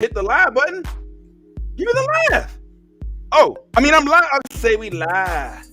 Hit the live button. Give me the laugh. Oh, I mean, I'm live. I say we live.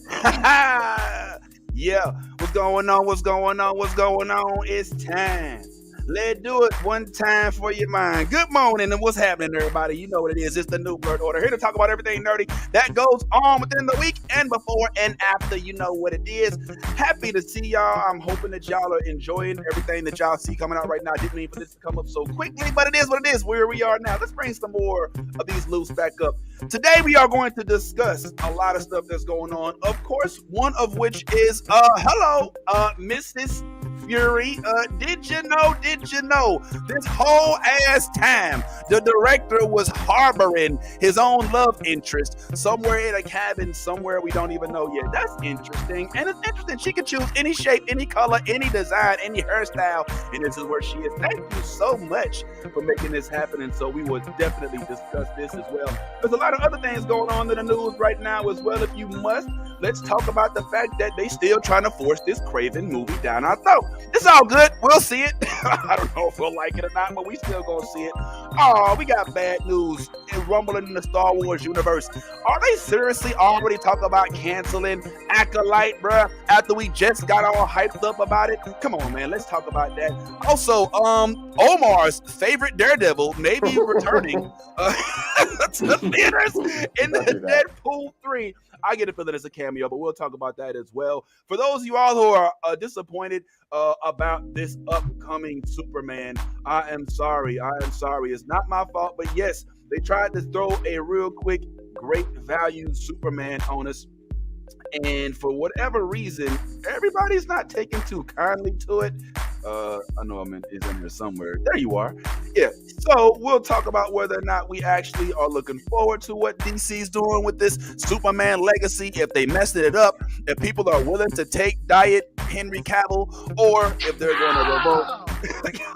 Yeah. What's going on? What's going on? What's going on? It's time. Let's do it one time for your mind. Good morning, and what's happening, everybody? You know what it is. It's the New Blurred Order. Here to talk about everything nerdy that goes on within the week and before and after. You know what it is. Happy to see y'all. I'm hoping that y'all are enjoying everything that y'all see coming out right now. I didn't mean for this to come up so quickly, but it is what it is. Where we are now. Let's bring some more of these loops back up. Today, we are going to discuss a lot of stuff that's going on. Of course, one of which is, hello, Mrs. Fury. Did you know this whole ass time the director was harboring his own love interest somewhere in a cabin somewhere we don't even know yet? That's interesting. And it's interesting. She can choose any shape, any color, any design, any hairstyle, and this is where she is. Thank you so much for making this happen. And so we will definitely discuss this as well. There's a lot of other things going on in the news right now as well. If you must, let's talk about the fact that they still trying to force this Craven movie down our throat. It's all good. We'll see it. I don't know if we'll like it or not, but we still gonna see it. Oh, we got bad news rumbling in the Star Wars universe. Are they seriously already talking about canceling Acolyte, bruh, after we just got all hyped up about it? Come on, man. Let's talk about that. Also, Omar's favorite Daredevil may be returning to theaters in the Deadpool 3. I get a feeling it's a cameo, but we'll talk about that as well. For those of you all who are disappointed about this upcoming Superman, I am sorry. It's not my fault, but yes, they tried to throw a real quick, great value Superman on us. And for whatever reason, everybody's not taking too kindly to it. I know it's in here somewhere. There you are. Yeah. So we'll talk about whether or not we actually are looking forward to what DC's doing with this Superman legacy. If they messed it up, if people are willing to take Diet Henry Cavill, or if they're going to revolt.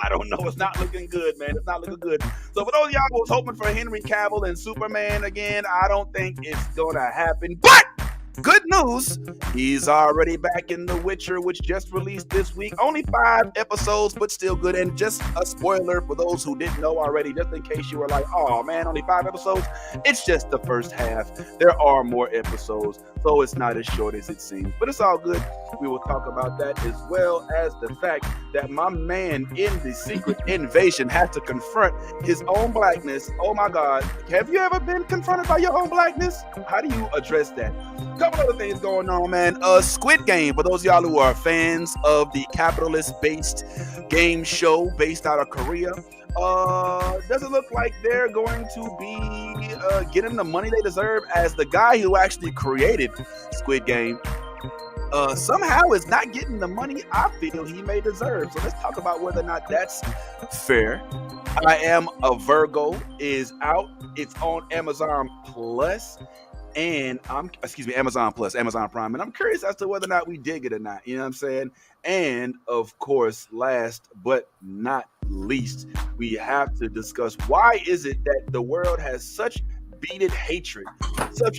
I don't know. It's not looking good, man. It's not looking good. So for those of y'all who was hoping for Henry Cavill and Superman again, I don't think it's going to happen. But good news, he's already back in The Witcher, which just released this week. Only 5 episodes, but still good. And just a spoiler for those who didn't know already, just in case you were like, oh man, only 5 episodes. It's just the first half. There are more episodes, so it's not as short as it seems. But it's all good. We will talk about that, as well as the fact that my man in the Secret Invasion has to confront his own blackness. Oh my God. Have you ever been confronted by your own blackness? How do you address that? Couple other things going on, man. Squid Game, for those of y'all who are fans of the capitalist-based game show based out of Korea, doesn't look like they're going to be getting the money they deserve, as the guy who actually created Squid Game somehow is not getting the money I feel he may deserve. So let's talk about whether or not that's fair. I Am a Virgo is out. It's on Amazon Plus. And Amazon Plus, Amazon Prime. And I'm curious as to whether or not we dig it or not. You know what I'm saying? And of course, last but not least, we have to discuss why is it that the world has such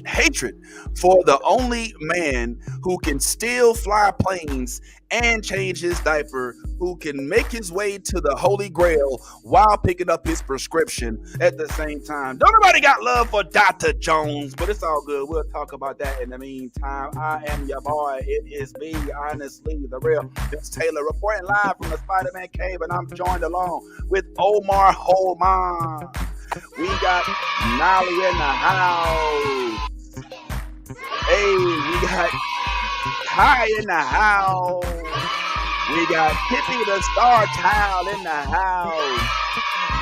hatred for the only man who can still fly planes and change his diaper, who can make his way to the Holy Grail while picking up his prescription at the same time. Don't nobody got love for Dr. Jones, but it's all good. We'll talk about that in the meantime. I am your boy. It is me, honestly, the real Vince Taylor, reporting live from the Spider-Man cave, and I'm joined along with Omar Holman. We got Nolly in the house. Hey, we got Kai in the house. We got Kippy the Star Child in the house.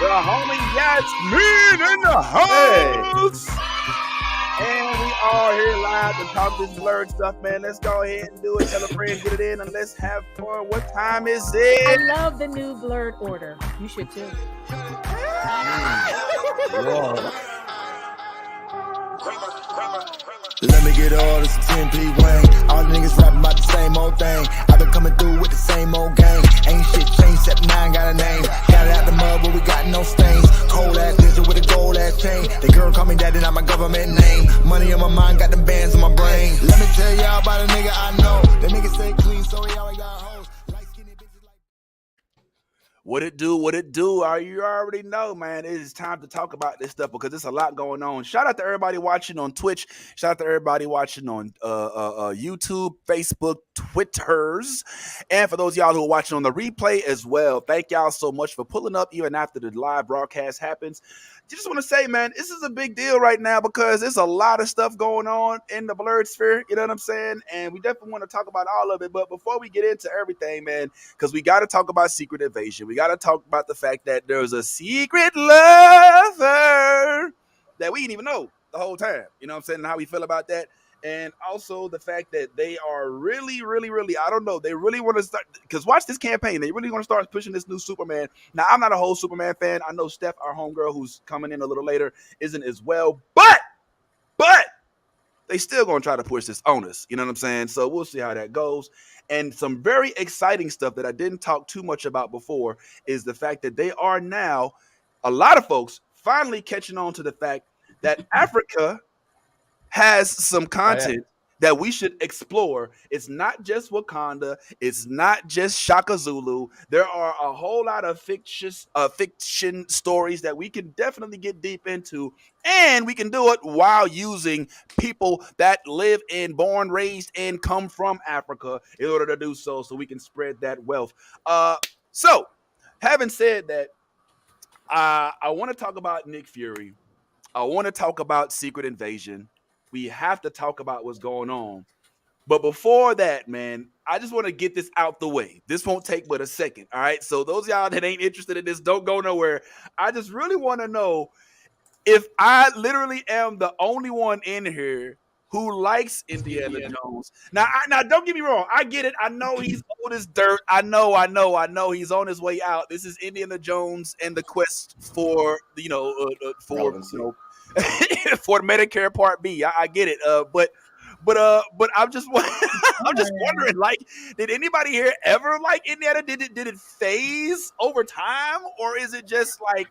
The homie Yasmin in the house. Hey. And we are here live to talk this blurred stuff, man. Let's go ahead and do it. Tell a friend, get it in, and let's have fun. What time is it? I love the New Blurred Order. You should too. Let me get all this 10p Wayne. All the niggas rapping about the same old thing. I've been coming through with the same old gang. Ain't shit changed except 9 got a name. Got it out the mud but we got no stains. Cold ass ninja with a gold ass chain. The girl call me daddy, not my government name. Money on my mind, got the bands on my brain. Let me tell y'all about a nigga I know. The nigga stay clean so he always got hoes. What it do? What it do? You already know, man. It is time to talk about this stuff because there's a lot going on. Shout out to everybody watching on Twitch. Shout out to everybody watching on YouTube, Facebook, Twitters, and for those of y'all who are watching on the replay as well. Thank y'all so much for pulling up even after the live broadcast happens. Just want to say, man, this is a big deal right now because there's a lot of stuff going on in the blurred sphere. You know what I'm saying? And we definitely want to talk about all of it. But before we get into everything, man, because we got to talk about secret invasion. We got to talk about the fact that there's a secret lover that we didn't even know the whole time. You know what I'm saying? And how we feel about that. And also the fact that they are really, I don't know, they really want to start, because watch this campaign. They really want to start pushing this new Superman. Now, I'm not a whole Superman fan. I know Steph, our homegirl, who's coming in a little later, isn't as well. But they still going to try to push this on us. You know what I'm saying? So we'll see how that goes. And some very exciting stuff that I didn't talk too much about before is the fact that they are now, a lot of folks finally catching on to the fact that Africa has some content that we should explore. It's not just Wakanda. It's not just Shaka Zulu. There are a whole lot of fiction stories that we can definitely get deep into, and we can do it while using people that live and born, raised, and come from Africa in order to do so we can spread that wealth. So, having said that, I want to talk about Nick Fury. I want to talk about Secret Invasion. We have to talk about what's going on. But before that, man, I just want to get this out the way. This won't take but a second, all right? So those of y'all that ain't interested in this, don't go nowhere. I just really want to know if I literally am the only one in here who likes Indiana Jones. Now, don't get me wrong. I get it. I know he's old as dirt. I know he's on his way out. This is Indiana Jones and the quest for, for for Medicare Part B. I get it. But I'm just wondering, like, did anybody here ever like Indiana? Did it phase over time, or is it just like,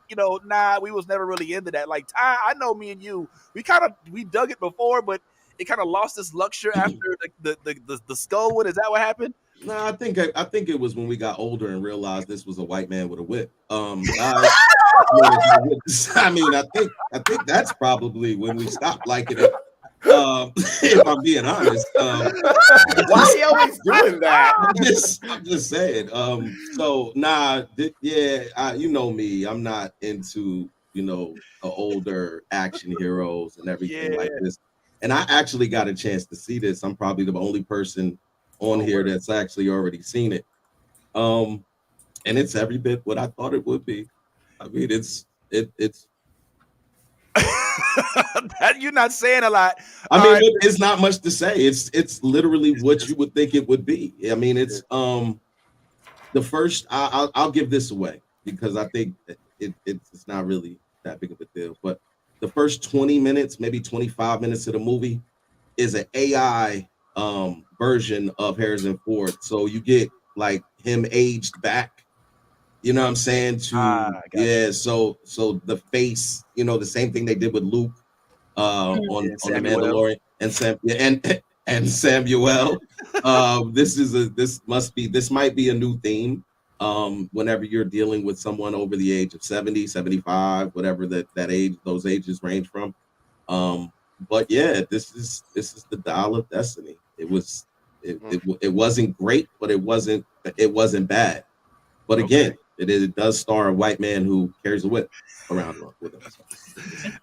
nah, we was never really into that? Like, Ty, I know me and you, we dug it before, but it kind of lost its luxury after the skull one. Is that what happened? No, I think it was when we got older and realized this was a white man with a whip. I think that's probably when we stopped liking it. If I'm being honest, why are you always doing that? I'm just saying. You know me. I'm not into the older action heroes and everything like this. And I actually got a chance to see this. I'm probably the only person on here that's actually already seen it. And it's every bit what I thought it would be. I mean, it's that you're not saying a lot. It's not much to say. It's literally what you would think it would be. I mean, it's the first. I'll give this away because I think it's not really that big of a deal. But the first 20 minutes, maybe 25 minutes of the movie is an AI version of Harrison Ford. So you get like him aged back. You know what I'm saying? So the face, the same thing they did with Luke on The Mandalorian and Samuel. This might be a new theme whenever you're dealing with someone over the age of 70, 75, whatever that age, those ages range from. But yeah, this is the Dial of Destiny. It wasn't great, but it wasn't bad. But again, it does star a white man who carries a whip around with him. So.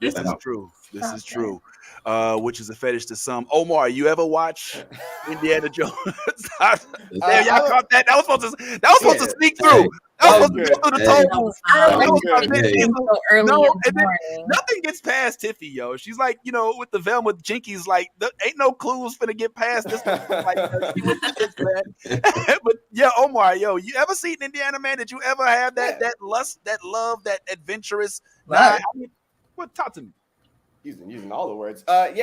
This is true. This is true. Which is a fetish to some. Omar, you ever watch Indiana Jones? Y'all caught that? That was supposed to sneak through. That was supposed to go through the toll booth. Nothing gets past Tiffy, yo. She's like, with the Velma Jinkies, like, there ain't no clues finna get past this. Like, but yeah, Omar, yo, you ever seen Indiana, man? Did you ever have that lust, that love, that adventurous? Talk to me. Using all the words. To me,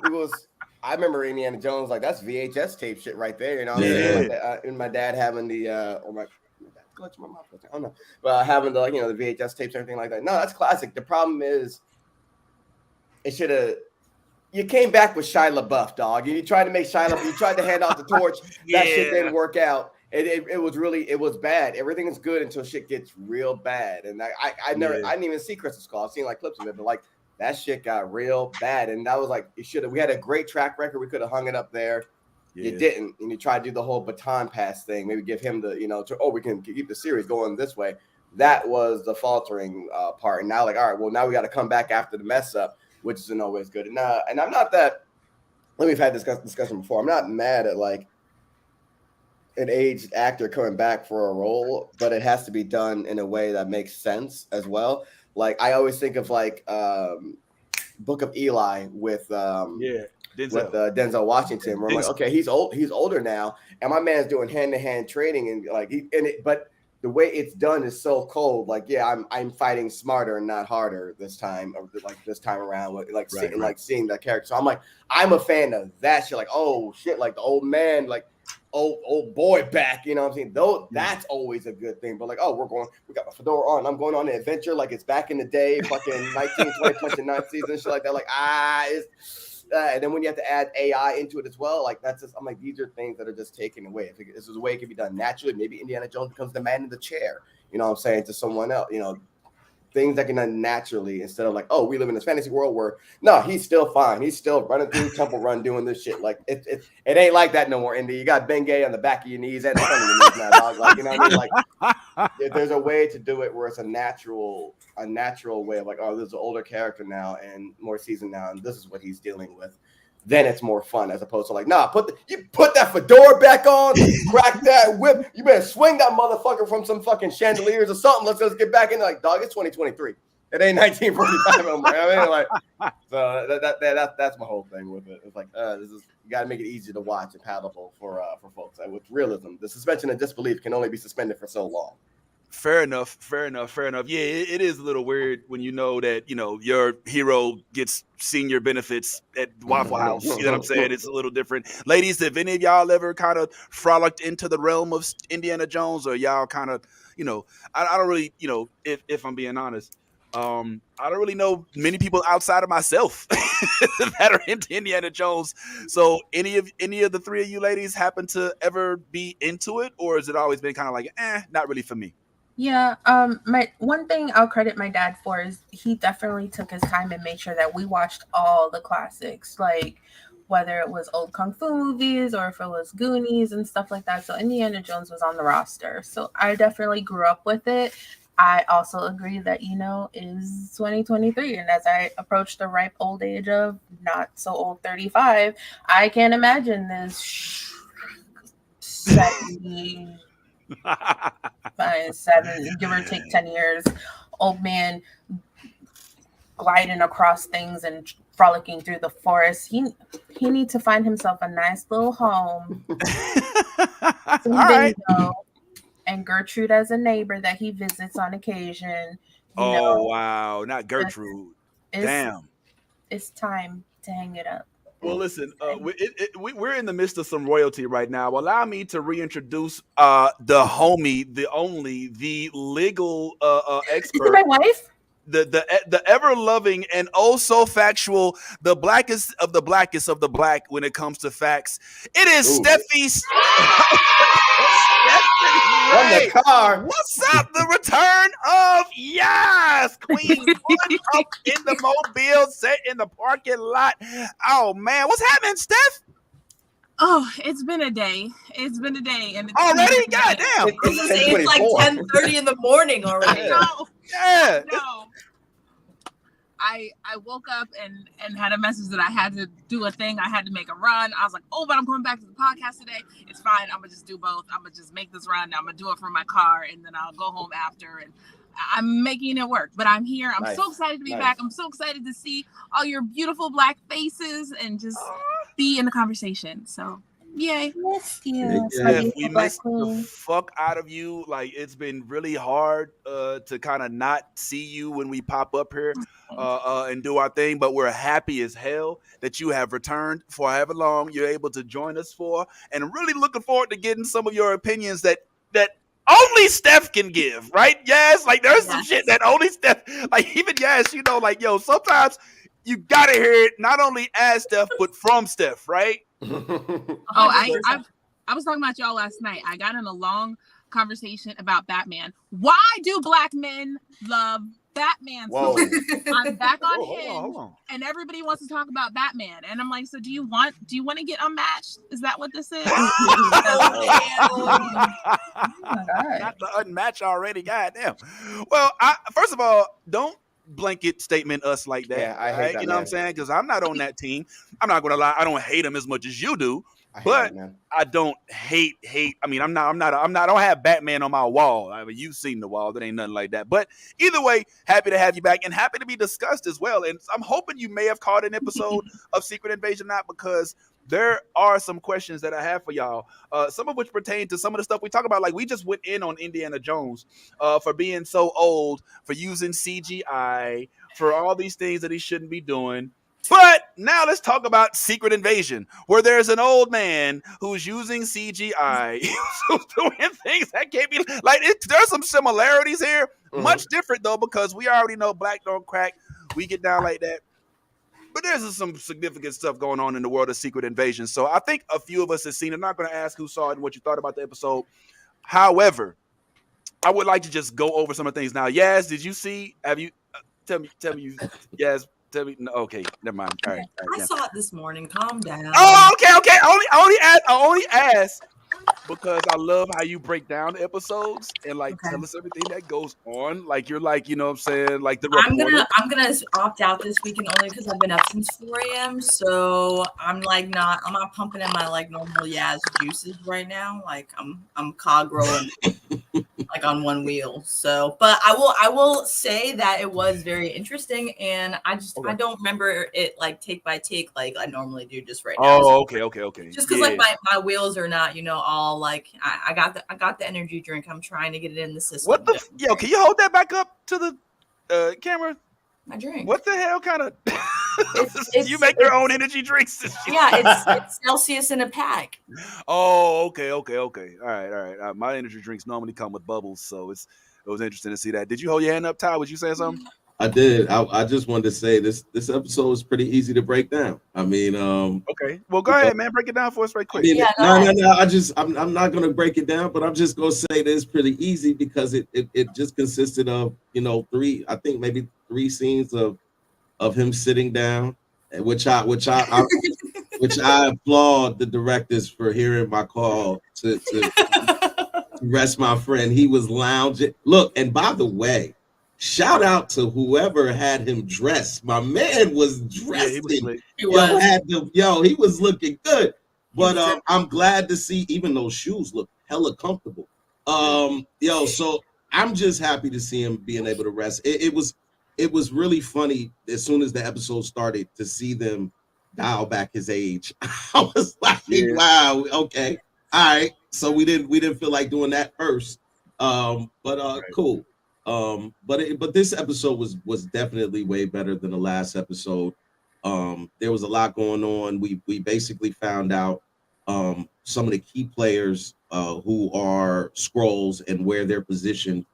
it was. I remember Indiana Jones, like, that's VHS tape shit right there. You know what I'm saying? And my dad having the I don't know, but having the the VHS tapes and everything like that. No, that's classic. The problem is, you came back with Shia LaBeouf, dog. You tried to make Shia LaBeouf. You tried to hand off the torch. That shit didn't work out. it was bad. Everything is good until shit gets real bad. And I didn't even see Crystal Skull. I've seen like clips of it, but like that shit got real bad. And that was like, we had a great track record. We could have hung it up there. Yeah. You didn't, and you tried to do the whole baton pass thing. Maybe give him the, we can keep the series going this way. That was the faltering part. And now, like, all right, well, now we got to come back after the mess up, which isn't always good. And I'm not that. We've had this discussion before. I'm not mad at like an aged actor coming back for a role, but it has to be done in a way that makes sense as well. Like I always think of like Book of Eli with Denzel Washington. Where I'm like, okay, he's older now, and my man's doing hand-to-hand training, and like but the way it's done is so cold. Like, yeah, I'm fighting smarter and not harder this time, or like this time around. Like seeing that character. So I'm like, I'm a fan of that shit. Like, oh shit, like the old man, like old boy back. You know what I'm saying? Though that's always a good thing. But like, oh, we got my fedora on. I'm going on an adventure like it's back in the day, fucking 1920 punching Nazis and shit like that. Like, and then when you have to add AI into it as well, like that's just, I'm like, these are things that are just taken away. If this is a way it can be done naturally, maybe Indiana Jones becomes the man in the chair, you know what I'm saying, to someone else, things that can done naturally instead of like, oh, we live in this fantasy world where, no, he's still fine. He's still running through Temple Run doing this shit. Like, it ain't like that no more, Indy. You got Bengay on the back of your knees and the front of your knees now, dog. Like, you know what I mean? Like, if there's a way to do it where it's a natural way of like, oh, there's an older character now and more seasoned now, and this is what he's dealing with, then it's more fun as opposed to like, nah, you put that fedora back on, crack that whip, you better swing that motherfucker from some fucking chandeliers or something. Let's get back in. Like, dog, it's 2023. It ain't 1945 no more. I mean, like, so that's my whole thing with it. It's like, you got to make it easy to watch and palatable for folks. Like, with realism, the suspension of disbelief can only be suspended for so long. Fair enough. Yeah, it is a little weird when you know that, your hero gets senior benefits at Waffle House. You know what I'm saying? It's a little different. Ladies, have any of y'all ever kind of frolicked into the realm of Indiana Jones, or y'all kind of, I don't really, if I'm being honest, I don't really know many people outside of myself that are into Indiana Jones. So any of the three of you ladies happen to ever be into it, or has it always been kind of like, not really for me? Yeah, my one thing I'll credit my dad for is he definitely took his time and made sure that we watched all the classics, like whether it was old Kung Fu movies or if it was Goonies and stuff like that. So Indiana Jones was on the roster. So I definitely grew up with it. I also agree that, is 2023. And as I approach the ripe old age of not so old 35, I can't imagine this 70... 7, give or take 10 years, old man gliding across things and frolicking through the forest. He needs to find himself a nice little home. All right. And Gertrude as a neighbor that he visits on occasion. Wow, not Gertrude. Damn. It's time to hang it up. Well, listen, we're in the midst of some royalty right now. Allow me to reintroduce the homie, the only, the legal expert. My wife? The ever loving and oh so factual, the blackest of the blackest of the black when it comes to facts. It is Steffi. From the car. What's up? The return of Queen. Up in the mobile, set in the parking lot. Oh man, what's happening, Steph? Oh, it's been a day. And already? Goddamn. It's like 10:30 in the morning already. Yeah. No. I woke up and had a message that I had to do a thing. I had to make a run. I was like, oh, but I'm going back to the podcast today. It's fine. I'm going to just do both. I'm going to just make this run. I'm going to do it from my car, and then I'll go home after. And I'm making it work. But I'm here. I'm so excited to be back. I'm so excited to see all your beautiful black faces and just be in the conversation. So, yay. Miss you. Yeah, we missed the fuck out of you. Like, it's been really hard to kind of not see you when we pop up here and do our thing, but we're happy as hell that you have returned for however long you're able to join us for, and really looking forward to getting some of your opinions that only Steph can give, right? Yes, like there's some shit that only Steph, like even like, yo, sometimes you gotta hear it not only as Steph, but from Steph, right? I was talking about y'all last night. I got in a long conversation about Batman. Why do black men love Batman so much? I'm back on Hinge, and everybody wants to talk about Batman, and I'm like, so do you want to get unmatched? Is that what this is? Not the unmatched already. Goddamn. Well, first of all, don't blanket statement us like that. Yeah, I hate that. You know what I'm saying? Because I'm not on that team. I'm not gonna lie. I don't hate him as much as you do. But I don't hate. I mean, I don't have Batman on my wall. I mean, you've seen the wall. That ain't nothing like that. But either way, happy to have you back and happy to be discussed as well. And I'm hoping you may have caught an episode of Secret Invasion, not because there are some questions that I have for y'all. Some of which pertain to some of the stuff we talk about. Like we just went in on Indiana Jones for being so old, for using CGI, for all these things that he shouldn't be doing. But now let's talk about Secret Invasion, where there's an old man who's using CGI, who's doing things that can't be like. There's some similarities here, much different though, because we already know black don't crack. We get down like that. But there's some significant stuff going on in the world of Secret Invasion. So I think a few of us have seen it. I'm not going to ask who saw it and what you thought about the episode. However, I would like to just go over some of the things. Now, Yaz, did you see? Have you? Tell me, Yaz. No, okay, never mind. All right, I saw it this morning. Calm down. Oh, okay. I only ask because I love how you break down the episodes and like tell us everything that goes on. Like you're like, you know what I'm saying? Like the reporter. I'm gonna opt out this weekend only because I've been up since 4 a.m. So I'm not pumping in my like normal Yaz juices right now. Like I'm cog rolling like on one wheel. So, but I will say that it was very interesting, and I don't remember it like take by take like I normally do just right now. Oh, okay. Just because like my wheels are not, all like I got the energy drink. I'm trying to get it in the system. What the can you hold that back up to the camera? My drink. What the hell kind of you make your own energy drinks? Yeah, it's Celsius in a pack. Oh, okay. All right. My energy drinks normally come with bubbles, so it was interesting to see that. Did you hold your hand up, Ty? Was you saying something? I did. I just wanted to say this episode is pretty easy to break down. I mean, okay. Well, go ahead, man. Break it down for us right quick. No. I'm not gonna break it down, but I'm just gonna say that it's pretty easy because it just consisted of maybe three scenes of him sitting down, which I applaud the directors for hearing my call to rest my friend. He was lounging. Look, and by the way, shout out to whoever had him dressed. My man was dressed. He was looking good. But I'm glad to see even those shoes look hella comfortable. So I'm just happy to see him being able to rest. It was really funny as soon as the episode started to see them dial back his age. I was like, wow, okay, all right. So we didn't feel like doing that first. Cool. But this episode was definitely way better than the last episode. There was a lot going on. We basically found out some of the key players who are Skrulls and where they're positioned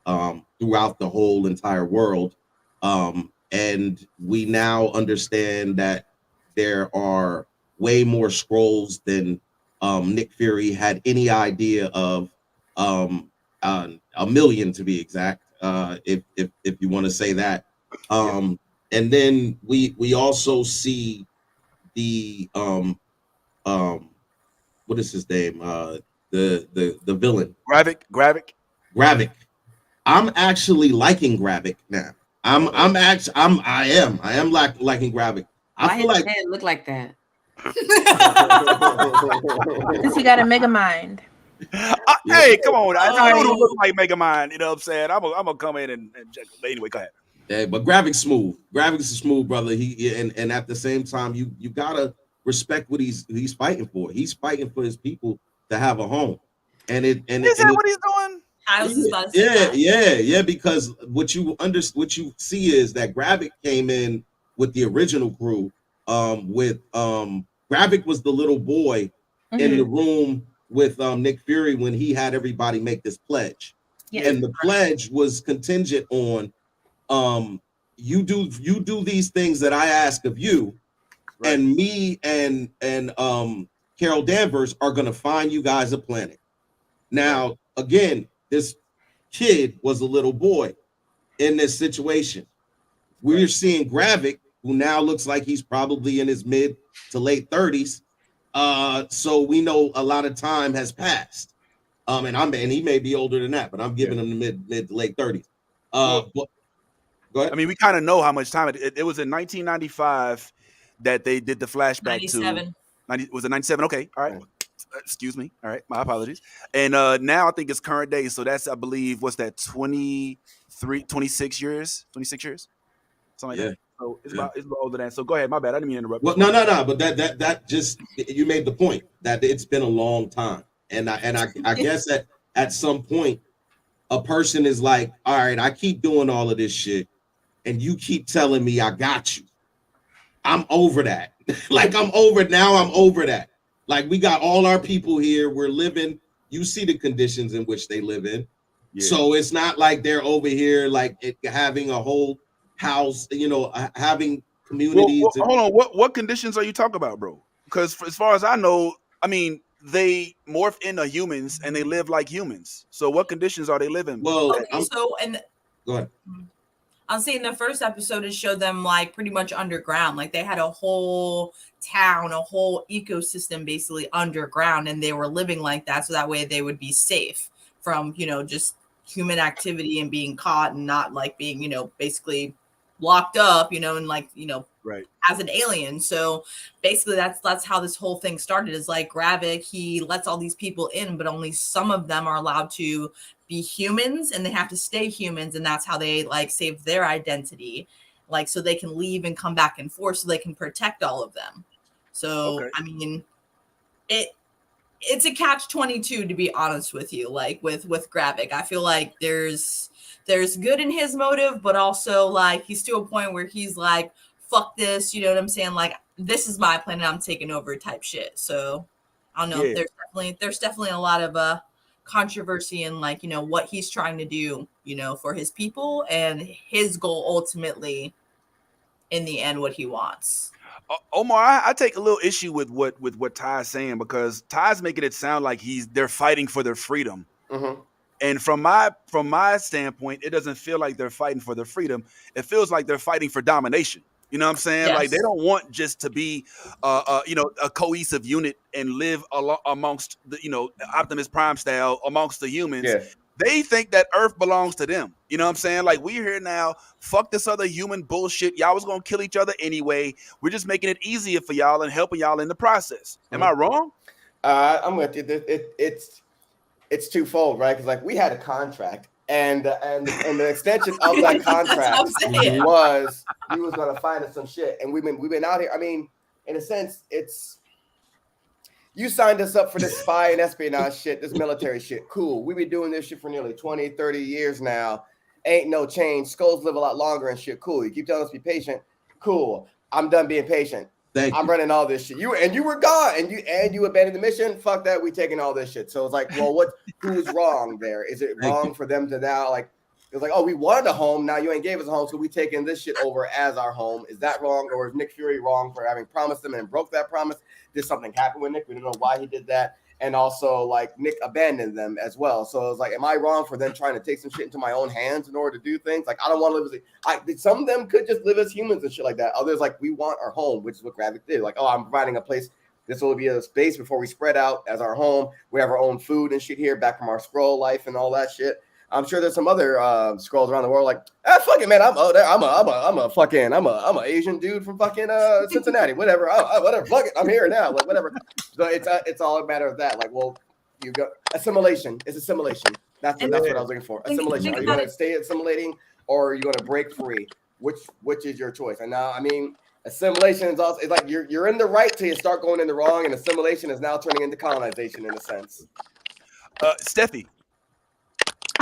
throughout the whole entire world. And we now understand that there are way more Skrulls than Nick Fury had any idea of. 1 million to be exact, if you want to say that. And then we also see the what is his name? The villain. Gravik. I'm actually liking Gravik now. I am liking Gravik. I feel like it look like that. Because he got a mega mind. Hey, come on! I know look like Mega Mind. You know what I'm saying? I'm gonna come in and check. But anyway, go ahead. Yeah, but Gravik's smooth. Gravik's a smooth brother. And at the same time, you gotta respect what he's fighting for. He's fighting for his people to have a home. Is that what he's doing? I was just about to say yeah. Because what you see is that Gravik came in with the original crew. Gravik was the little boy in the room with Nick Fury when he had everybody make this pledge. Yeah. And the pledge was contingent on you do these things that I ask of you, right. And me and Carol Danvers are going to find you guys a planet. Now, again, this kid was a little boy in this situation. We're seeing Gravik, who now looks like he's probably in his mid to late 30s. So we know a lot of time has passed. And he may be older than that, but I'm giving him the mid to late 30s. But, go ahead. I mean, we kind of know how much time it was in 1995 that they did the flashback 97. to. Was it 97? Okay, all right. Excuse me. All right, my apologies. And now I think it's current day, so that's, I believe, what's that, 26 years? 26 years? Something like that. So it's about older than that. So go ahead. My bad. I didn't mean to interrupt. Well, no. But that just, you made the point that it's been a long time, and I guess that at some point a person is like, all right, I keep doing all of this shit, and you keep telling me I got you. I'm over that. Like I'm over that. Like we got all our people here. We're living. You see the conditions in which they live in. Yeah. So it's not like they're over here like having a whole house, having communities. Well, hold on. What conditions are you talking about, bro? Because as far as I know, I mean, they morph into humans and they live like humans. So what conditions are they living? Well, go ahead. I'll say in the first episode, it showed them like pretty much underground. Like they had a whole town, a whole ecosystem basically underground, and they were living like that. So that way they would be safe from, just human activity and being caught and not like being, basically locked up, and like, right, as an alien. So basically that's how this whole thing started, is like Gravik, he lets all these people in, but only some of them are allowed to be humans, and they have to stay humans, and that's how they like save their identity, like so they can leave and come back and forth, so they can protect all of them. So I mean, it's a catch-22, to be honest with you. Like with Gravik, I feel like there's good in his motive, but also like he's to a point where he's like, fuck this, you know what I'm saying? Like, this is my planet, I'm taking over type shit. So I don't know. Yeah. There's definitely a lot of controversy in like, what he's trying to do, for his people, and his goal ultimately in the end, what he wants. Omar, I take a little issue with what Ty's saying, because Ty's making it sound like they're fighting for their freedom. Mm-hmm. And from my standpoint, it doesn't feel like they're fighting for their freedom. It feels like they're fighting for domination. You know what I'm saying? Yes. Like they don't want just to be, a cohesive unit and live amongst the, Optimus Prime style amongst the humans. Yeah. They think that Earth belongs to them. You know what I'm saying? Like, we're here now. Fuck this other human bullshit. Y'all was gonna kill each other anyway. We're just making it easier for y'all and helping y'all in the process. Am I wrong? I'm with you. It's twofold, right? Because like we had a contract. And the extension of that contract was we was gonna find us some shit, and we've been out here. I mean, in a sense, you signed us up for this spy and espionage shit, this military shit. Cool. We've been doing this shit for nearly 20, 30 years now. Ain't no change. Skulls live a lot longer and shit. Cool. You keep telling us to be patient. Cool. I'm done being patient. I'm running all this shit. You were gone, and you abandoned the mission. Fuck that. We taking all this shit. So it's like, well, who's wrong there? Is it wrong for them to now like? It's like, oh, we wanted a home. Now you ain't gave us a home, so we taking this shit over as our home. Is that wrong, or is Nick Fury wrong for having promised them and broke that promise? Did something happen with Nick? We don't know why he did that. And also, like, Nick abandoned them as well. So it was like, am I wrong for them trying to take some shit into my own hands in order to do things? Like, I don't want to live as some of them could just live as humans and shit like that. Others, like, we want our home, which is what Gravik did. Like, oh, I'm providing a place. This will be a space before we spread out as our home. We have our own food and shit here, back from our scroll life and all that shit. I'm sure there's some other scrolls around the world like, fuck it, man. I'm a Asian dude from fucking Cincinnati, whatever. Whatever, fuck it, I'm here now, like whatever. So it's all a matter of that. Like, well, you got assimilation. It's assimilation. That's what I was looking for. Assimilation. Are you going to stay assimilating, or are you going to break free? Which is your choice? And now, I mean, assimilation is also, it's like you're in the right till you start going in the wrong, and assimilation is now turning into colonization in a sense. Steffi.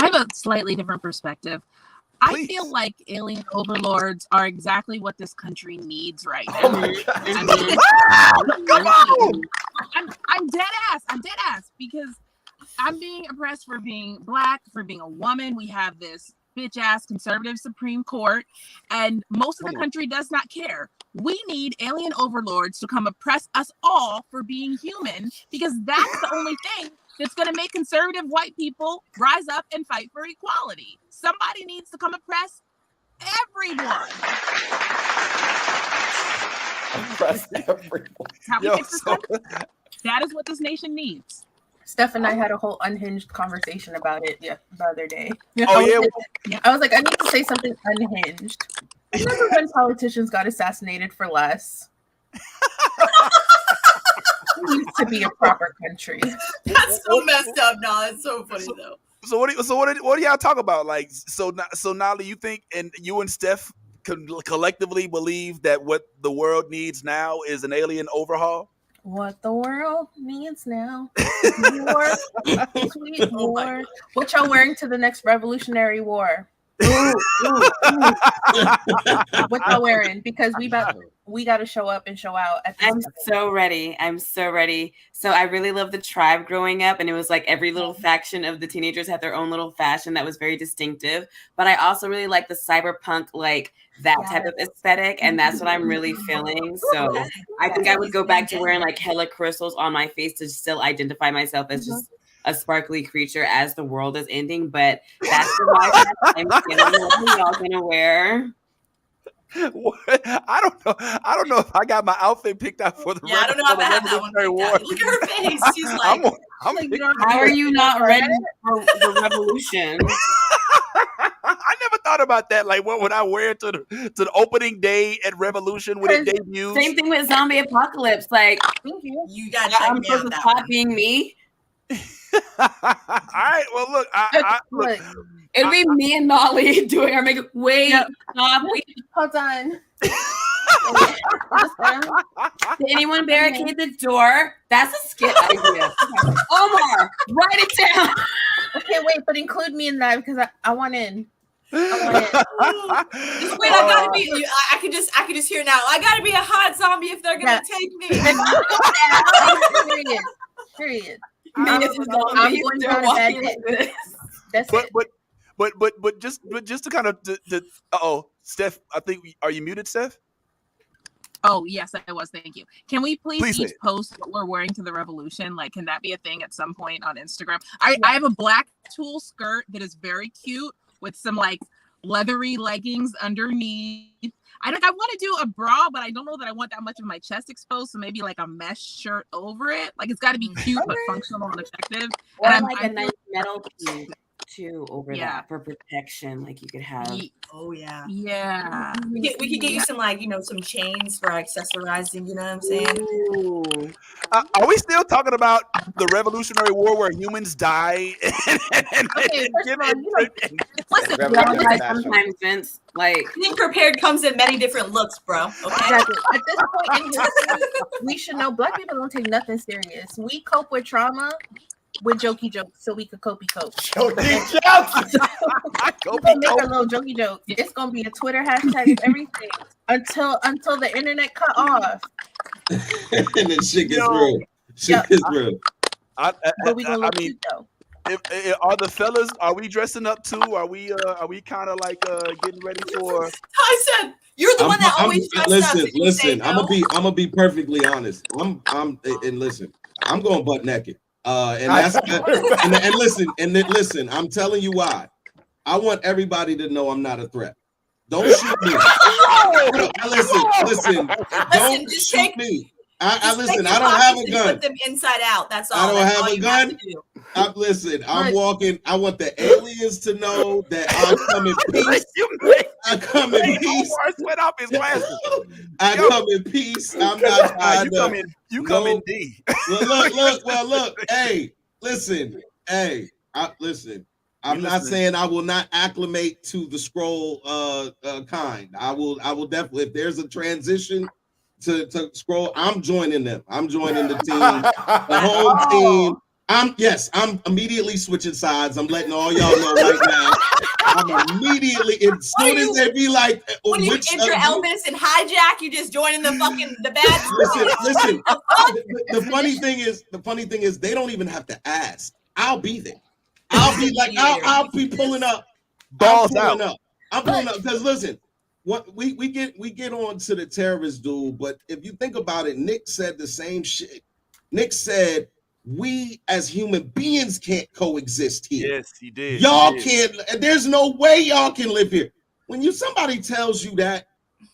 I have a slightly different perspective. Please. I feel like alien overlords are exactly what this country needs right now. Oh my God. Come on! I'm dead ass because I'm being oppressed for being Black, for being a woman. We have this bitch ass conservative Supreme Court, and most of the country does not care. We need alien overlords to come oppress us all for being human, because that's the only thing that's going to make conservative white people rise up and fight for equality. Somebody needs to come oppress everyone. Oppress everyone. How we fix this country. That is what this nation needs. Steph and I had a whole unhinged conversation about it the other day. Oh, I was like, I need to say something unhinged. Remember when politicians got assassinated for less? It needs to be a proper country. That's so messed up. No, it's so funny though. So what do y'all talk about? Like, so Nolly, you think, and you and Steph collectively believe that what the world needs now is an alien overhaul? What the world needs now is war, sweet war. What y'all wearing to the next Revolutionary War? What y'all wearing? Because we got to show up and show out. I'm so ready. So I really loved the tribe growing up, and it was like every little faction of the teenagers had their own little fashion that was very distinctive. But I also really like the cyberpunk, like that type of aesthetic, and that's what I'm really feeling. So I think I would go back to wearing like hella crystals on my face to still identify myself as just a sparkly creature as the world is ending. But that's the vibe I'm feeling. What are y'all gonna wear? What? I don't know if I got my outfit picked out for the I don't know if I have that one. Look at her face. She's like, how are you not ready for the revolution? I never thought about that. Like, what would I wear to the opening day at Revolution when it debuts? Same thing with Zombie Apocalypse. Like, you got to I'm supposed to stop being me. All right. Well, look, look. It'll be me and Nolly doing our makeup. Wait, stop. Hold on. Did anyone barricade the door? That's a skit idea. Omar, write it down. Okay, wait, but include me in that because I want in. Just wait, I gotta be. I can just hear now. I gotta be a hot zombie if they're gonna take me. Period. I'm going down a bad day. That's it. But just to kind of Steph, I think are you muted, Steph? Oh yes, I was. Thank you. Can we please each say post what we're wearing to the revolution? Like, can that be a thing at some point on Instagram? I have a black tulle skirt that is very cute with some like leathery leggings underneath. I want to do a bra, but I don't know that I want that much of my chest exposed. So maybe like a mesh shirt over it. Like, it's got to be cute but functional and effective. Or and like a nice metal piece too over that for protection. Like you could have. Yeah. We could get you some like some chains for accessorizing. You know what I'm saying? Ooh. Are we still talking about the Revolutionary War where humans die? Sometimes, Vince. Like, being prepared comes in many different looks, bro. Okay. Exactly. At this point in history, we should know Black people don't take nothing serious. We cope with trauma with jokey jokes, so we could cope. Jokey jokes. We're gonna make a little jokey joke. It's gonna be a Twitter hashtag and everything until the internet cut off. And then shit gets real. Shit gets real. But we gonna look cute though. Are the fellas? Are we dressing up too? Are we kind of like getting ready for? I said you're the one that always dresses up. Listen. I'm gonna be perfectly honest. I'm going butt naked. And that's and listen. I'm telling you why. I want everybody to know I'm not a threat. Don't shoot me. Listen. Don't just shoot me. I listen. I don't have a gun. Put them inside out. That's all. I don't have a gun. I'm walking. I want the aliens to know that I come in peace. I come in peace. Sweat off his glasses. I come in peace. I'm not trying to. You come in D. Look. Hey, listen. Listen. I'm not saying I will not acclimate to the scroll kind. I will definitely. If there's a transition to scroll, I'm joining them. I'm joining the team, the home team. I'm immediately switching sides. I'm letting all y'all know right now. I'm immediately, as soon as they be like, when you enter Elvis and hijack, you just joining the bad. Listen. The funny thing is, they don't even have to ask. I'll be there. I'll be like, I'll be pulling up. Balls out. I'm pulling up because listen, what we get on to the terrorist dude, but if you think about it, Nick said the same shit. Nick said we as human beings can't coexist here. Yes, he did. Y'all can't. There's no way y'all can live here. When somebody tells you that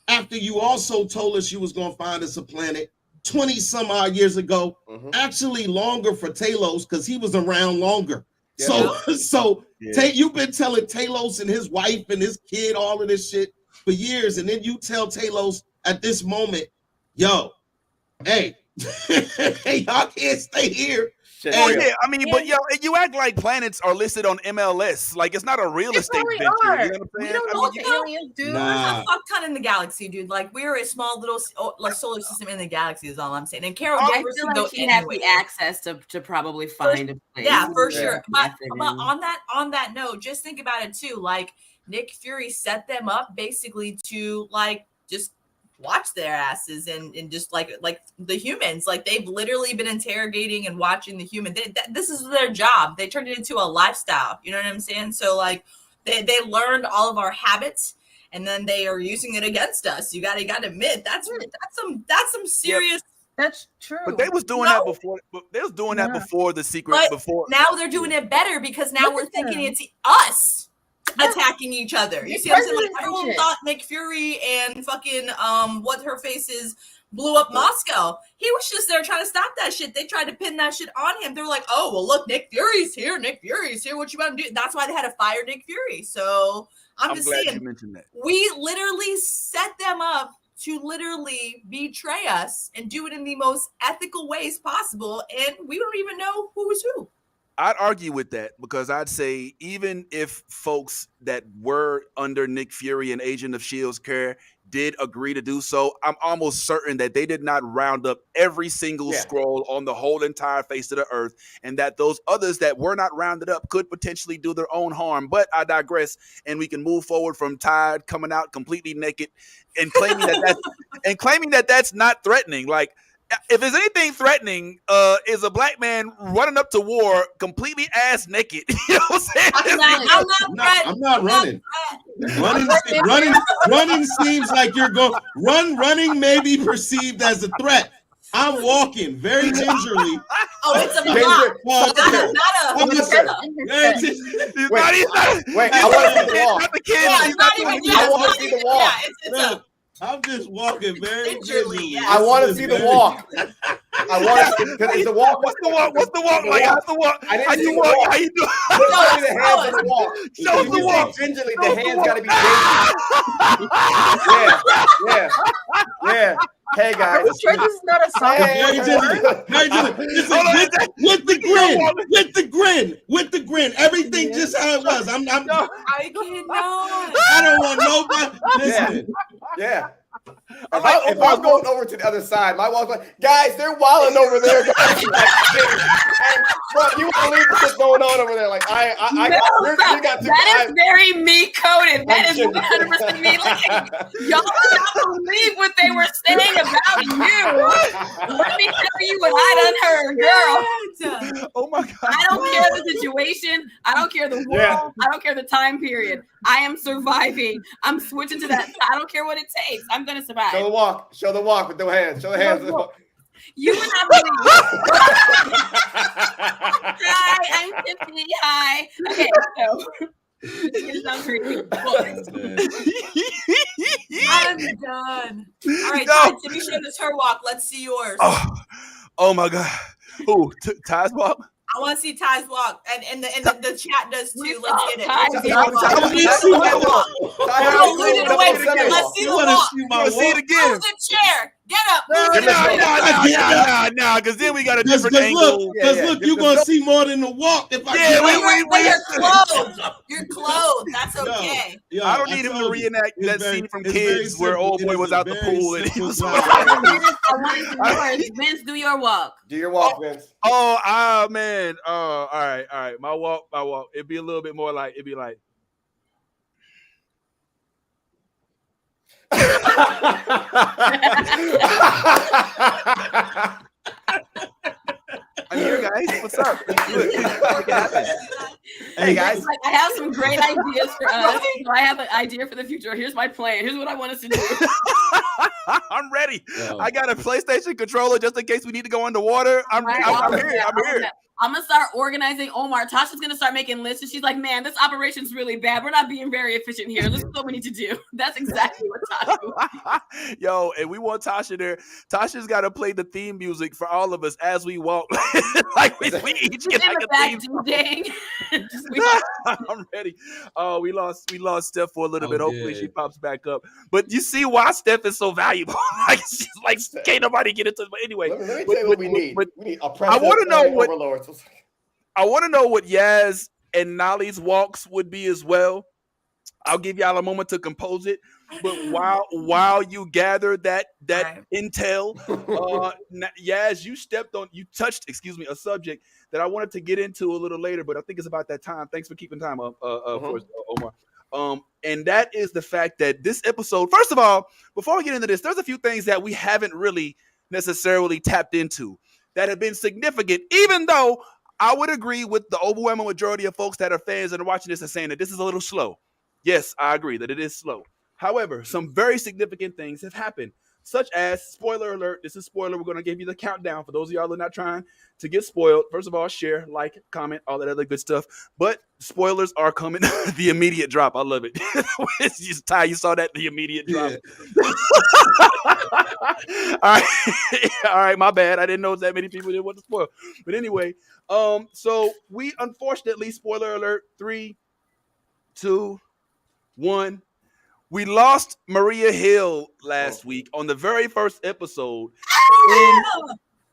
after you also told us you was gonna find us a planet 20 some odd years ago, actually longer for Talos because he was around longer. Yeah. So you've been telling Talos and his wife and his kid all of this shit for years, and then you tell Talos at this moment, yo, hey, y'all can't stay here. Oh yeah, I mean, but yo, you act like planets are listed on MLS. Like it's not a real estate venture. You know what I'm saying? We don't know what the aliens do. There's a fuck ton in the galaxy, dude. Like we're a small little solar system in the galaxy is all I'm saying. And Carol I Danvers feel like she has the access to probably find a place. Yeah, for sure. But on that note, just think about it too. Like Nick Fury set them up basically to like just watch their asses and just like the humans. Like they've literally been interrogating and watching the human. This is their job. They turned it into a lifestyle. You know what I'm saying? So like they learned all of our habits and then they are using it against us. You gotta admit that's some serious. That's true. But they was doing that before. They was doing that before the secret. But before now they're doing it better because now we're thinking it's us attacking each other. You see what I'm saying? Like everyone thought Nick Fury and fucking what her face is blew up Moscow. He was just there trying to stop that shit. They tried to pin that shit on him. They're like, oh well, look, Nick Fury's here. Nick Fury's here. What you want to do? That's why they had to fire Nick Fury. So I'm just glad saying, you mentioned that. We literally set them up to literally betray us and do it in the most ethical ways possible, and we don't even know who is who. I'd argue with that because I'd say even if folks that were under Nick Fury and Agent of S.H.I.E.L.D.'s care did agree to do so, I'm almost certain that they did not round up every single scroll on the whole entire face of the earth, and that those others that were not rounded up could potentially do their own harm. But I digress, and we can move forward from Tide coming out completely naked and claiming that that's not threatening. Like, if there's anything threatening, is a black man running up to war completely ass naked. You know what I'm saying? I'm not running. Running seems like you're going. Running may be perceived as a threat. I'm walking very gingerly. Oh, it's a block. Wait, I want to see the walk. Not the kid. I want to see the walk. It's I'm just walking very gingerly. Yes. I want to see the walk. I want to see because it's the walk. What's the walk? What's the walk? Like, how's the walk? I didn't How see you the walk? walk. How you do? Show me the hands on the walk. Show us the walk. Gingerly, the hands got to be gingerly. Yeah. Hey guys. Are we sure this is not a song? With the grin. Everything just how it was. I cannot. I don't want nobody. Listen. Yeah. If I'm going over to the other side, my walk's like, guys, they're wilding over there. Guys. Bro, you want to leave this shit going on over there? Like, you got to. That is very me coded. That is 100% me. Like, y'all cannot believe what they were saying about you. Let me tell you what I done heard, girl. Oh my God. I don't care the situation. I don't care the world. Yeah. I don't care the time period. I am surviving. I'm switching to that. I don't care what it takes. I'm gonna survive. Show the walk with the hands. Show the hands. You would not believe. Hi, I'm Tiffany. Hi. Okay, so it sounds crazy. I'm done. All right, guys, Tiffany showed us her walk. Let's see yours. Oh my God. Who? Ty's walk? I want to see Ty's walk, and the chat does too. Let's get it. Let's see the walk. Let's see the walk. Let's see it again. Move the chair. Get up. No, because then we got a different angle. Because look, you're gonna see more than the walk. If You're clothed. You're clothed. That's okay. I don't need him to reenact that scene from Kids where old boy was out the pool and he was. Vince, do your walk. Do your walk, Vince. Oh, man. All right. My walk. It'd be a little bit more like I'm here, guys. What's up? Make it happen. Hey guys, Like, I have some great ideas for us. So I have an idea for the future. Here's my plan. Here's what I want us to do. I'm ready. Yo. I got a PlayStation controller just in case we need to go underwater. I'm here. I'm here. I'm gonna start organizing Omar. Tasha's gonna start making lists, and she's like, "Man, this operation's really bad. We're not being very efficient here. This is what we need to do." That's exactly what Tasha. Yo, and we want Tasha there. Tasha's got to play the theme music for all of us as we walk. Like we each get like a theme. I'm ready. Oh, we lost Steph for a little bit. Hopefully she pops back up. But you see why Steph is so valuable. Like she's like can't nobody get into it. But anyway, let me tell you what we need. We need a I want to know what overlords. I want to know what Yaz and Nolly's walks would be as well. I'll give y'all a moment to compose it. But while you gather that intel, Yaz, you touched a subject that I wanted to get into a little later, but I think it's about that time. Thanks for keeping time up, first, Omar. And that is the fact that this episode, first of all, before we get into this, there's a few things that we haven't really necessarily tapped into that have been significant, even though I would agree with the overwhelming majority of folks that are fans and are watching this and saying that this is a little slow. Yes, I agree that it is slow. However, some very significant things have happened, such as, spoiler alert, this is spoiler. We're going to give you the countdown for those of y'all who are not trying to get spoiled. First of all, share, like, comment, all that other good stuff. But spoilers are coming. The immediate drop. I love it. It's just Ty, you saw that? The immediate drop. Yeah. All right, my bad. I didn't know that many people didn't want to spoil. But anyway, so we unfortunately, spoiler alert, 3, 2, 1. We lost Maria Hill last week on the very first episode.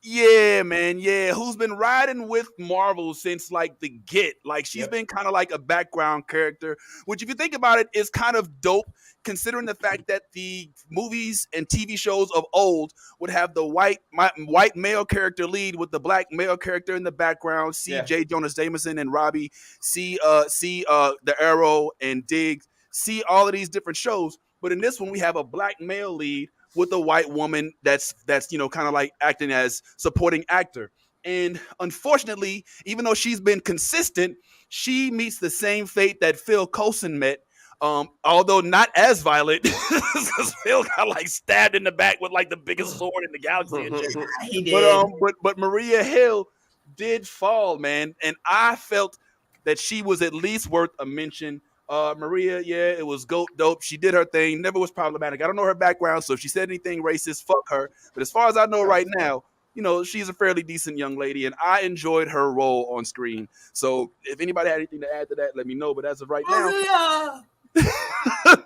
Yeah, man. Yeah. Who's been riding with Marvel since like the get. Like she's been kind of like a background character, which if you think about it is kind of dope considering the fact that the movies and TV shows of old would have the white male character lead with the black male character in the background. See J. Jonah Jameson and Robbie. See the Arrow and Diggs. See all of these different shows, but in this one we have a black male lead with a white woman that's kind of like acting as supporting actor. And unfortunately, even though she's been consistent, she meets the same fate that Phil Coulson met, although not as violent, because Phil got like stabbed in the back with like the biggest sword in the galaxy. He did. But Maria Hill did fall, man, and I felt that she was at least worth a mention. Maria, it was dope. She did her thing, never was problematic. I don't know her background, so if she said anything racist, fuck her. But as far as I know right now, she's a fairly decent young lady, and I enjoyed her role on screen. So if anybody had anything to add to that, let me know. But as of right now,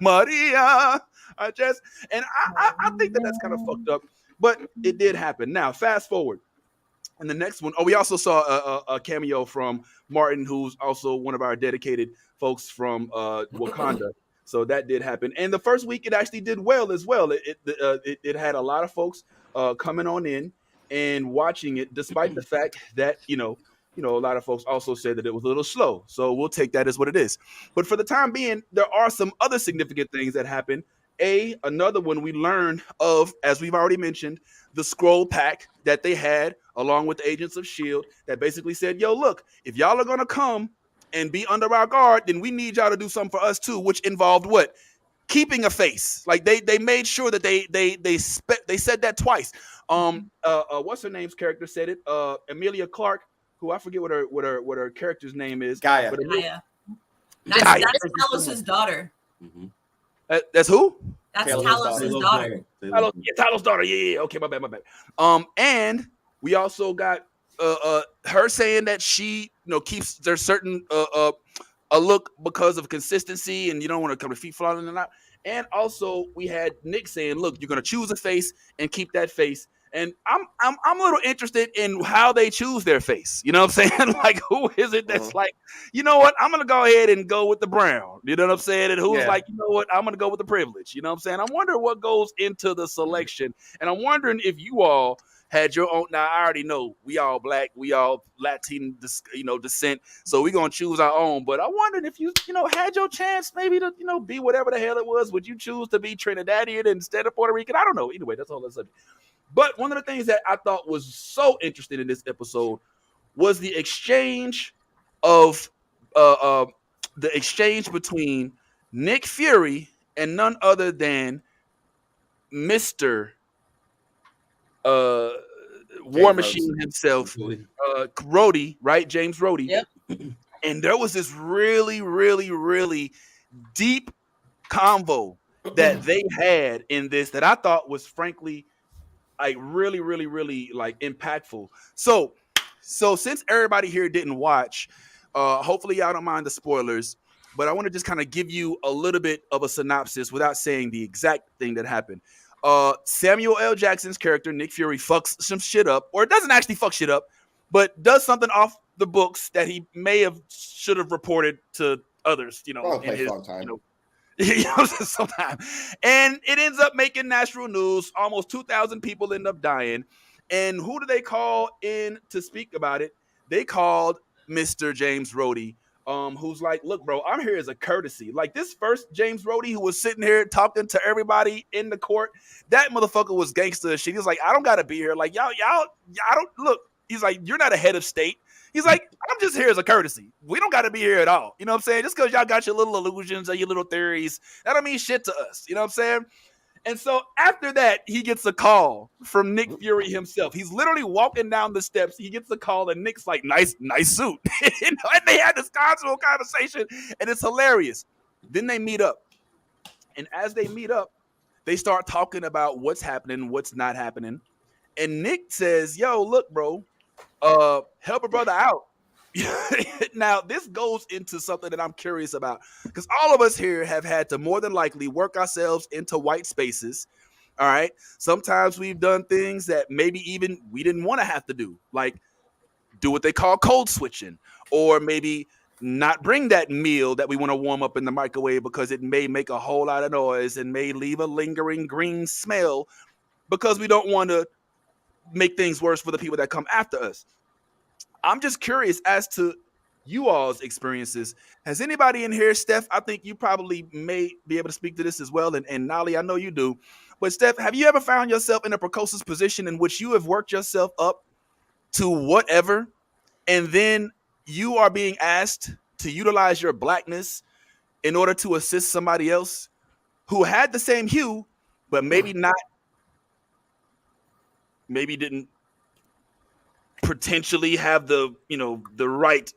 Maria, I think that's kind of fucked up, but it did happen. Now, fast forward. And the next one, we also saw a cameo from Martin, who's also one of our dedicated folks from Wakanda. So that did happen. And the first week, it actually did well as well. It had a lot of folks coming on in and watching it, despite the fact that, a lot of folks also said that it was a little slow. So we'll take that as what it is. But for the time being, there are some other significant things that happened. Another one we learned of, as we've already mentioned, the scroll pack that they had along with the Agents of S.H.I.E.L.D. that basically said, yo, look, if y'all are going to come and be under our guard, then we need y'all to do something for us too, which involved what? Keeping a face. Like they made sure that they said that twice. What's her name's character said it? Emilia Clarke, who I forget what her character's name is. Gaia. Gaia. That's Talos' daughter. Mm-hmm. That's who? That's Talos' daughter. Talos' daughter. Yeah. Okay, my bad. And we also got her saying that she, keeps there's certain a look because of consistency, and you don't want to come to feet flying or not. And also we had Nick saying, look, you're gonna choose a face and keep that face. And I'm a little interested in how they choose their face. You know what I'm saying? Like, who is it that's like, you know what? I'm going to go ahead and go with the brown. You know what I'm saying? And who's like, you know what? I'm going to go with the privilege. You know what I'm saying? I'm wondering what goes into the selection. And I'm wondering if you all had your own. Now, I already know we all black. We all Latin, descent. So we're going to choose our own. But I wondered if you had your chance maybe to, be whatever the hell it was. Would you choose to be Trinidadian instead of Puerto Rican? I don't know. Anyway, that's all that's subject. But one of the things that I thought was so interesting in this episode was the exchange of the exchange between Nick Fury and none other than Mister uh, War James Machine Rhodes. himself, Rhodey, right? James Rhodey. Yep. And there was this really, really, really deep convo that they had in this that I thought was frankly like really, really, really like impactful. So since everybody here didn't watch, hopefully y'all don't mind the spoilers, but I want to just kind of give you a little bit of a synopsis without saying the exact thing that happened. Samuel L. Jackson's character Nick Fury fucks some shit up, or doesn't actually fuck shit up, but does something off the books that he may have should have reported to others, you know, Wrong in place, his, wrong time. you know, you know, sometime. And it ends up making national news. Almost 2,000 people end up dying. And who do they call in to speak about it? They called Mr. James Rhodey, who's like, look, bro, I'm here as a courtesy. Like this first James Rhodey who was sitting here talking to everybody in the court, that motherfucker was gangster as shit. He was like, I don't gotta be here. Like, y'all, I don't look. He's like, you're not a head of state. He's like, I'm just here as a courtesy. We don't got to be here at all. You know what I'm saying? Just because y'all got your little illusions or your little theories, that don't mean shit to us. You know what I'm saying? And so after that, he gets a call from Nick Fury himself. He's literally walking down the steps. He gets a call, and Nick's like, nice suit. You know, and they had this casual conversation, and it's hilarious. Then they meet up. And as they meet up, they start talking about what's happening, what's not happening. And Nick says, yo, look, bro, help a brother out. Now, this goes into something that I'm curious about because all of us here have had to more than likely work ourselves into white spaces. All right. Sometimes we've done things that maybe even we didn't want to have to do, like do what they call code switching, or maybe not bring that meal that we want to warm up in the microwave because it may make a whole lot of noise and may leave a lingering green smell because we don't want to make things worse for the people that come after us. I'm just curious as to you all's experiences. Has anybody in here, Steph, I think you probably may be able to speak to this as well, and Nolly, I know you do. But Steph, have you ever found yourself in a precocious position in which you have worked yourself up to whatever, and then you are being asked to utilize your blackness in order to assist somebody else who had the same hue, but maybe not, maybe didn't potentially have the, you know, the right,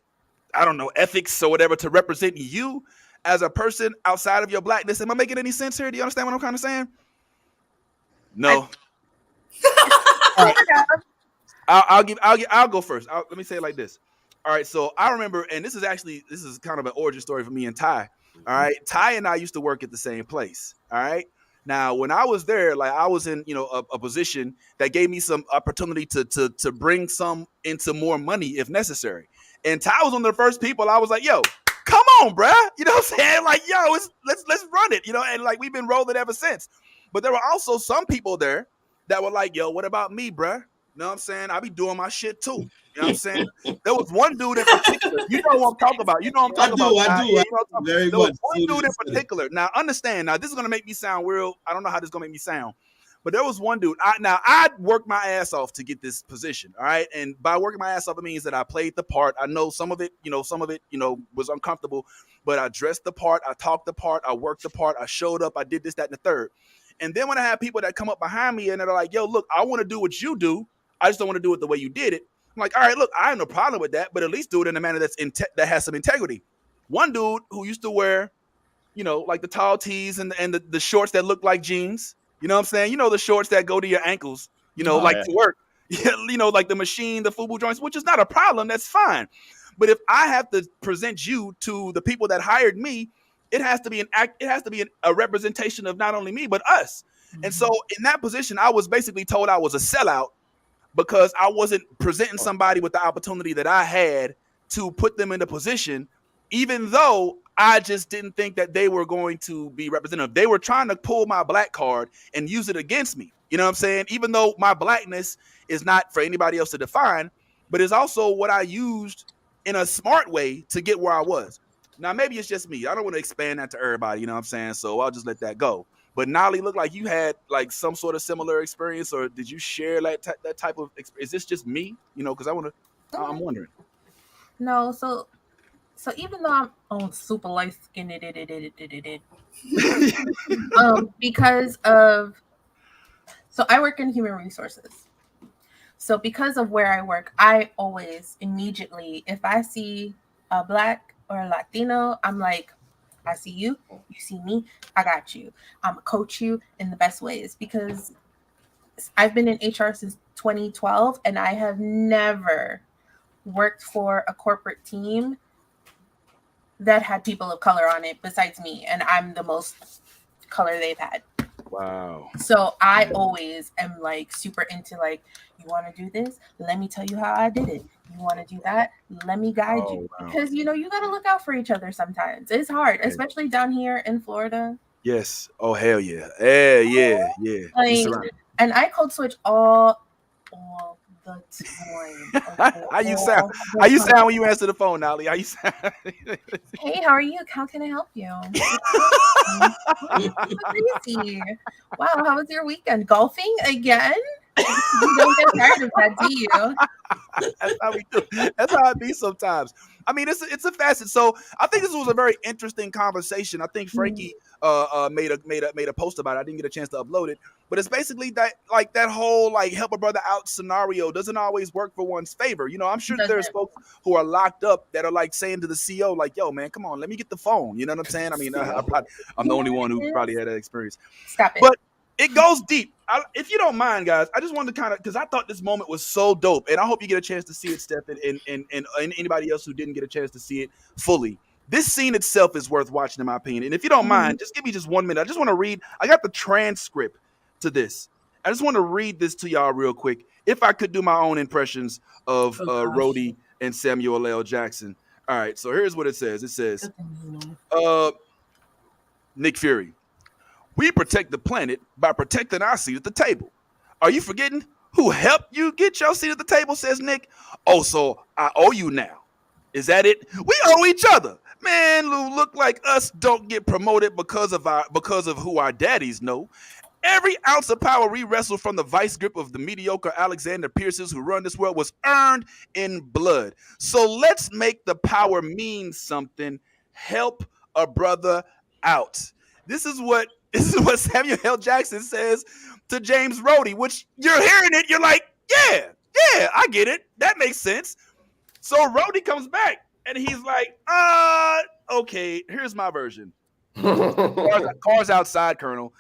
I don't know, ethics or whatever to represent you as a person outside of your blackness? Am I making any sense here? Do you understand what I'm kind of saying? No. All right. I'll go first. Let me say it like this. All right. So I remember, and this is kind of an origin story for me and Ty. All right. Ty and I used to work at the same place. All right. Now, when I was there, like I was in, you know, a position that gave me some opportunity to bring some into more money if necessary. And Ty was one of the first people I was like, yo, come on, bruh. You know what I'm saying? Like, yo, let's run it, you know, and like we've been rolling ever since. But there were also some people there that were like, yo, what about me, bruh? You know what I'm saying? I be doing my shit too. You know what I'm saying? There was one dude in particular. You know what I'm talking about. You know what I'm talking about. I do. Yeah, you know what I'm Very there much. was one dude in particular. Now, understand. Now, this is gonna make me sound real. I don't know how this is gonna make me sound, but there was one dude. I worked my ass off to get this position. All right, and by working my ass off, it means that I played the part. I know some of it, was uncomfortable, but I dressed the part. I talked the part. I worked the part. I showed up. I did this, that, and the third. And then when I have people that come up behind me and they're like, yo, look, I want to do what you do. I just don't want to do it the way you did it. I'm like, all right, look, I have no problem with that, but at least do it in a manner that has some integrity. One dude who used to wear, you know, like the tall tees and the shorts that look like jeans. You know what I'm saying? You know, the shorts that go to your ankles, you know, to work. You know, like the machine, the FUBU joints, which is not a problem. That's fine. But if I have to present you to the people that hired me, it has to be a representation of not only me, but us. Mm-hmm. And so in that position, I was basically told I was a sellout because I wasn't presenting somebody with the opportunity that I had to put them in a position, even though I just didn't think that they were going to be representative. They were trying to pull my black card and use it against me. You know what I'm saying? Even though my blackness is not for anybody else to define, but it's also what I used in a smart way to get where I was. Now, maybe it's just me. I don't want to expand that to everybody, you know what I'm saying? So I'll just let that go. But Nolly, looked like you had like some sort of similar experience, or did you share that type of experience? Is this just me? You know, because I'm wondering. No, so So even though I'm super light skinned, because of so I work in human resources. So because of where I work, I always immediately, if I see a Black or a Latino, I'm like, I see you, you see me, I got you. I'm gonna coach you in the best ways because I've been in HR since 2012 and I have never worked for a corporate team that had people of color on it besides me, and I'm the most color they've had. Wow. So I always am like super into like, you want to do this? Let me tell you how I did it. You want to do that? Let me guide you. Wow. Because you got to look out for each other sometimes. It's hard, especially down here in Florida. Yes. Oh hell yeah. Yeah. Like, and I code switch all the time. Okay? How you sound? How you sound when you answer the phone, Nolly? How you sound? Hey, how are you? How can I help you? Crazy. Wow, how was your weekend? Golfing again? You don't get tired of that, do you? That's how we do. That's how it be sometimes. I mean, it's a facet. So I think this was a very interesting conversation. I think Frankie made a post about it. I didn't get a chance to upload it, but it's basically that like that whole like help a brother out scenario doesn't always work for one's favor. I'm sure there's folks who are locked up that are like saying to the CO like, "Yo, man, come on, let me get the phone." You know what I'm saying? I mean, I'm the only one who probably had that experience. Stop it. But it goes deep. If you don't mind, guys, I just wanted to kind of, because I thought this moment was so dope, and I hope you get a chance to see it, Steph, and anybody else who didn't get a chance to see it fully. This scene itself is worth watching, in my opinion. And if you don't mind, just give me just 1 minute. I just want to read. I got the transcript to this. I just want to read this to y'all real quick. If I could do my own impressions of Rhodey and Samuel L. Jackson. All right, so here's what it says. It says, Nick Fury. We protect the planet by protecting our seat at the table. Are you forgetting who helped you get your seat at the table, says Nick. Oh, so I owe you now. Is that it? We owe each other. Man, who look like us don't get promoted because of who our daddies know. Every ounce of power we wrestled from the vice grip of the mediocre Alexander Pierces who run this world was earned in blood. So let's make the power mean something. Help a brother out. This is what Samuel L. Jackson says to James Rhodey, which you're hearing it, you're like, yeah, I get it. That makes sense. So Rhodey comes back and he's like, okay, here's my version. Car's outside, Colonel.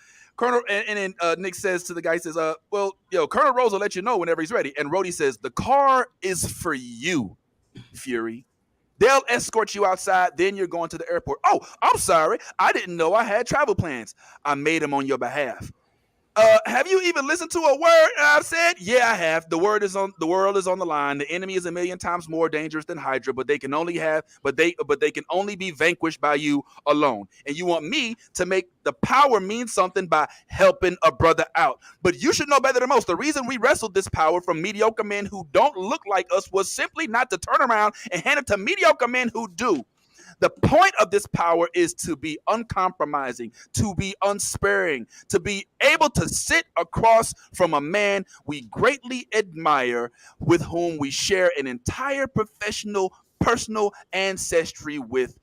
And then Nick says to the guy, he says, Colonel Rose will let you know whenever he's ready. And Rhodey says, the car is for you, Fury. They'll escort you outside. Then you're going to the airport. Oh, I'm sorry. I didn't know I had travel plans. I made them on your behalf. Have you even listened to a word I've said? Yeah, I have. The world is on the line. The enemy is 1,000,000 times more dangerous than Hydra, but they can only be vanquished by you alone. And you want me to make the power mean something by helping a brother out. But you should know better than most. The reason we wrestled this power from mediocre men who don't look like us was simply not to turn around and hand it to mediocre men who do. The point of this power is to be uncompromising, to be unsparing, to be able to sit across from a man we greatly admire, with whom we share an entire professional, personal ancestry with,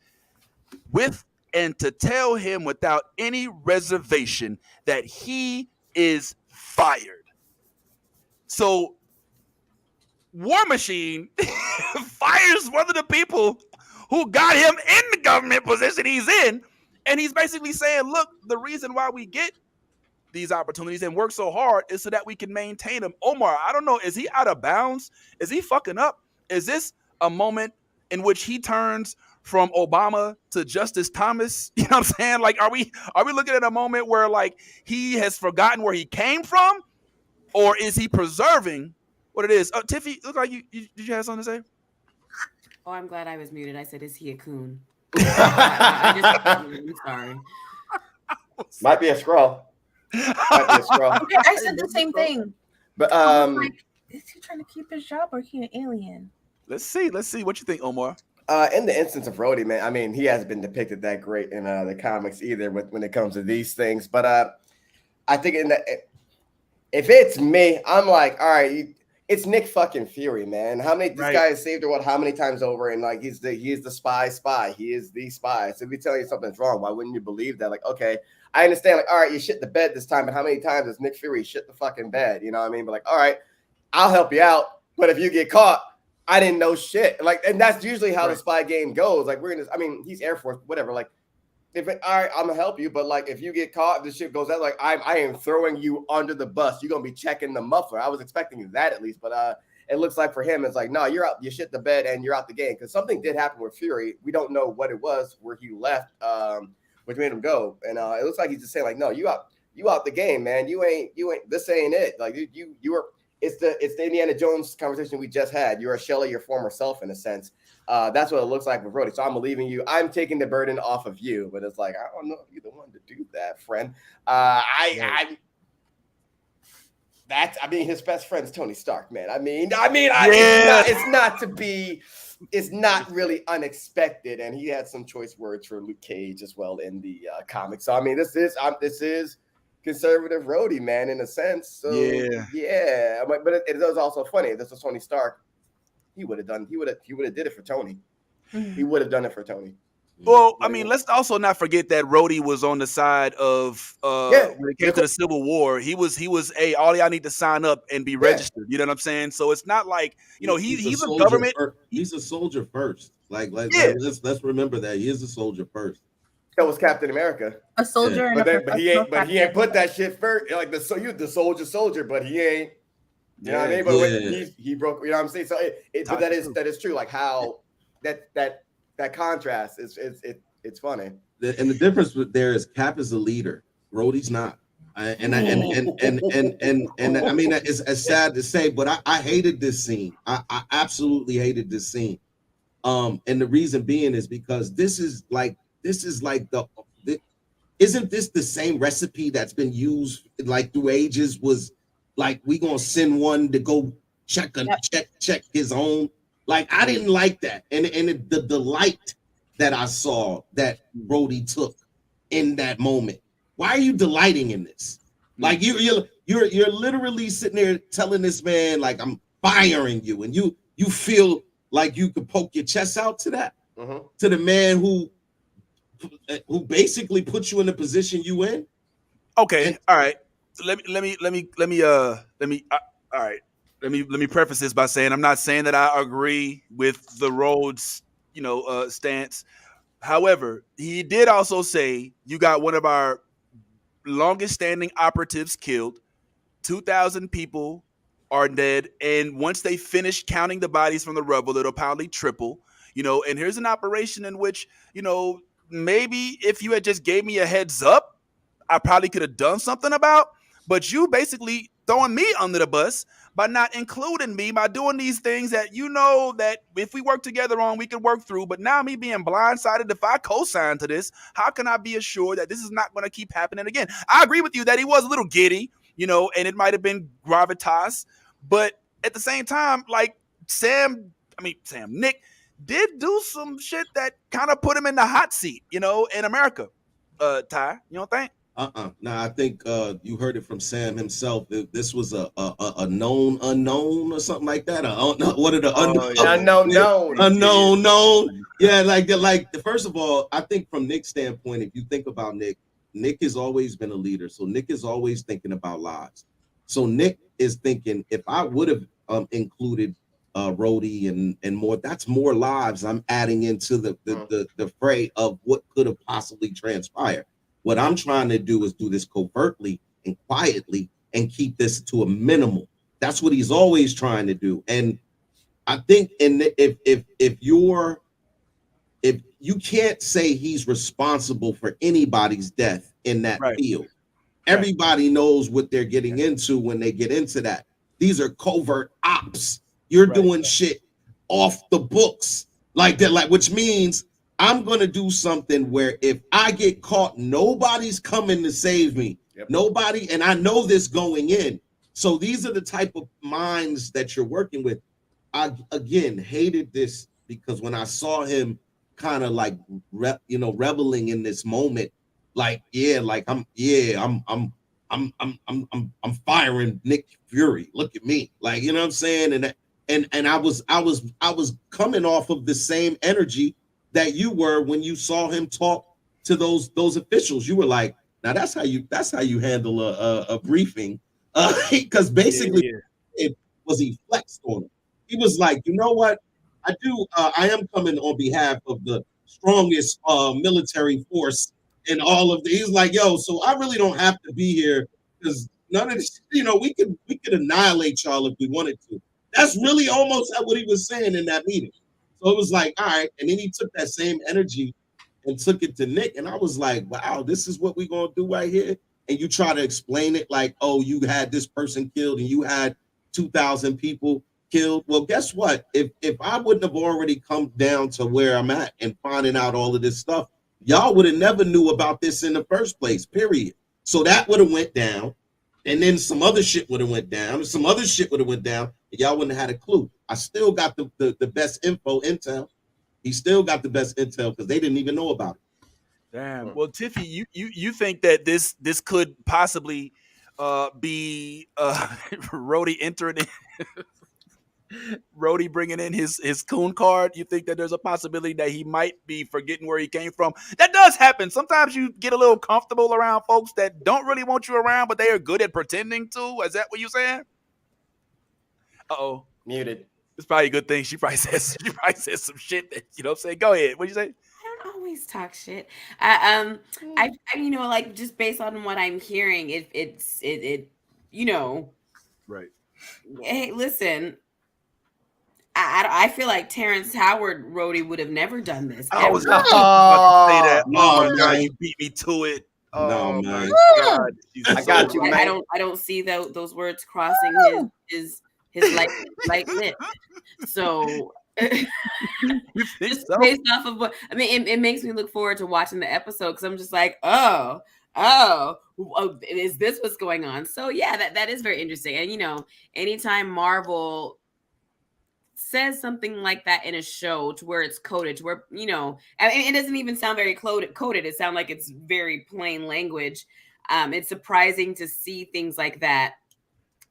and to tell him without any reservation that he is fired. So War Machine fires one of the people who got him in the government position he's in. And he's basically saying, look, the reason why we get these opportunities and work so hard is so that we can maintain them. Omar, I don't know, is he out of bounds? Is he fucking up? Is this a moment in which he turns from Obama to Justice Thomas? You know what I'm saying? Like, are we looking at a moment where like he has forgotten where he came from? Or is he preserving what it is? Tiffy, look like did you have something to say? Oh, I'm glad I was muted. I said, is he a coon? I'm sorry. Might be a scroll. Okay, I said the same thing. But like, is he trying to keep his job or is he an alien? Let's see. What you think, Omar? In the instance of Rhodey, man, I mean, he hasn't been depicted that great in the comics either when it comes to these things. But I think if it's me, I'm like, all right, it's Nick fucking Fury, man. This guy has saved the world how many times over, and like he is the spy. He is the spy. So if we tell you something's wrong, why wouldn't you believe that? Like, okay, I understand, like, all right, you shit the bed this time, but how many times has Nick Fury shit the fucking bed? You know what I mean? But like, all right, I'll help you out. But if you get caught, I didn't know shit. Like, and that's usually how the spy game goes. Like, we're in this, I mean, he's Air Force, whatever. Like, all right, I'm gonna help you, but like if you get caught, if the shit goes out, like I am throwing you under the bus. You're gonna be checking the muffler. I was expecting that at least, but it looks like for him, it's like, no, you're out, you shit the bed and you're out the game. Because something did happen with Fury. We don't know what it was where he left, which made him go. And it looks like he's just saying, like, no, you out the game, man. You ain't this ain't it. Like you are it's the Indiana Jones conversation we just had. You're a shell of your former self in a sense. That's what it looks like with Rhodey. So I'm leaving you. I'm taking the burden off of you. But it's like, I don't know if you're the one to do that, friend. I mean, his best friend's Tony Stark, man. It's not really unexpected. And he had some choice words for Luke Cage as well in the comics. So I mean, this is conservative Rhodey, man, in a sense. So yeah. But it is also funny. This was Tony Stark. He would have did it for Tony. He would have done it for Tony. Well, I mean, let's also not forget that Rhodey was on the side of when it came to the Civil War. He was all y'all need to sign up and be registered. You know what I'm saying? So it's not like, you know, he's a government. He's a soldier first. Let's remember that he is a soldier first. That was Captain America. A soldier, but he ain't put that shit first. Like you're the soldier, but he ain't. You know what I mean? But he broke. You know what I'm saying? So but that is true. Like how that contrast is it's funny. And the difference there is Cap is a leader. Rhodey's not. And I mean, it's sad to say, but I hated this scene. I absolutely hated this scene. And the reason being is because this is like isn't this the same recipe that's been used like through ages? Was like, we gonna send one to go check his own. Like, I didn't like that, and the delight that I saw that Rhodey took in that moment. Why are you delighting in this? Like, you're literally sitting there telling this man, like, I'm firing you, and you feel like you could poke your chest out to that, to the man who basically put you in the position you in. Okay, all right. Let me preface this by saying I'm not saying that I agree with the Rhodes, stance. However, he did also say you got one of our longest standing operatives killed, 2,000 people are dead, and once they finish counting the bodies from the rubble, it'll probably triple. And here's an operation in which, maybe if you had just gave me a heads up, I probably could have done something about. But you basically throwing me under the bus by not including me, by doing these things that that if we work together on, we can work through. But now me being blindsided, if I co-sign to this, how can I be assured that this is not going to keep happening again? I agree with you that he was a little giddy, and it might have been gravitas. But at the same time, like Nick did do some shit that kind of put him in the hot seat, in America. Ty, you don't think? No, I think you heard it from Sam himself. This was a known unknown or something like that. What are the unknown known? Yeah, like first of all, I think from Nick's standpoint, if you think about Nick has always been a leader. So Nick is always thinking about lives. So Nick is thinking, if I would have included Rhodey and more, that's more lives I'm adding into the fray of what could have possibly transpired. What I'm trying to do is do this covertly and quietly and keep this to a minimal. That's what he's always trying to do. And I think if you can't say he's responsible for anybody's death in that field. Everybody knows what they're getting into when they get into that. These are covert ops. You're doing shit off the books like that, which means I'm going to do something where if I get caught, nobody's coming to save me. Nobody. And I know this going in. So these are the type of minds that you're working with. I, again, hated this because when I saw him kind of like, reveling in this moment, I'm I'm firing Nick Fury. Look at me. Like, you know what I'm saying? And I was coming off of the same energy that you were when you saw him talk to those officials. You were like, now that's how you handle a briefing. Because basically it was he flexed on him. He was like, you know what? I am coming on behalf of the strongest military force in all of the. He's like, yo, so I really don't have to be here because none of this, we could annihilate y'all if we wanted to. That's really almost what he was saying in that meeting. So it was like, all right, and then he took that same energy and took it to Nick, and I was like, wow, this is what we're gonna do right here. And you try to explain it like, oh, you had this person killed and you had 2,000 people killed. Well, guess what? If I wouldn't have already come down to where I'm at and finding out all of this stuff, y'all would have never knew about this in the first place, period. So that would have went down, and then some other shit would have went down, and some other shit would have went down, and y'all wouldn't have had a clue. I still got the best intel. He still got the best intel because they didn't even know about it. Damn. Well, Tiffy, you think that this could possibly be Rhodey entering in, Rhodey bringing in his coon card? You think that there's a possibility that he might be forgetting where he came from? That does happen. Sometimes you get a little comfortable around folks that don't really want you around, but they are good at pretending to. Is that what you're saying? Uh-oh. Muted. It's probably a good thing. She probably says some shit that, you know what I'm saying? Go ahead. What'd you say? I don't always talk shit. I like just based on what I'm hearing, it Right. Hey, listen, I feel like Terrence Howard Rhodey would have never done this. I was ever. about to say that. No, Oh my God, man. you beat me to it. No, Oh man. my God. I got you, man. I don't see those words crossing his light lip. So You think just so? based off of what I mean, it makes me look forward to watching the episode because I'm just like, oh, is this what's going on? So yeah, that is very interesting. And anytime Marvel says something like that in a show to where it's coded, to where I mean, it doesn't even sound very coded. It sounds like it's very plain language. It's surprising to see things like that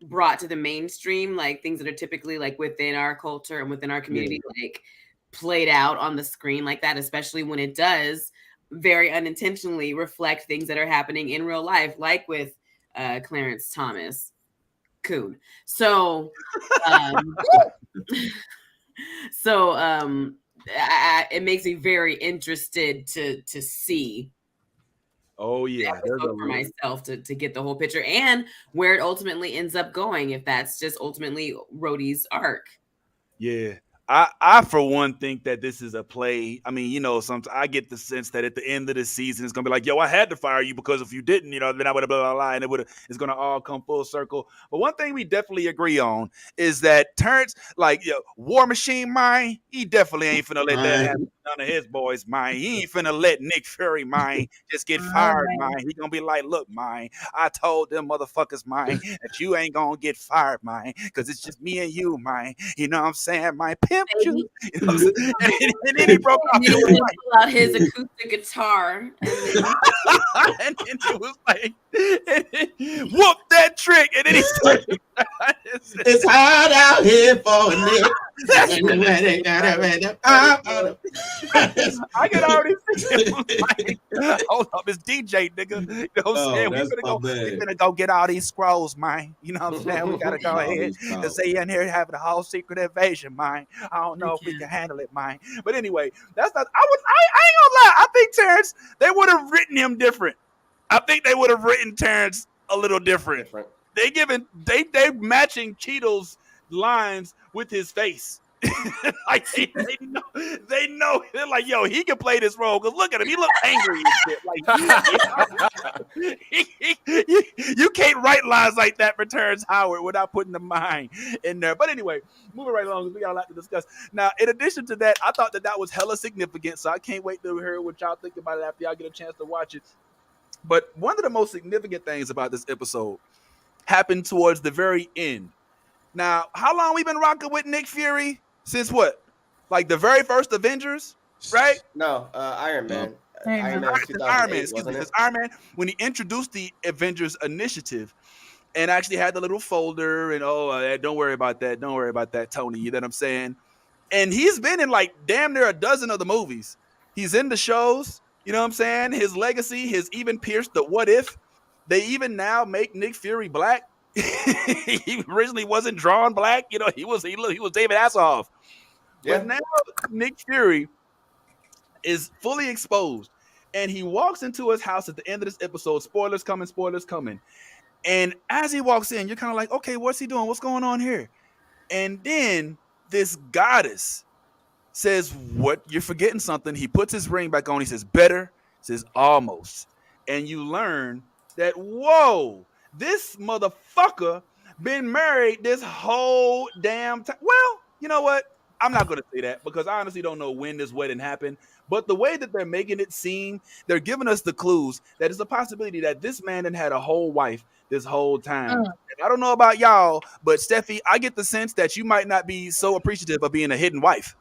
brought to the mainstream, like things that are typically like within our culture and within our community, like played out on the screen like that, especially when it does very unintentionally reflect things that are happening in real life, like with Clarence Thomas Coon. So it makes me very interested to see. Oh yeah, for myself to get the whole picture and where it ultimately ends up going, if that's just ultimately Rhodey's arc. Yeah. I for one think that this is a play. I mean, sometimes I get the sense that at the end of the season it's gonna be like, yo, I had to fire you because if you didn't, then I would have blah, blah, blah, and it's gonna all come full circle. But one thing we definitely agree on is that Terrence, War Machine Mind, he definitely ain't finna let that happen. None of his boys, mind. He ain't finna let Nick Fury, mind, just get fired, mind. He gonna be like, look, mind, I told them motherfuckers, mind, that you ain't gonna get fired, mind, because it's just me and you, mind. You know what I'm saying? My pimp you. And then he broke off. He pulled out his acoustic guitar. And then it was like, whoop that trick. And then he started. It's hard out here for a Nick. I can already see it. Like, hold up, it's DJ, nigga. You know what I'm saying? We're gonna go get all these scrolls, man. You know what I'm saying? We gotta go ahead and say in here having a whole secret invasion, man. I don't know if we can handle it, man. But anyway, that's not. I ain't gonna lie. I think Terrence, they would have written him different. I think they would have written Terrence a little different. They matching Cheeto's lines with his face. Like they know they're like, yo, he can play this role because look at him, he looks angry and shit. Like you can't write lines like that for Terrence Howard without putting the mind in there. But anyway, moving right along, we got a lot to discuss. Now, in addition to that, I thought that was hella significant, so I can't wait to hear what y'all think about it after y'all get a chance to watch it. But one of the most significant things about this episode happened towards the very end. Now, how long we been rocking with Nick Fury? Since what? Like the very first Avengers, right? No, Iron Man. Iron Man Iron 2008, Man, excuse me, wasn't because it? Iron Man, when he introduced the Avengers Initiative and actually had the little folder and don't worry about that, Tony. You know what I'm saying? And he's been in like damn near a dozen of the movies. He's in the shows. You know what I'm saying? His legacy has even pierced the what if. They even now make Nick Fury black. He originally wasn't drawn black. You know, he was David Hasselhoff. Yeah. But now Nick Fury is fully exposed. And he walks into his house at the end of this episode. Spoilers coming. And as he walks in, you're kind of like, okay, what's he doing? What's going on here? And then this goddess says, what? You're forgetting something. He puts his ring back on. He says, better. Says, almost. And you learn that, whoa, this motherfucker been married this whole damn time. Well, you know what? I'm not going to say that because I honestly don't know when this wedding happened. But the way that they're making it seem, they're giving us the clues that it's a possibility that this man had a whole wife this whole time. And I don't know about y'all, but Steffi, I get the sense that you might not be so appreciative of being a hidden wife.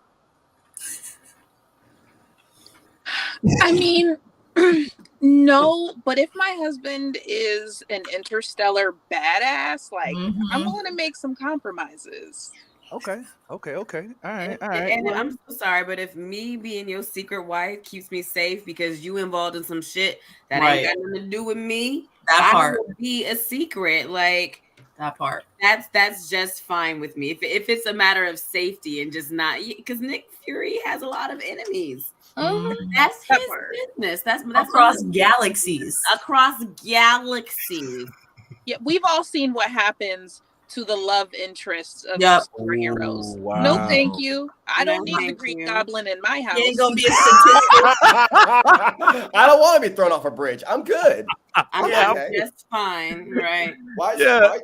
I mean, no, but if my husband is an interstellar badass, like I'm willing to make some compromises. Okay. All right. And I'm so sorry, but if me being your secret wife keeps me safe because you involved in some shit that ain't got nothing to do with me, that part will be a secret. Like that part. That's just fine with me. If it's a matter of safety and just not because Nick Fury has a lot of enemies. That's his business. That's across galaxies. Across galaxies. Yeah, we've all seen what happens to the love interests of superheroes. Wow. No, thank you. I don't need the Greek goblin in my house. He ain't gonna be a statistic. I don't want to be thrown off a bridge. I'm good. I'm just fine, right? Why?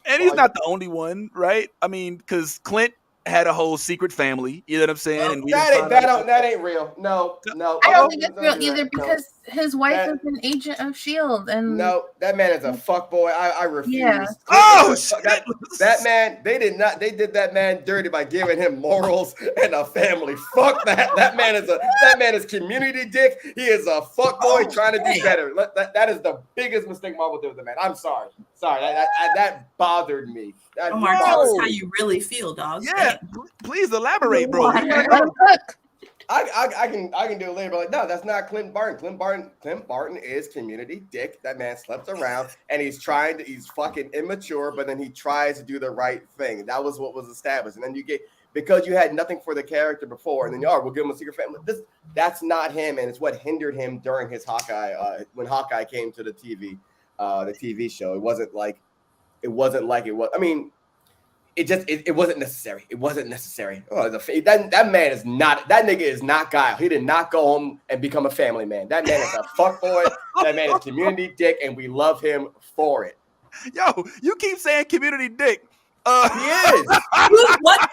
And he's not the only one, right? I mean, because Clint had a whole secret family. You know what I'm saying? And that ain't real. No. I don't think it's real either because his wife is an agent of S.H.I.E.L.D. And no, that man is a fuckboy. I refuse. Yeah. Oh, that man, they did that man dirty by giving him morals and a family. Fuck that. That man is community dick. He is a fuckboy trying to do better. That is the biggest mistake Marvel did with the man. I'm sorry. That bothered me. Omar, tell us how you really feel, dog. Yeah, please elaborate, bro. I can do it later, but like, no, that's not Clint Barton. Clint Barton is community dick. That man slept around and he's fucking immature, but then he tries to do the right thing. That was what was established. And then because you had nothing for the character before, and then we'll give him a secret family. That's not him, and it's what hindered him during his Hawkeye, when Hawkeye came to the TV show. It wasn't like it was. I mean, it wasn't necessary. It wasn't necessary. That man is not. That nigga is not Guile. He did not go home and become a family man. That man is a fuckboy. That man is community dick, and we love him for it. Yo, you keep saying community dick. He is.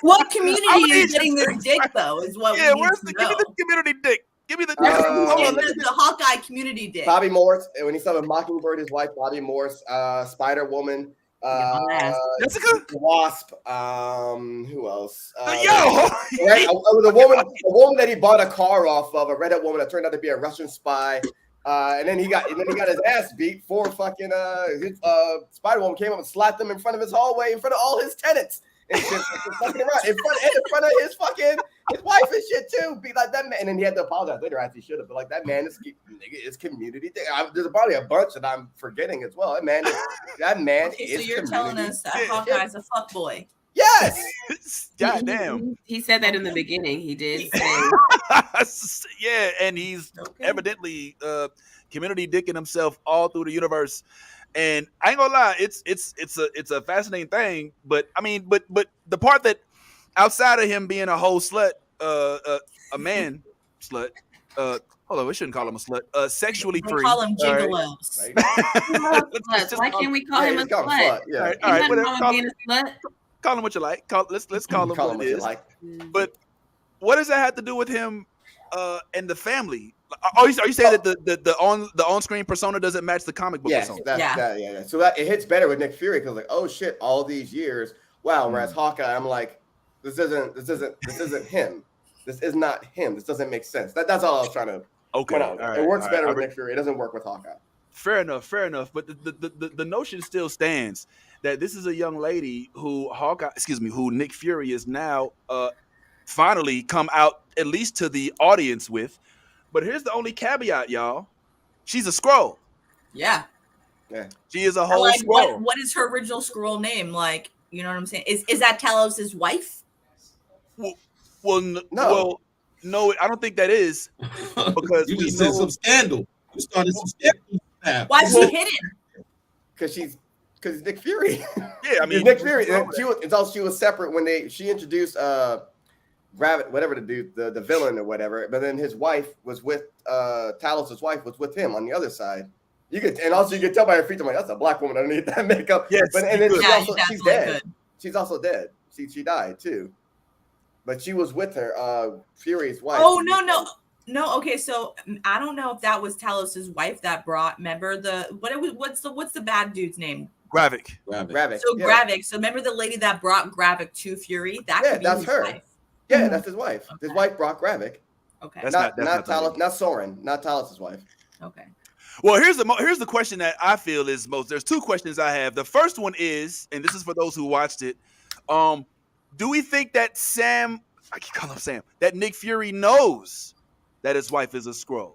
What community is getting this dick though? Is what we need to know. Give me the community dick. Give me the the Hawkeye community dick. Bobby Morse, when he saw with Mockingbird, his wife Bobby Morse, Spider-Woman, Jessica, Wasp, who else? Right, the woman that he bought a car off of, a redhead woman that turned out to be a Russian spy. And then he got his ass beat for fucking Spider-Woman came up and slapped him in front of his hallway in front of all his tenants and shit, fucking around in front of his wife and shit too. Be like that man, and then he had to apologize later as he should have. But like that man is community thing. There's probably a bunch that I'm forgetting as well. That man is. So you're telling us that Hawkeye's a fuckboy? Yes. God damn. He said that in the beginning. He did. Yeah, and he's evidently community dicking himself all through the universe. And I ain't gonna lie, it's a fascinating thing. But I mean, but the part that outside of him being a whole slut, a man slut. Hold on, we shouldn't call him a slut. Sexually free. Call him gigolos. Why can't we call him a slut? Yeah. All right, whatever. Call him what you like. Let's call him what it is. Like. But what does that have to do with him and the family? Are you saying that the on-screen persona doesn't match the comic book persona? Yeah. So that it hits better with Nick Fury because like, oh shit, all these years, wow. Whereas Hawkeye, I'm like, this isn't him. This is not him. This doesn't make sense. That's all I was trying to Okay, Well, no, it works better with Nick Fury. It doesn't work with Hawkeye. Fair enough. But the notion still stands that this is a young lady who who Nick Fury is now finally come out at least to the audience with. But here's the only caveat, y'all. She's a Skrull. Yeah. She is a whole like, Skrull. What is her original Skrull name? Like, you know what I'm saying? Is that Talos' wife? No, I don't think that is because you just said some scandal. You started some scandal. Why is she hidden? Because Nick Fury. Yeah, I mean Nick Fury. She was separate when she introduced Gravit, whatever the dude, the villain or whatever. But then his wife was with Talos' wife was with him on the other side. You could tell by her feet. I'm like, that's a black woman underneath that makeup. Yes, but and then she's dead. Good. She's also dead. She died too. But she was with her, Fury's wife. Oh no. Okay, so I don't know if that was Talos' wife that brought. Remember what's the bad dude's name? Gravik. So Gravik. So remember the lady that brought Gravik to Fury? That's her. Wife. Yeah, that's his wife. Okay. His wife brought Gravik. Okay. That's not Talos, not Soren, not Talos' wife. Okay. Well, here's the question that I feel is most. There's two questions I have. The first one is, and this is for those who watched it. Do we think that I keep calling him Sam, that Nick Fury knows that his wife is a Skrull?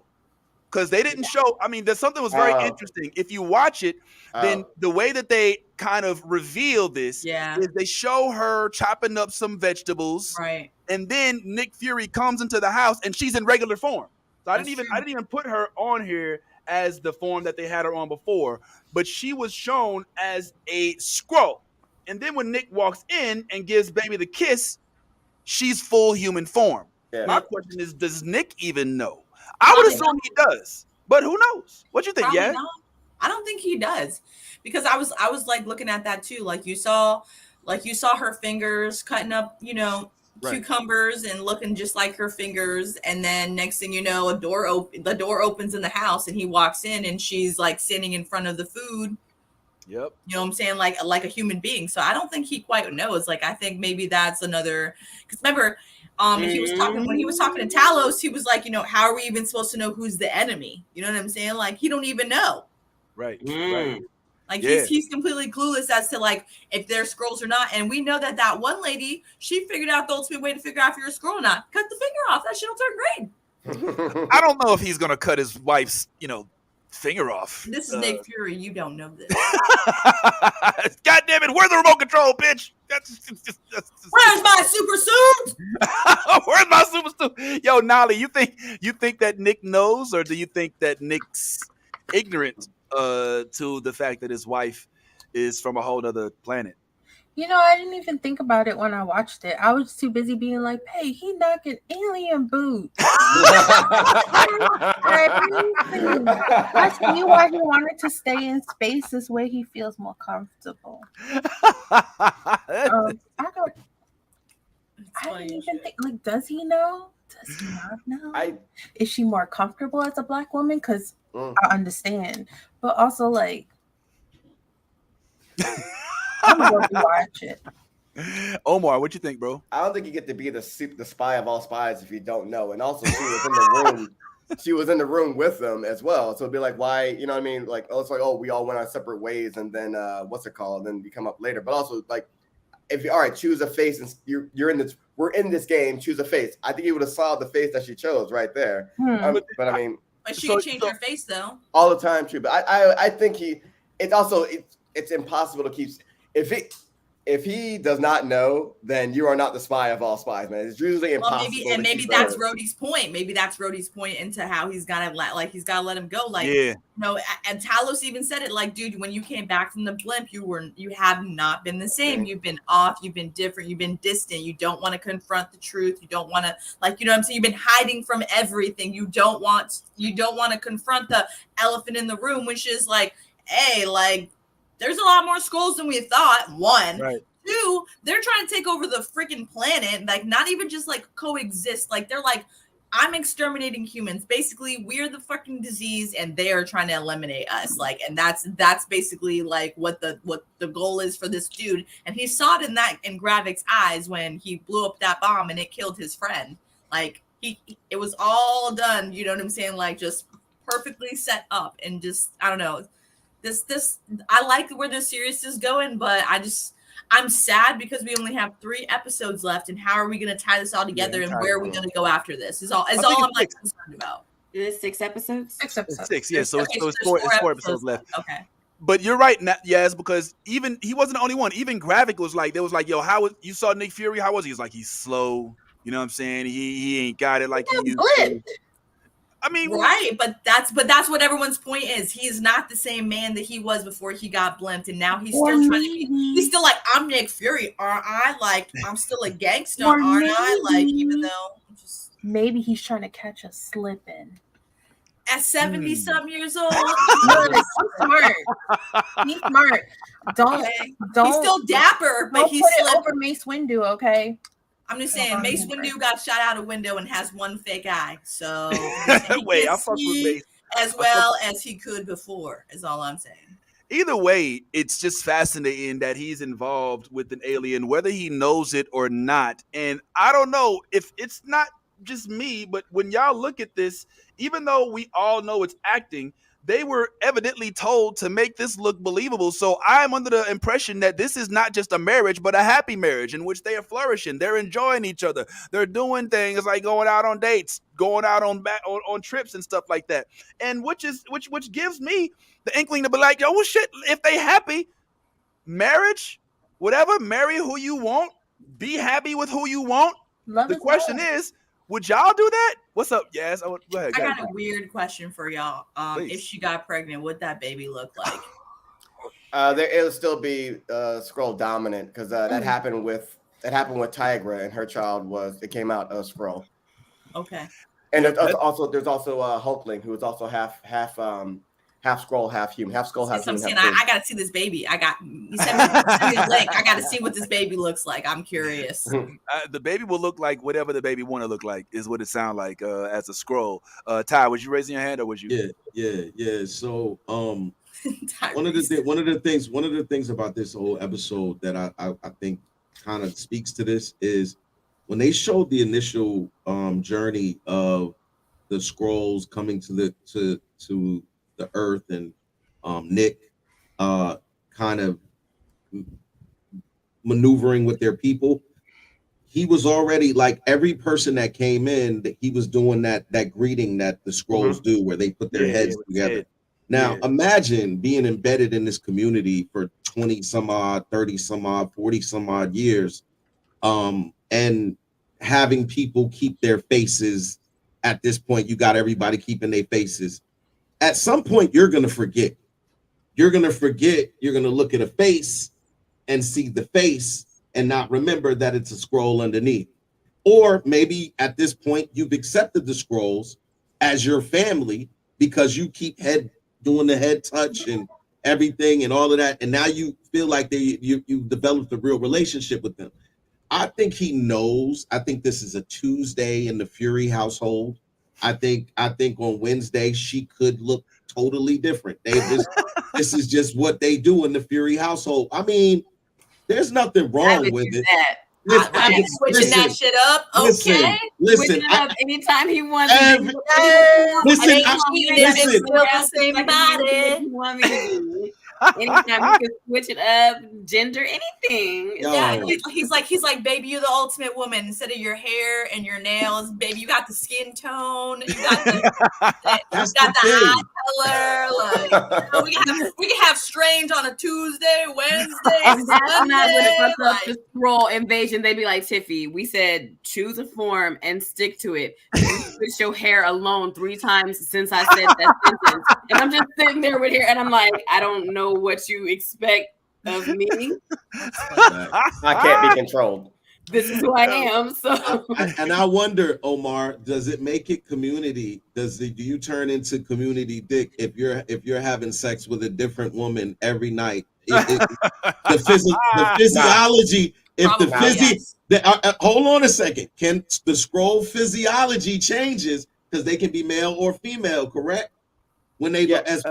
Because they didn't show. I mean, there's something was very interesting. If you watch it, then the way that they kind of reveal this is they show her chopping up some vegetables, right? And then Nick Fury comes into the house and she's in regular form. So I didn't even put her on here as the form that they had her on before, but she was shown as a Skrull. And then when Nick walks in and gives baby the kiss, she's full human form. Yeah. My question is, does Nick even know? I would assume he does, but who knows? What you think? Yeah, I don't think he does, because I was like looking at that too. Like you saw her fingers cutting up, cucumbers and looking just like her fingers, and then next thing you know, the door opens in the house and he walks in and she's like sitting in front of the food. Yep. You know what I'm saying? Like a human being. So I don't think he quite knows. Like, I think maybe that's another, because remember, when he was talking to Talos, he was like, how are we even supposed to know who's the enemy? You know what I'm saying? Like, he don't even know. Right. Right. Like, he's completely clueless as to like if they're Skrulls or not. And we know that one lady, she figured out the ultimate way to figure out if you're a Skrull or not. Cut the finger off. That shit'll turn green. I don't know if he's gonna cut his wife's, finger off. This is Nick Fury. You don't know this. God damn it! Where's the remote control, bitch? Where's my super suit? Where's my super suit? Yo, Nolly, you think that Nick knows, or do you think that Nick's ignorant to the fact that his wife is from a whole other planet? I didn't even think about it when I watched it. I was too busy being like, hey, he knocking alien boots. I see why he wanted to stay in space. This way he feels more comfortable. I didn't even think, like, does he know? Does he not know? Is she more comfortable as a black woman? Because I understand. But also, like, I'm gonna go watch it. Omar, what you think, bro? I don't think you get to be the spy of all spies if you don't know. And also, she was in the room. She was in the room with them as well. So it'd be like, why? You know what I mean? Like, it's like, we all went our separate ways, and then what's it called? Then we come up later. But also, like, if you choose a face, and you're in this. We're in this game. Choose a face. I think he would have saw the face that she chose right there. But I mean, but she can change her face though all the time too. But I think it's impossible to keep. If he does not know, then you are not the spy of all spies, man. It's usually impossible. Maybe that's Rhodey's point. Maybe that's Rhodey's point into how he's gotta let him go. Like, and Talos even said it, like, dude, when you came back from the blimp, you have not been the same. You've been off, you've been different, you've been distant. You don't want to confront the truth. You don't want to, like, you know what I'm saying? You've been hiding from everything. You don't want to confront the elephant in the room, which is like, hey, like, there's a lot more Skrulls than we thought. One. Right. Two, they're trying to take over the freaking planet. Like, not even just like coexist. Like, they're like, I'm exterminating humans. Basically, we're the fucking disease, and they are trying to eliminate us. Like, and that's basically like what the goal is for this dude. And he saw it in Gravik's eyes when he blew up that bomb and it killed his friend. Like, it was all done. You know what I'm saying? Like just perfectly set up, and just I don't know. This I like where the series is going, but I'm sad because we only have 3 episodes left, and how are we going to tie this all together, and where are we going to go after this? Is all I'm like concerned about. Is it 6 episodes? 6 episodes. 6, yeah. So it's 4 episodes left. Okay. But you're right, yes, because even he wasn't the only one. Even Gravik was like, yo, you saw Nick Fury? How was he? He's like, he's slow. You know what I'm saying? He ain't got it like he used to. I mean, right, but that's what everyone's point is. He is not the same man that he was before he got blimped, and now he's still trying to be. He's still like, I'm Nick Fury, aren't I? Like, I'm still a gangster, aren't I? Like, even though maybe he's trying to catch us slipping. At 70-something years old, he's smart. He's smart. Don't. He's still dapper, but he's put it over Mace Windu, okay? I'm just saying, Mace Windu got shot out a window and has one fake eye. So wait, I fuck with Mace as well as he could before. Is all I'm saying. Either way, it's just fascinating that he's involved with an alien, whether he knows it or not. And I don't know if it's not just me, but when y'all look at this, even though we all know it's acting, they were evidently told to make this look believable. So I'm under the impression that this is not just a marriage, but a happy marriage in which they are flourishing. They're enjoying each other. They're doing things like going out on dates, going out on trips and stuff like that. And which gives me the inkling to be like, yo, well, shit, if they happy, marriage, whatever, marry who you want, be happy with who you want. The question is, would y'all do that? What's up, Yaz? Go ahead. I got a weird question for y'all. If she got pregnant, what'd that baby look like? It'll still be Skrull dominant because that happened with Tigra, and her child came out a Skrull. Okay. And there's also Hulkling, who is also half Skrull, half human, half skull, half human. I gotta see this baby. You send me a link. I gotta see what this baby looks like. I'm curious. The baby will look like whatever the baby want to look like, is what it sounds like as a Skrull. Ty, was you raising your hand or was you? Yeah. So one of the things about this whole episode that I think kind of speaks to this is when they showed the initial journey of the Skrulls coming to the Earth, and Nick kind of maneuvering with their people. He was already like every person that came in, that he was doing that greeting that the Skrulls do, where they put their heads together. Now imagine being embedded in this community for 20 some odd, 30 some odd, 40 some odd years, and having people keep their faces. At this point, you got everybody keeping their faces. At some point, you're going to forget. You're going to look at a face and see the face and not remember that it's a Skrull underneath. Or maybe at this point, you've accepted the Skrulls as your family because you keep doing the head touch and everything and all of that. And now you feel like you've developed a real relationship with them. I think he knows. I think this is a Tuesday in the Fury household. I think on Wednesday she could look totally different. This is just what they do in the Fury household. I mean, there's nothing wrong with it. Switching that shit up, okay? Listen, anytime he wants. Anytime you can switch it up, gender, anything. Yeah, he's like, baby, you're the ultimate woman. Instead of your hair and your nails, baby, you got the skin tone. You got the eye color. Like, we can have Strange on a Tuesday, Wednesday. And that's not when it comes up to Skrull invasion. They'd be like, Tiffy, we said choose a form and stick to it. You switch your hair alone 3 times since I said that sentence. And I'm just sitting there with hair, and I'm like, I don't know what you expect of me. I can't be controlled. This is who I am. So, and I wonder, Omar, does it make it community? Do you turn into community dick if you're having sex with a different woman every night? The physiology. Hold on a second. Can the Skrull physiology changes because they can be male or female? Correct. when they yes,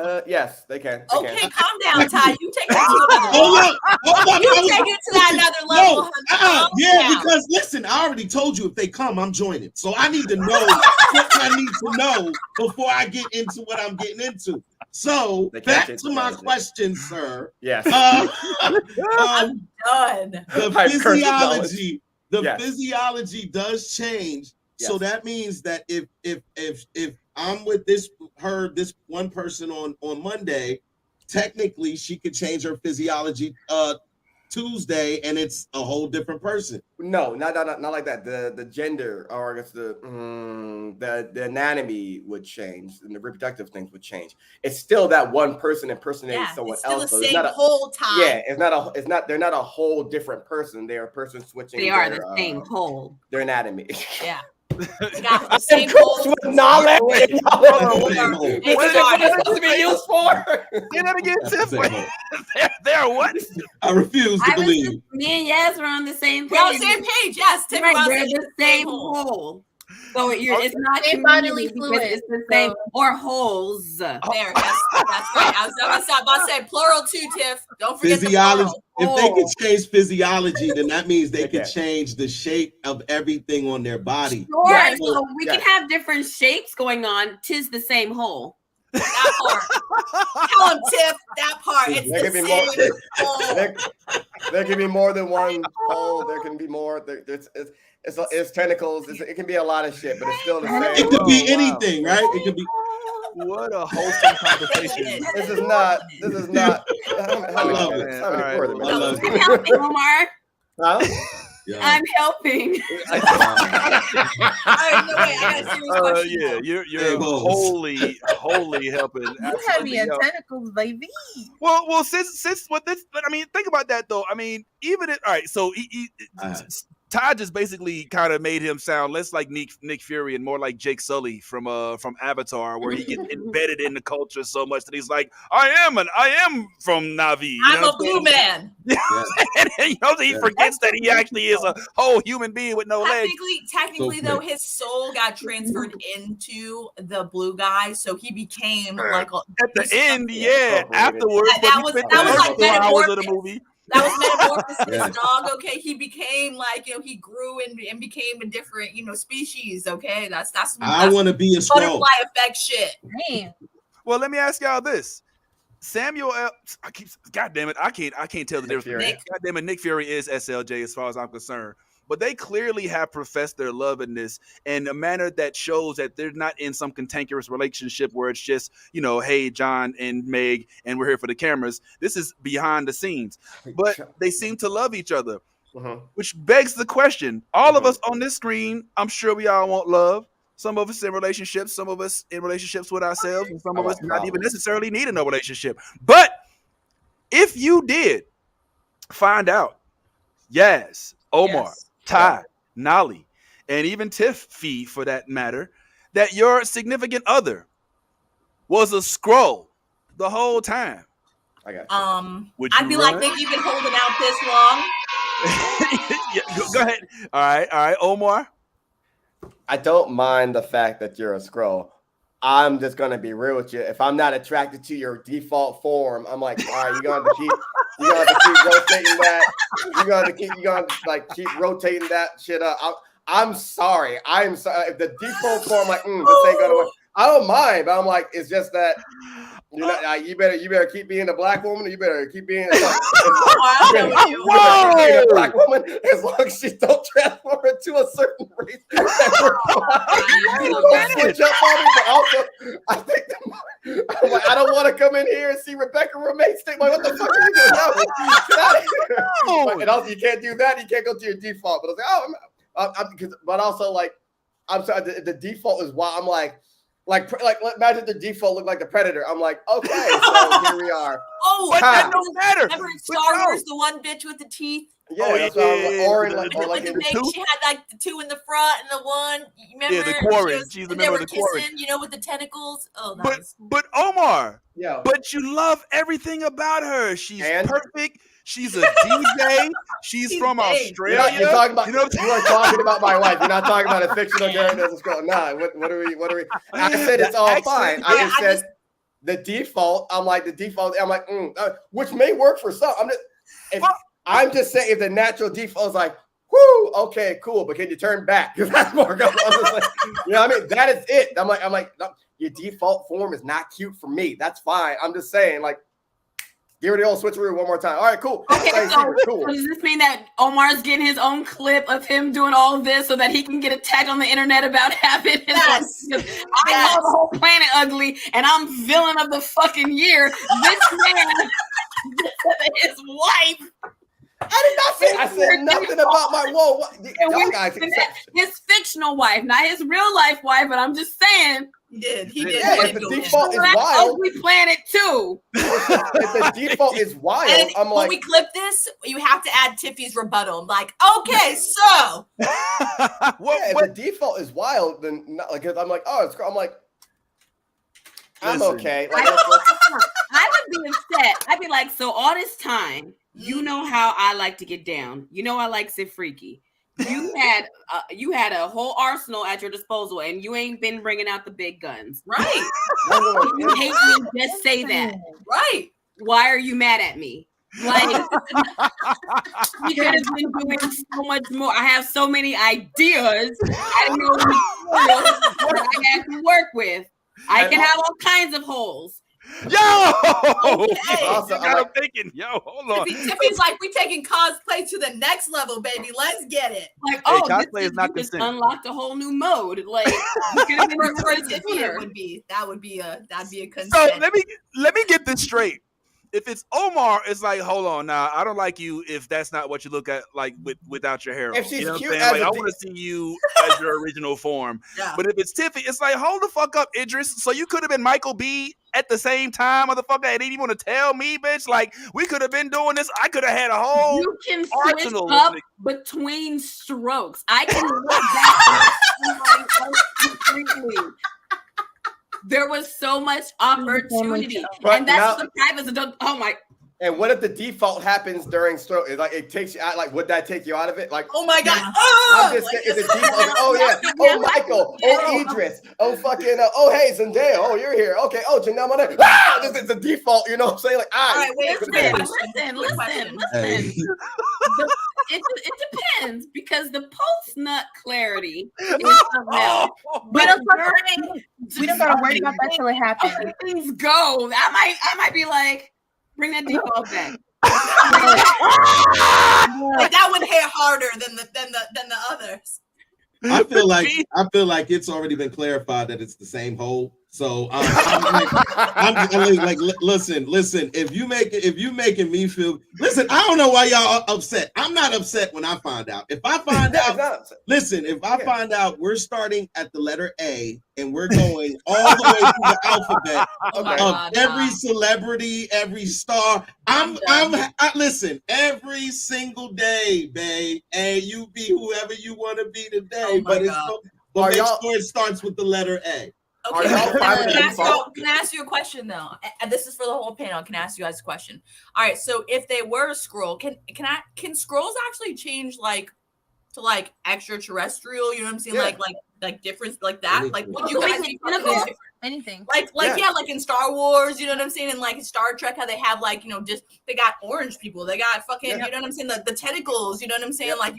they can. Okay, calm down, Ty. You take it to another Hold level. up. You take it to that another level. Calm down. Because listen, I already told you if they come, I'm joining. So I need to know what I need to know before I get into what I'm getting into. So back to my question, sir. Yes. I'm done. The physiology does change. Yes. So that means that if I'm with this one person on Monday, technically she could change her physiology Tuesday and it's a whole different person. No, not like that. The gender, or I guess the anatomy would change and the reproductive things would change. It's still that one person impersonating someone it's still else. The same whole time. Yeah, they're not a whole different person. They are a person switching. They are the same whole. Their anatomy. Yeah. They got the same whole knowledge. What is to be used for? Say that again, Tiff. They're what? I refuse to believe. Me and Yaz were on the same page. We're on the same page, yes. They're the same hole. So it's not same bodily fluid. It's the same or holes. There, that's right. I was about to say plural too, Tiff. Don't forget physiology. The if they could change physiology, then that means they could change the shape of everything on their body. Sure. Yeah. So we can have different shapes going on. 'Tis the same hole. That part. Tell him, Tiff. That part. It's there the can be same more. There can be more than one hole. There can be more. It's tentacles. It can be a lot of shit, but it's still the same. It could be anything, right? It could be. What a wholesome conversation. This is not. I love it. I'm helping, Omar. Huh? Yeah. I'm helping. I got a serious question. Yeah, you're wholly helping. You have your tentacles, baby. Well, since what this, but I mean, think about that though. I mean, even all right. So Ty just basically kind of made him sound less like Nick Fury and more like Jake Sully from Avatar, where he gets embedded in the culture so much that he's like, I am from Na'vi. I'm a blue man. And he forgets that he actually is a whole human being with no legs. Technically, though, his soul got transferred into the blue guy, so he became like at the end, afterwards. That was like 4 hours of the movie. That was metamorphosis, dog. Okay, he became like he grew and became a different species. Okay, that's I want to be a butterfly effect shit. Man. Well, let me ask y'all this: Samuel L. God damn it, I can't tell the difference. God damn it, Nick Fury is SLJ as far as I'm concerned. But they clearly have professed their love in this in a manner that shows that they're not in some cantankerous relationship where it's just, hey, John and Meg, and we're here for the cameras. This is behind the scenes. But they seem to love each other, which begs the question. All of us on this screen, I'm sure we all want love. Some of us in relationships, some of us in relationships with ourselves, and some of us not even necessarily needing a relationship. But if you did find out, Yaz, Omar, Ty, Nolly, and even Tiffy, for that matter, that your significant other was a Skrull the whole time. I got you. I'd be like, they've been holding out this long. Go ahead. All right, Omar. I don't mind the fact that you're a Skrull. I'm just gonna be real with you. If I'm not attracted to your default form, I'm like, all right, you're gonna have to keep rotating that. You're gonna keep rotating that shit up. I'm sorry. I'm sorry. If the default form, like, this ain't gonna work. I don't mind, but I'm like, it's just that you're not. You better keep being a black woman. Or you better keep being a black woman as long as she don't transform into a certain race. Switch up on me, but also I think I'm like, I don't want to come in here and see Rebecca Romaine stick. Like, what the fuck are you doing? No, get out of here. And also, you can't do that. You can't go to your default. But I was like, but also, like, I'm sorry. The default is why I'm like imagine the default look like the Predator. I'm like, okay, so here we are. Oh, but that don't matter. Remember in Star Wars, the one bitch with the teeth? Yeah, that's what I was like, she had like the two in the front and the one. Remember? Yeah, the quarry. She's the member of the quarry. With the tentacles. Oh, but Omar. Yeah. But you love everything about her. She's perfect. She's a DJ. She's from Australia. You're talking about, you are talking about my wife. You're not talking about a fictional character as a girl. Nah, what are we? I said it's all fine. I just said the default, which may work for some. I'm just saying, if the natural default is like, whoo, okay, cool, but can you turn back? Because that's more. I'm just like, you know what I mean? That is it. I'm like, no, your default form is not cute for me. That's fine. I'm just saying, like, give her the old switcheroo one more time. All right, cool. Okay, so cool. does this mean that Omar's getting his own clip of him doing all of this so that he can get attacked on the internet about having his I call the whole planet ugly and I'm villain of the fucking year. This man, his wife. I did not say. I said nothing about my his fictional wife, not his real life wife. But I'm just saying, he did. Yeah, if the default is wild, ugly planet too. If the default is wild, and I'm when like, we clip this, you have to add Tiffy's rebuttal. I'm like, okay, so if the default is wild, then not, like, I'm like, oh, it's. I'm like, I'm okay. Like, I would be upset. I'd be like, so all this time. You know how I like to get down. You know I like sit freaky. You had a whole arsenal at your disposal, and you ain't been bringing out the big guns, right? You hate me. Just say that, right? Why are you mad at me? Like you could have been doing so much more. I have so many ideas. I don't know what I have to work with. I can have all kinds of holes. Yo, okay. Also, I'm thinking, yo, hold on. Tiffy's like, we taking cosplay to the next level, baby. Let's get it. Like, cosplay is not just consent. unlocked a whole new mode. Like, you could have been for Tiffy, that'd be a consent. So let me get this straight. If it's Omar, it's like, hold on, now I don't like you if that's not what you look at like without your hair. If she's you know cute, what I'm saying? Like, I want to see you as your original form. Yeah. But if it's Tiffy, it's like, hold the fuck up, Idris. So you could have been Michael B at the same time, motherfucker, and didn't even want to tell me, bitch. Like, we could have been doing this. I could have had a whole You can switch arsenal up between strokes. I can look back completely. There was so much opportunity, But and that's now- the privacy. Oh my! And what if the default happens during stroke? It's like it takes you out. Like, would that take you out of it? Like, oh my god! I'm just saying, if the default, like, oh yeah, oh Michael, oh Idris, oh fucking, oh hey Zendaya, oh you're here, okay, oh Janelle Monáe, this is the default. You know what I'm saying? Like, all right, wait, listen. It depends because the post nut clarity is something else. We don't gotta worry about that till it happens. Things go. I might be like, bring that default back. Like that one hit harder than the others. I feel like it's already been clarified that it's the same hole. So I'm like, listen. If you making me feel, listen. I don't know why y'all are upset. I'm not upset when I find out. If I find out, listen. If I find out we're starting at the letter A and we're going all the way through the alphabet of every celebrity, every star. I listen every single day, babe. And you be whoever you want to be today. But make sure it starts with the letter A. Okay, can I ask you a question though? And this is for the whole panel. Can I ask you guys a question? All right, so if they were a scroll, can scrolls actually change like to like extraterrestrial? You know what I'm saying? Yeah. Like difference like that. Like would you guys be anything? Like like in Star Wars, you know what I'm saying? And like in Star Trek, how they have like, you know, just they got orange people, they got fucking, you know what I'm saying? The tentacles, you know what I'm saying? Like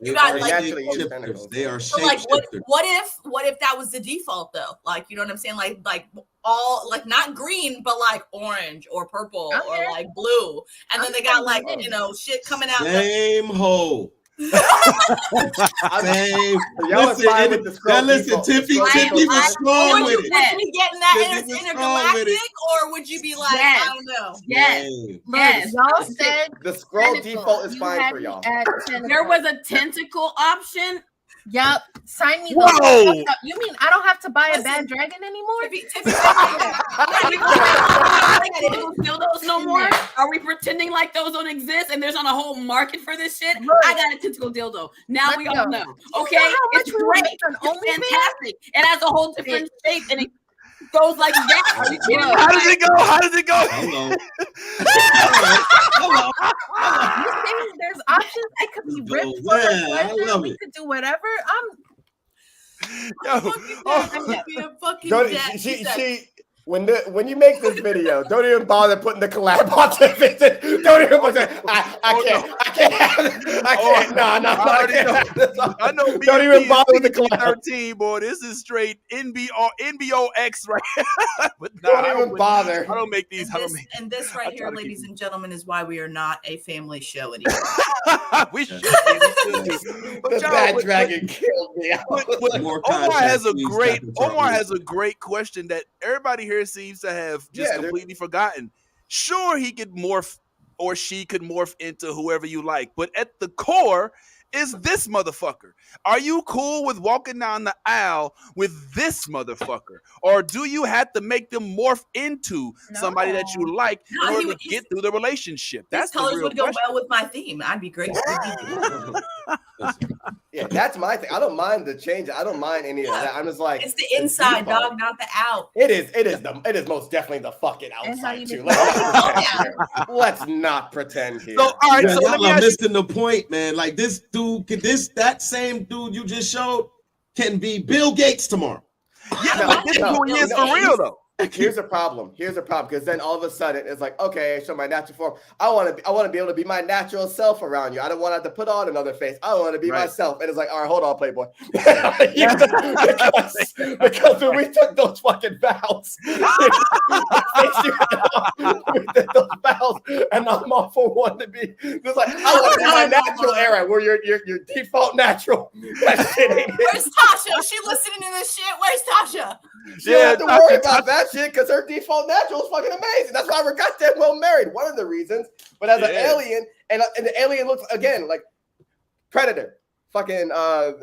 you got like tentacles. They are so like what if that was the default though? Like, you know what I'm saying? Like all like not green, but like orange or purple or like blue, and then they got like, you know, shit coming out. Same hole. Same. Listen, Tiffy was strong with it. Would you be getting that intergalactic, or would you be like, I don't know? Yes. Y'all said the scroll default is fine for y'all. There was a tentacle option. Yep. Sign me the fuck up. You mean I don't have to buy a bad dragon anymore? Dildos no more? Are we pretending like those don't exist and there's on a whole market for this shit? I got a tentacle dildo. Now we all know. Okay, it's great. It's fantastic. It has a whole different shape and it goes like that. Are you kidding me? How does it go? How does it go? Hello. You saying there's options? It could be ripped for I love we it. could do whatever. She when you make this video, don't even bother putting the collab on it. Don't even put it. I can't. I know. Don't even bother with the collab. PG-13, boy. This is straight NBOX right here. But don't even bother. I don't make these. And this right here, ladies and gentlemen, is why we are not a family show anymore. We should be. The bad dragon killed me. Omar has a great question that everybody here seems to have just completely forgotten. Sure, he could morph or she could morph into whoever you like, but at the core is this motherfucker. Are you cool with walking down the aisle with this motherfucker? Or do you have to make them morph into somebody that you like in order to get through the relationship? That's the colors real would go question. well with my theme. I'd be great. Yeah, that's my thing. I don't mind the change. I don't mind any of that. I'm just like, it's the inside, dog, not the out. It is most definitely the fucking outside too. Let's not pretend here. So all right, so y'all are missing the point, man. Like this dude, that same dude you just showed can be Bill Gates tomorrow. Yeah, this dude is for real though. Here's a problem. Because then all of a sudden it's like, okay, show my natural form. I want to be able to be my natural self around you. I don't want to have to put on another face. I want to be myself. And it's like, all right, hold on, Playboy. because when we took those fucking vows, we did those vows, and I'm all for one to be. It's like, I want to be my natural era where your default natural. That shit ain't it. Where's Tasha? Is she listening to this shit? Where's Tasha? She don't have to worry about that shit because her default natural is fucking amazing. That's why we're goddamn well married. One of the reasons. But as an alien, and the alien looks again like Predator, fucking a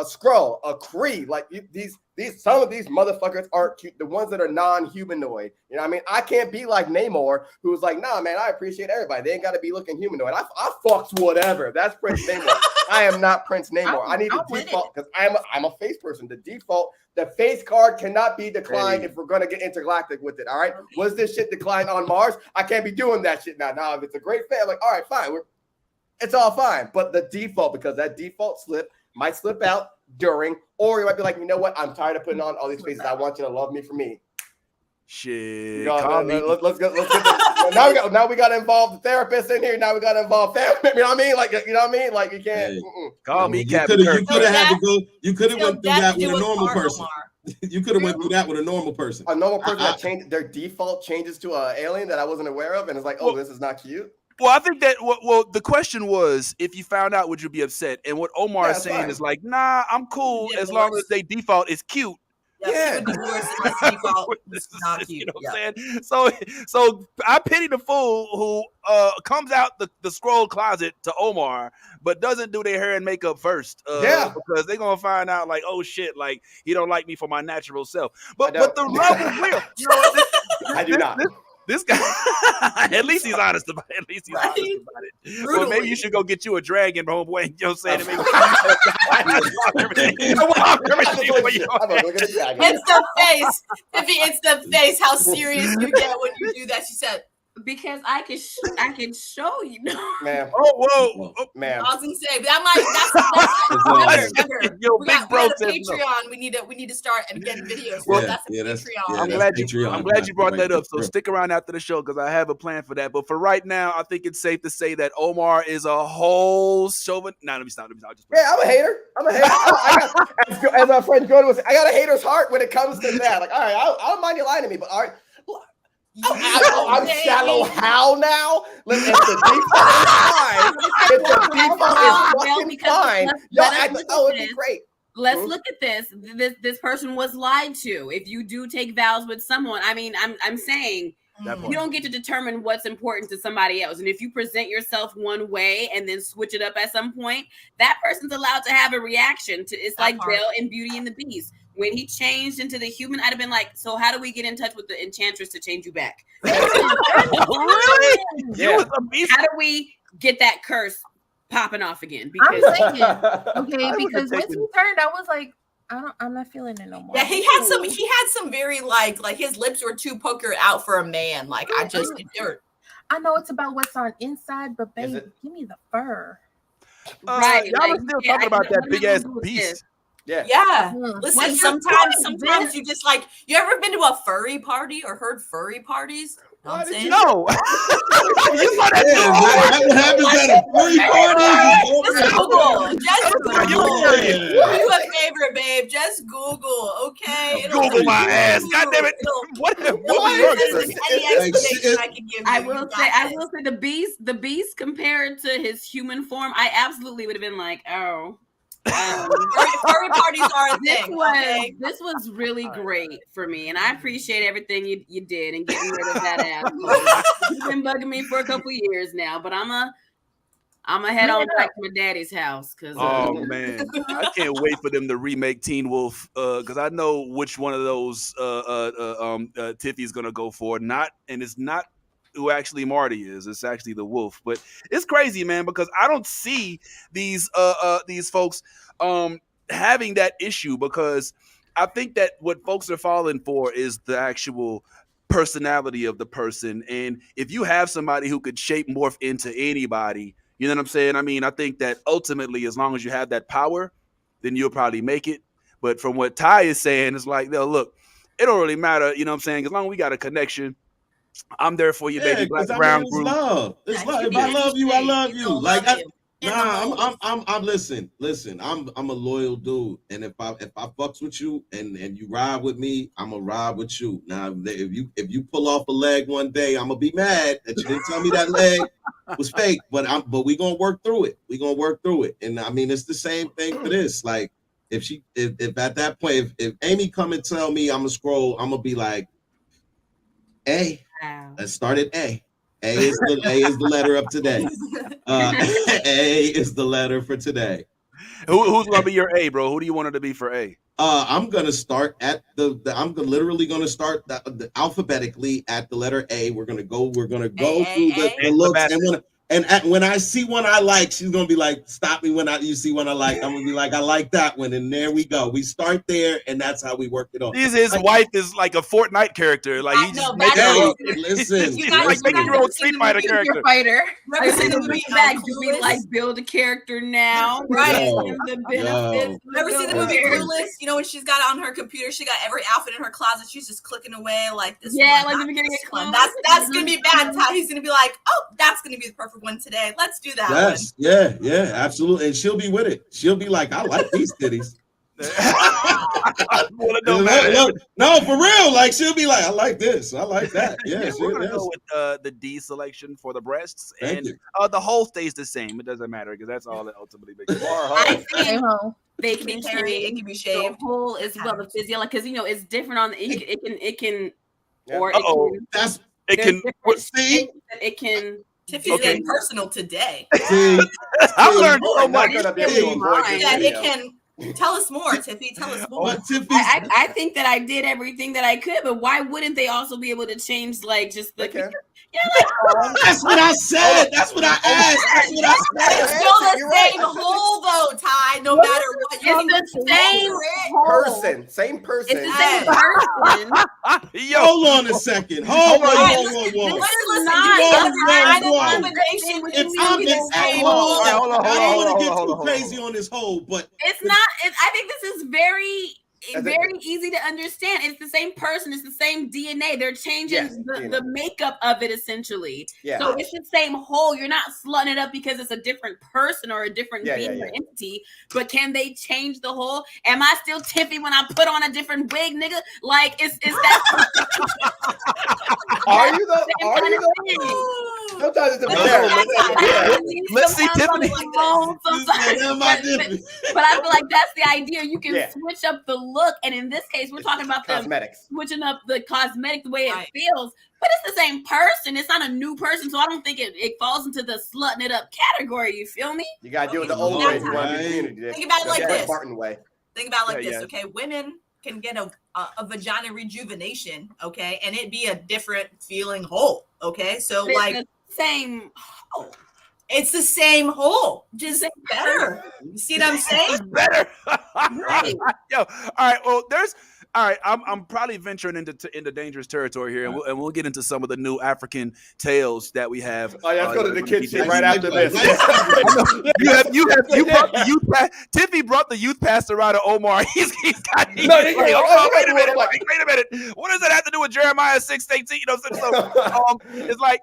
Skrull, a Kree. Like these some of these motherfuckers aren't cute. The ones that are non-humanoid. You know what I mean? I can't be like Namor, who's like, nah, man, I appreciate everybody. They ain't got to be looking humanoid. I fucks whatever. That's Prince Namor. I am not Prince Namor. I need the default because I'm a face person. The default. The face card cannot be declined if we're going to get intergalactic with it, all right? Was this shit declined on Mars? I can't be doing that shit now. Now, if it's a great fan, like, all right, fine. It's all fine. But the default, because that default slip might slip out during, or you might be like, you know what? I'm tired of putting on all these faces. I want you to love me for me. Shit. Let's get now we got to involve the therapist in here. Now we got to involve family. You know what I mean? Like, you know what I mean? Like, you can't. Call me You Captain could Kirk. have had to go. You could have Still went through that with a doing normal Omar. person. You could have went through that with a normal person. A normal person that changed their default changes to an alien that I wasn't aware of, and it's like, oh, this is not cute. Well, I think that the question was, if you found out, would you be upset? And what Omar is saying is like, nah, I'm cool as long as they default is cute. Yeah. It's not cute. You know what I'm saying? So I pity the fool who comes out the scroll closet to Omar, but doesn't do their hair and makeup first. Because they're gonna find out like, oh shit, like he don't like me for my natural self. But the love is real. You know, I do not. This guy, at least he's honest about it. Well, maybe you should go get you a dragon, homeboy. You know what I'm saying? It's the face. It's the face. How serious you get when you do that. She said, because I can show you. Ma'am. Oh, ma'am. I was gonna say that's remember, Yo, we big got bro a said Patreon. no. We need to start and get videos. Well, that's a Patreon. I'm glad you brought that up. So stick around after the show because I have a plan for that. But for right now, I think it's safe to say that Omar is a whole chauvinist. No, let me stop. Yeah, I'm a hater. I got, as our friend Jordan was saying, I got a hater's heart when it comes to that. Like, all right, I don't mind you lying to me, but all right. I'm shallow how now? If the default is fine, it'd be great. Let's look at this. This person was lied to. If you do take vows with someone, I mean, I'm saying you don't get to determine what's important to somebody else. And if you present yourself one way and then switch it up at some point, that person's allowed to have a reaction to. It's like Belle in Beauty and the Beast. When he changed into the human, I'd have been like, so how do we get in touch with the enchantress to change you back? Really? Yeah. How do we get that curse popping off again? Because I'm saying, okay, because once he turned, I was like, I'm not feeling it no more. Yeah, he had some very like his lips were too poker out for a man. Like I know it's about what's on inside, but babe, give me the fur. Right. Y'all are still talking about that big ass beast. Yeah. Listen, What's your sometimes you just like, you ever been to a furry party or heard furry parties? Why did you know? know? You saw that That what happens at a furry party? Just Google. Just Google. Yeah. You a favorite, babe. Just Google, okay? Google my ass. God damn it. What was your Any explanation I can give you? I will say the beast compared to his human form, I absolutely would have been like, oh. Furry parties are a thing. This was really great for me, and I appreciate everything you did and getting rid of that ass. You've been bugging me for a couple years now, but I'm a head on back to my daddy's house because. Oh man, I can't wait for them to remake Teen Wolf because I know which one of those Tiffy's gonna go for. It's not who actually Marty is. It's actually the wolf. But it's crazy, man, because I don't see these folks having that issue because I think that what folks are falling for is the actual personality of the person. And if you have somebody who could shape morph into anybody, you know what I'm saying? I mean, I think that ultimately, as long as you have that power, then you'll probably make it. But from what Ty is saying, it's like, no, look, it don't really matter, you know what I'm saying? As long as we got a connection, I'm there for you, baby. Black, brown, it's group. love. It's love. If I love you, I love you. Like, I'm listen. I'm a loyal dude, and if I fucks with you and you ride with me, I'm gonna ride with you. Now, if you pull off a leg one day, I'm gonna be mad that you didn't tell me that leg was fake. But we gonna work through it. We gonna work through it. And I mean, it's the same thing for this. Like, if at that point, if Amy come and tell me I'm gonna scroll, I'm gonna be like, A. Wow. Let's start at A. A is the letter of today. A is the letter for today. Who's gonna be your A, bro? Who do you want her to be for A? I'm gonna start at I'm literally gonna start alphabetically at the letter A. We're gonna go through the looks, and when I see one I like, she's gonna be like, stop me when you see one I like. I'm gonna be like, I like that one, and there we go. We start there, and that's how we work it on. His wife is like a Fortnite character. Like he just listen, he's like 50-year-old Street Fighter character. Never seen the movie back? Do we like build a character now? Right. The benefits. Never seen the movie Clueless? You know when she's got it on her computer, she got every outfit in her closet. She's just clicking away like this. Yeah, one, like the beginning of one. That's gonna be bad. Ty. He's gonna be like, oh, that's gonna be the perfect one today. Let's do that. Yes, one. yeah, absolutely. And she'll be with it. She'll be like, I like these titties. No, for real. Like she'll be like, I like this, I like that. Yeah, we're gonna go with the D selection for the breasts, the whole stays the same. It doesn't matter because that's all that ultimately makes it. I think they can be hairy, it can be shaved. The whole as well, the physio, because it's different on the it can it can. Tiffy's getting personal today. I've learned so much. It can. Tell us more, Tiffy. Tell us more. I think that I did everything that I could, but why wouldn't they also be able to change like just the that's what I said. That's what I asked. That's what I said. It's still the same hole though, Ty. No matter what. It's the same person. Same person. It's the same person. Hold on a second. Hold on. I don't want to get too crazy on this hole, but it's not. I think this is very easy to understand. It's the same person. It's the same DNA. They're changing the makeup of it essentially. Yeah. So it's the same whole. You're not slutting it up because it's a different person or a different being or entity. But can they change the whole? Am I still Tiffy when I put on a different wig, nigga? Like is that? Are you though? Are you though? Sometimes it's a Let's see Tiffany. But I feel like that's the idea. You can switch up the look, and in this case, we're talking about cosmetics, switching up the cosmetic the way it feels. But it's the same person. It's not a new person, so I don't think it falls into the slutting it up category. You feel me? You gotta do it the old way. Think about it like this. Barton way. Think about it like this. Okay, women can get a vagina rejuvenation. Okay, and it be a different feeling hole. Okay, so but like same hole. It's the same hole, just better. You see what I'm saying? Better. Right. Yo, all right. Well, All right, I'm probably venturing into dangerous territory here, and we'll get into some of the new African tales that we have. Oh, yeah, let's go to the kid shit Nice right after segue. this. Nice You brought the youth. Tiffy brought the youth pastor out of Omar. He's got. No, wait a minute. Wait a minute. What does that have to do with Jeremiah 6:18? You know, so it's like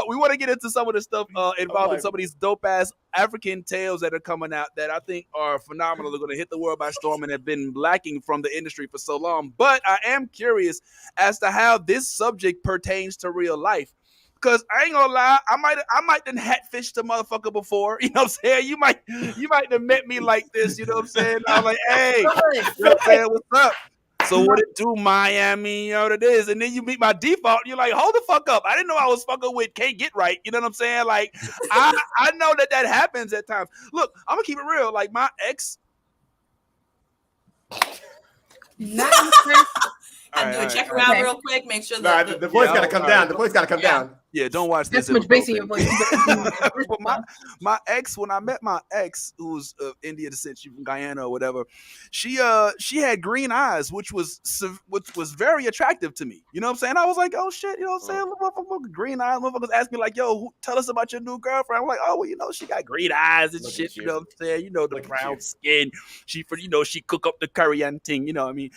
we want to get into some of the stuff involving some of these dope ass African tales that are coming out that I think are phenomenal. They're going to hit the world by storm and have been lacking from the industry for so long. But I am curious as to how this subject pertains to real life. Cause I ain't gonna lie, I might done hatfished a motherfucker before. You know what I'm saying? You might have met me like this. You know what I'm saying? I'm like, hey, you know what I'm saying? What's up? So what it do, Miami? You know what it is. And then you meet my default. And you're like, hold the fuck up. I didn't know I was fucking with can't get right. You know what I'm saying? Like, I know that happens at times. Look, I'm gonna keep it real. Like my ex. I do a check around real quick, make sure that the voice gotta come down. The voice gotta come down. Yeah, don't watch this. That's much bass in your voice. my ex, when I met my ex, who was of Indian descent, she from Guyana or whatever, she had green eyes, which was very attractive to me. You know what I'm saying? I was like, oh shit, you know what I'm saying? Motherfucker, green eyes. Motherfuckers ask me like, yo, tell us about your new girlfriend. I'm like, oh well, you know, she got green eyes and shit. You know what I'm saying? You know, the brown skin. She cook up the curry and thing. You know what I mean?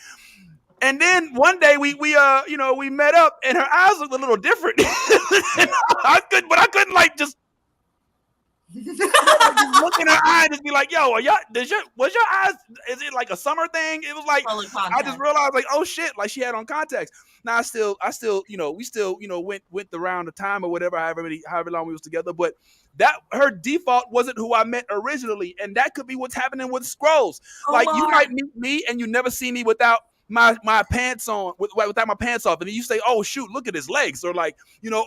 And then one day we met up and her eyes looked a little different. I couldn't like just look in her eye and just be like, yo, was your eyes, is it like a summer thing? It was like I just realized like, oh shit, like she had on contacts. Now I still, we still, went the round of time or whatever, however long we was together, but that her default wasn't who I met originally, and that could be what's happening with scrolls. Like you might meet me and you never see me without my pants on, without my pants off, and then you say, oh shoot, look at his legs, or like,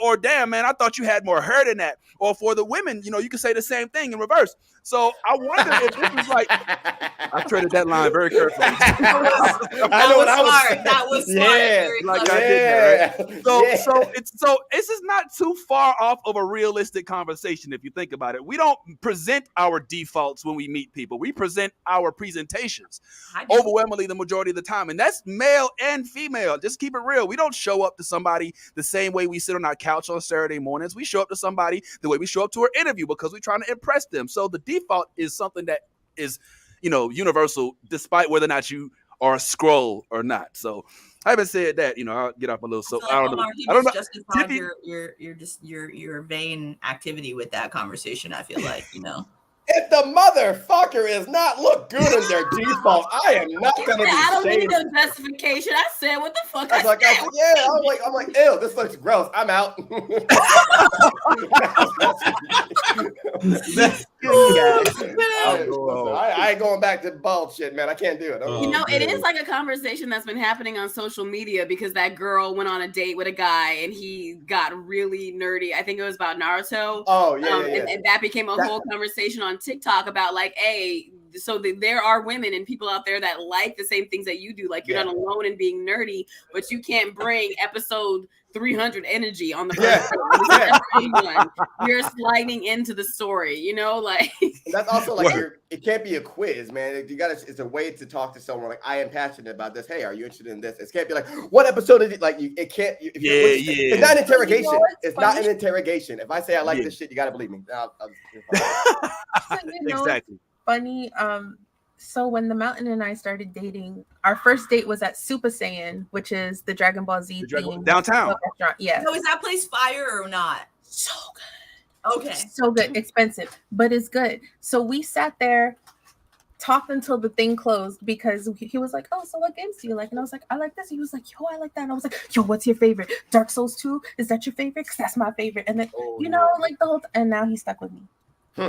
or damn man, I thought you had more hair than that. Or for the women, you can say the same thing in reverse. So I wonder if this was like, I treaded that line very carefully. That was smart. Yeah, like I did that, right? So this is not too far off of a realistic conversation if you think about it. We don't present our defaults when we meet people. We present our presentations overwhelmingly the majority of the time, and that's male and female. Just keep it real. We don't show up to somebody the same way we sit on our couch on Saturday mornings. We show up to somebody the way we show up to our interview because we're trying to impress them. So the default is something that is, universal, despite whether or not you are a scroll or not. So I haven't said that, I'll get off a little. So I don't know. I don't know. Justified your vain activity with that conversation. I feel like, If the motherfucker is not look good in their default, I am not gonna be. I don't need no justification. I said what the fuck. I'm like, ew, this looks gross. I'm out. I ain't going back to bald shit, man. I can't do it. It is like a conversation that's been happening on social media because that girl went on a date with a guy and he got really nerdy. I think it was about Naruto. Oh yeah. And that became a whole conversation on TikTok about like, hey, so there are women and people out there that like the same things that you do. Like you're not alone in being nerdy, but you can't bring episode 300 energy on the first anyone. You're sliding into the story, like that's also like it can't be a quiz, man. It's a way to talk to someone like, I am passionate about this. Hey, are you interested in this? It can't be like, what episode is it? Like it can't. It's not an interrogation. It's not an interrogation. If I say I like this shit, you gotta believe me. Exactly. Funny. So when the Mountain and I started dating, our first date was at Supa Saiyan, which is the Dragon Ball Z theme downtown. Restaurant. Yeah. So is that place fire or not? So good. Okay. So good. Expensive, but it's good. So we sat there, talked until the thing closed because he was like, oh, so what games do you like? And I was like, I like this. He was like, yo, I like that. And I was like, yo, what's your favorite? Dark Souls 2? Is that your favorite? Because that's my favorite. And then, like the whole and now he's stuck with me. Me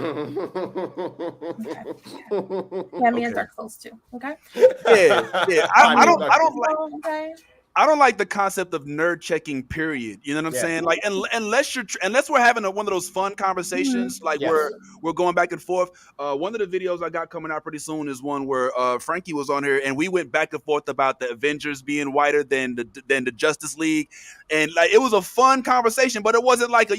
and Dark Souls too. Okay. Yeah. I don't like the concept of nerd checking. Period. You know what I'm saying? Like, unless we're having one of those fun conversations, like we're going back and forth. One of the videos I got coming out pretty soon is one where Frankie was on here, and we went back and forth about the Avengers being whiter than the Justice League, and like it was a fun conversation, but it wasn't like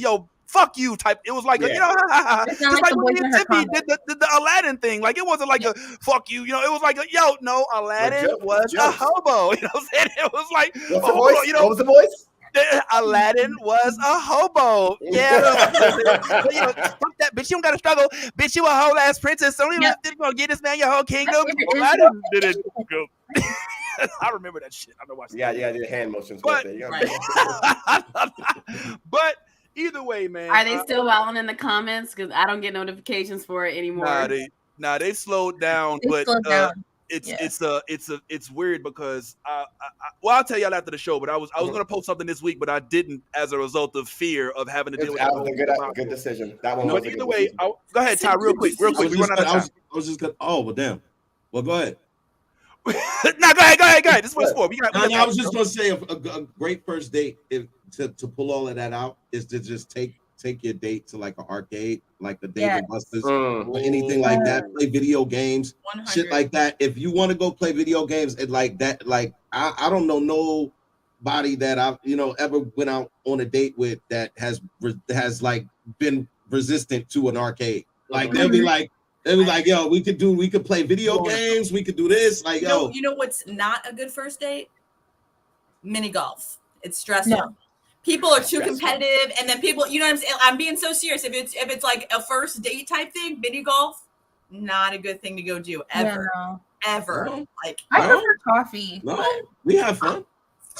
fuck you type. It was like a, It's just not like like the when boys me in and her Tiffy comments. did the Aladdin thing. Like it wasn't like a fuck you, it was like a no, Aladdin was a hobo. You know what I'm saying? It was like What's the voice? What was the voice? Aladdin was a hobo. Yeah, fuck that bitch. You don't gotta struggle, bitch. You a whole ass princess. Don't even get this man your whole kingdom. Aladdin didn't go. I remember that shit. I know why. Yeah, the hand motions. But but either way, man. Are they still wilding in the comments? Because I don't get notifications for it anymore. They've slowed down, but it's weird because I'll tell y'all after the show. But I was gonna post something this week, but I didn't as a result of fear of having to deal with that. Was a good decision. That one. But either way, go ahead, Ty, real quick. We run out of time. I was just gonna. Oh well, damn. Well, go ahead. No, go ahead. This is what it's for. I was just gonna say a great first date to pull all of that out is to just take your date to like an arcade, like the Dave & Buster's or anything like that. Play video games, 100. Shit like that. If you want to go play video games and like that, like I don't know nobody that I've ever went out on a date with that has like been resistant to an arcade. Like they'll be like, yo, we could play video games, we could do this. Like, you know what's not a good first date? Mini golf. It's stressful. No. People are too competitive, and then people, you know what I'm saying? I'm being so serious. If it's like a first date type thing, mini golf, not a good thing to go do ever. Yeah, no. Ever. No. Like I prefer coffee. No, we have fun.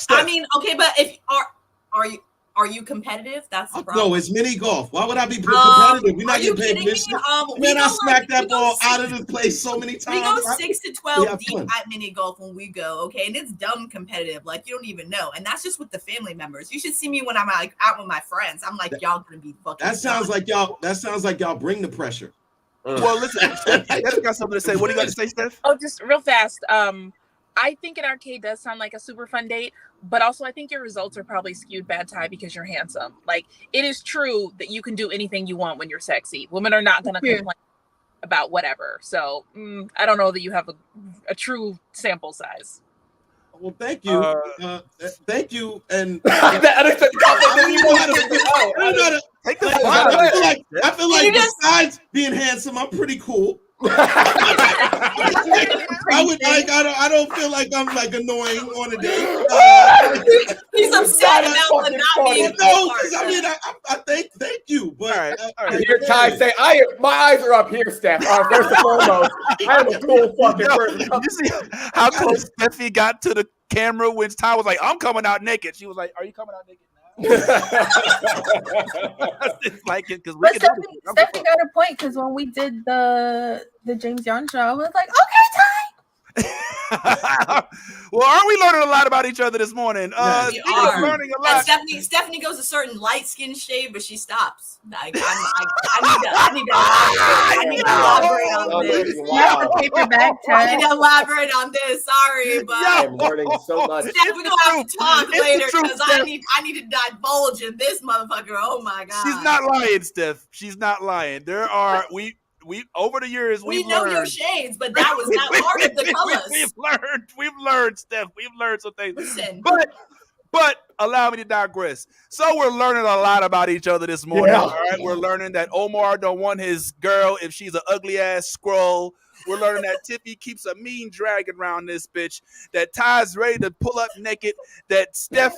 I mean, okay, but if are you competitive? That's the problem. No, it's mini golf. Why would I be competitive? We're not getting paid commission. Man, I smacked that ball out of the place so many times. We go 6 to 12 deep at mini golf when we go, okay? And it's dumb competitive. Like, you don't even know. And that's just with the family members. You should see me when I'm like out with my friends. I'm like, y'all gonna be fucking. That sounds like y'all bring the pressure. Well, listen, Steph got something to say. What do you got to say, Steph? Oh, just real fast. I think an arcade does sound like a super fun date, but also I think your results are probably skewed bad, Ty, because you're handsome. Like, it is true that you can do anything you want when you're sexy. Women are not going to complain about whatever. So I don't know that you have a true sample size. Well, thank you. Thank you. And I feel like besides being handsome, I'm pretty cool. I don't feel like I'm like annoying on a date. He's upset about the not being. No, because I mean, I thank you, but all right. Hear Ty say, my eyes are up here, Steph. First and foremost, I'm a cool fucking person. You see how close Steffi got to the camera when Ty was like, "I'm coming out naked." She was like, "Are you coming out naked?" Like it because Stephanie got a point because when we did the James Young show, I was like, okay, Ty. Well, aren't we learning a lot about each other this morning? We are learning a lot. Stephanie goes a certain light skin shade, but she stops. I need to elaborate on this. I need to elaborate on this. Sorry, but I'm learning so much. Stephanie will have to talk later because I need to divulge in this motherfucker. Oh my god, she's not lying, Steph. She's not lying. There are we over the years we know your shades, but that was not part of the colors. We've learned, Steph. We've learned some things. Listen, but allow me to digress. So we're learning a lot about each other this morning. Yeah. All right, we're learning that Omar don't want his girl if she's an ugly ass scroll. We're learning that Tiffy keeps a mean dragon around this bitch. That Ty's ready to pull up naked. That Steph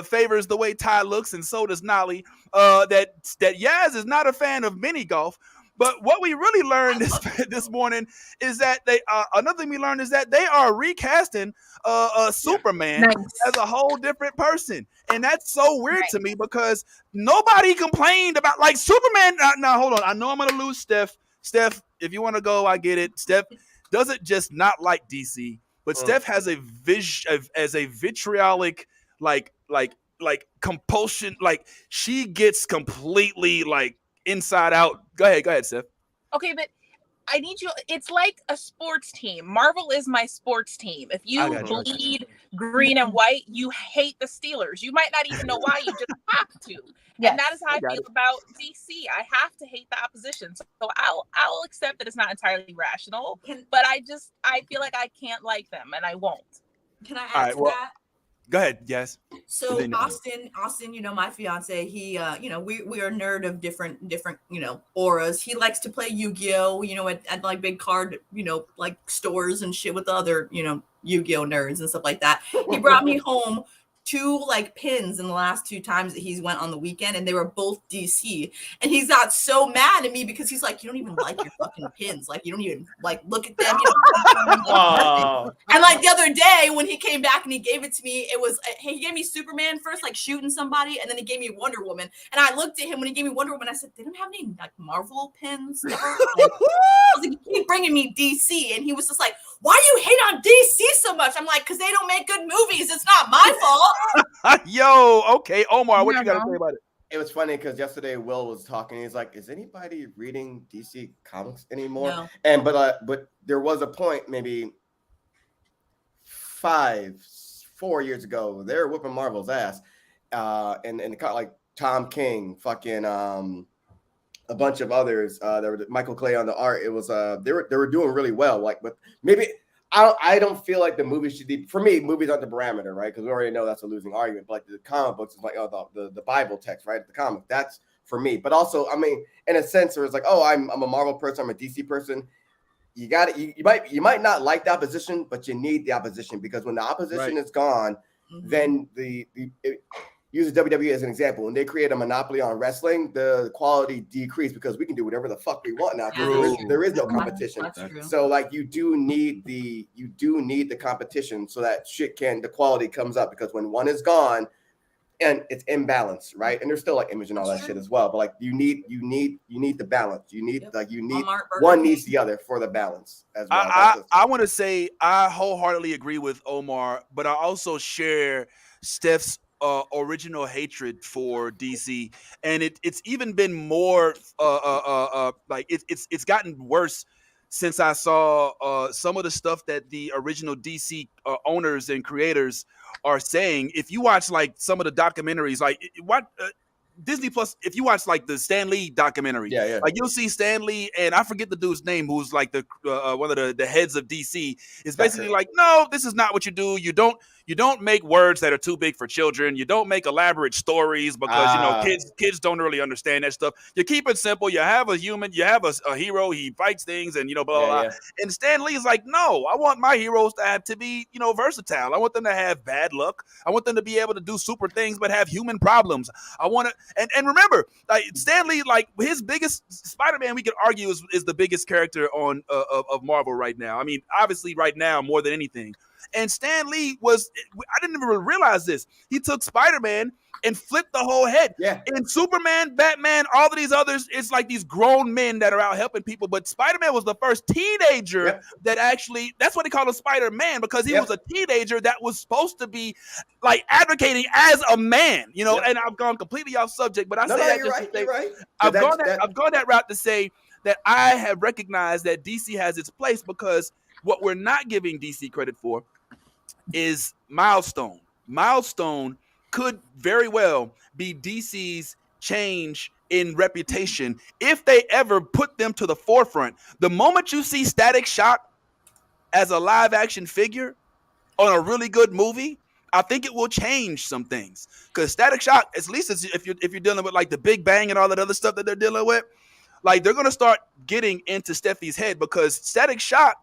favors the way Ty looks, and so does Nolly. That Yaz is not a fan of mini golf. But what we really learned this morning is that another thing we learned is that they are recasting Superman as a whole different person. And that's so weird to me because nobody complained about like Superman. Now, hold on. I know I'm going to lose Steph. Steph, if you want to go, I get it. Steph doesn't just not like DC, but Steph has a vitriolic like compulsion. Like she gets completely like inside out. Go ahead, Steph. Okay, but I need you. It's like a sports team. Marvel is my sports team. If you bleed green and white, you hate the Steelers. You might not even know why. You just have to. Yes, and that is how I feel about DC. I have to hate the opposition. So I'll accept that it's not entirely rational, but I feel like I can't like them, and I won't. Can I add to that? Go ahead, yes. So Austin, my fiance, he, we are a nerd of different, auras. He likes to play Yu-Gi-Oh, at like big card, like stores and shit with the other, Yu-Gi-Oh nerds and stuff like that. He brought me home 2 like pins in the last 2 times that he's went on the weekend, and they were both DC. And he's got so mad at me because he's like, you don't even like your fucking pins. Like, you don't even like look at them. And like the other day when he came back and he gave it to me, it was, he gave me Superman first, like shooting somebody, and then he gave me Wonder Woman. And I looked at him when he gave me Wonder Woman. I said, they don't have any like Marvel pins. I was like, you keep bringing me DC. And he was just like, why do you hate on DC so much? I'm like, because they don't make good movies. It's not my fault. Yo, okay, Omar, what you got to say about it? It was funny because yesterday Will was talking. He's like, "Is anybody reading DC comics anymore?" No. And but there was a point maybe 4 years ago. They were whipping Marvel's ass, and like Tom King, fucking a bunch of others. There were Michael Clay on the art. It was they were doing really well. Like, but maybe. I don't feel like the movies should be, for me, movies aren't the parameter, right? Because we already know that's a losing argument. But like the comic books is like, the Bible text, right? The comic, that's for me. But also, I mean, in a sense, where it's like, oh, I'm a Marvel person, I'm a DC person. You got it. You might not like the opposition, but you need the opposition, because when the opposition is gone, then use the WWE as an example. When they create a monopoly on wrestling, the quality decreased because we can do whatever the fuck we want now. There is no competition. So like you do need the competition so that the quality comes up, because when one is gone and it's imbalanced, right? And there's still like image and all that shit as well. But like you need the balance. You need one needs the other for the balance as well. I want to say I wholeheartedly agree with Omar, but I also share Steph's original hatred for DC, and it's even been more like it's gotten worse since I saw some of the stuff that the original DC owners and creators are saying. If you watch like some of the documentaries, like what Disney Plus, if you watch like the Stan Lee documentary, like you'll see Stan Lee, and I forget the dude's name, who's like the one of the heads of DC, is basically like, no, this is not what you do. You don't make words that are too big for children. You don't make elaborate stories because kids don't really understand that stuff. You keep it simple. You have a human, you have a hero, he fights things, and blah blah blah. And Stan Lee is like, no, I want my heroes to be versatile. I want them to have bad luck. I want them to be able to do super things but have human problems. I want to and remember, like Stan Lee, like his biggest Spider-Man, we could argue is the biggest character on of Marvel right now. I mean, obviously right now more than anything. And Stan Lee I didn't even realize this. He took Spider-Man and flipped the whole head. Yeah. And Superman, Batman, all of these others, it's like these grown men that are out helping people. But Spider-Man was the first teenager that actually, that's what they call him Spider-Man, because he was a teenager that was supposed to be like advocating as a man, and I've gone completely off subject, but I've gone that route to say that I have recognized that DC has its place, because what we're not giving DC credit for is Milestone. Milestone could very well be DC's change in reputation if they ever put them to the forefront. The moment you see Static Shock as a live action figure on a really good movie, I think it will change some things. Because Static Shock, at least if you're dealing with like the Big Bang and all that other stuff that they're dealing with, like they're gonna start getting into Steffi's head, because Static Shock,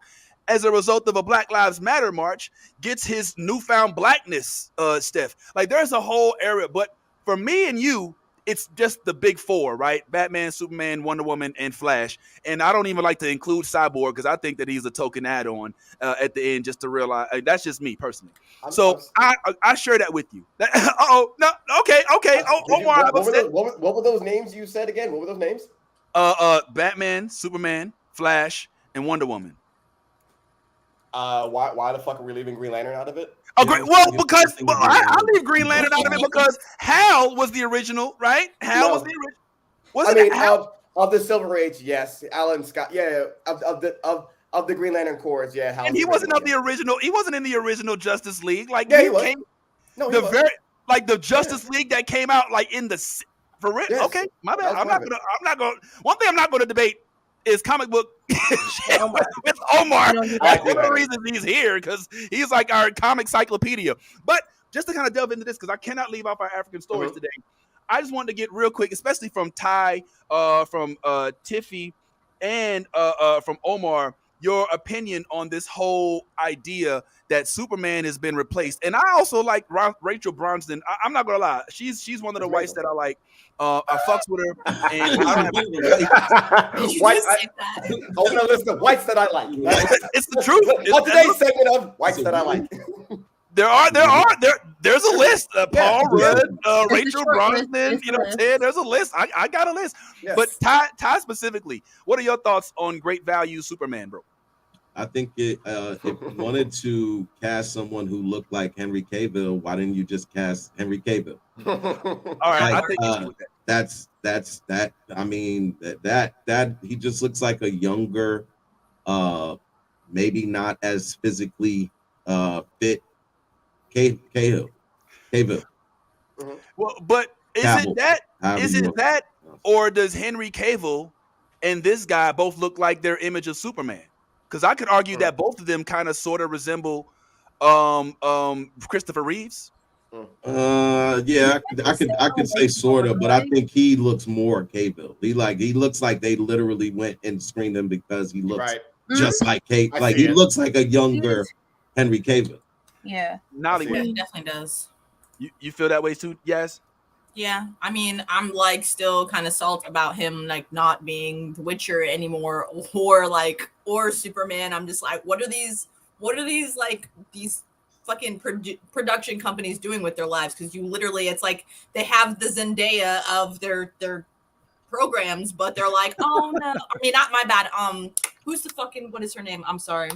as a result of a Black Lives Matter march, gets his newfound blackness, Steph. Like there's a whole area, but for me and you, it's just the big four, right? Batman, Superman, Wonder Woman, and Flash. And I don't even like to include Cyborg, because I think that he's a token add-on at the end, just to realize that's just me personally. I share that with you. Okay. Omar, what were those names you said again? What were those names? Batman, Superman, Flash, and Wonder Woman. Why the fuck are we leaving Green Lantern out of it? Oh, great. Well, because I leave Green Lantern out of it because Hal was the original, right? Hal was the original. Of the Silver Age, yes. Alan Scott, of the Green Lantern Corps, yeah. Hal's and he wasn't of the original. He wasn't in the original Justice League. Like he was. The Justice League that came out like in the for real. Yes. Okay, my bad. I'm not gonna. One thing I'm not gonna debate is comic book with Omar. One of the reasons he's here, because he's like our comic encyclopedia. But just to kind of delve into this, because I cannot leave off our African stories today. I just wanted to get real quick, especially from Ty, from Tiffy, and from Omar, your opinion on this whole idea that Superman has been replaced. And I also like Rachel Bronston. I'm not gonna lie, she's one of the whites that I like. I fucks with her, and I don't have White, I want to list of whites that I like. It's the truth. On today's segment of whites that I like. There's a list. Paul Rudd, Rachel short Bronston. list. You know what I'm saying? There's a list. I got a list. Yes. But Ty specifically, what are your thoughts on great value Superman, bro? I think if you wanted to cast someone who looked like Henry Cavill, why didn't you just cast Henry Cavill? All right, Like, I think you with that. that's that. I mean, that he just looks like a younger, maybe not as physically fit Cavill. Well, but is it that, or does Henry Cavill and this guy both look like their image of Superman? Because I could argue that both of them kind of sort of resemble Christopher Reeves. Yeah, I could say sort of, but I think he looks more Cavill. He looks like they literally went and screened him because he looks just like Cavill. Like he looks like a younger Henry Cavill. Yeah, Nolly, He definitely does. you feel that way too? Yes. Yeah, I mean, I'm like still kind of salty about him like not being the Witcher anymore, or Superman. I'm just like, what are these like these fucking production companies doing with their lives? Because you literally, it's like they have the Zendaya of their programs, but they're like, oh no, I mean, not my bad. Who's the fucking, what is her name? I'm sorry,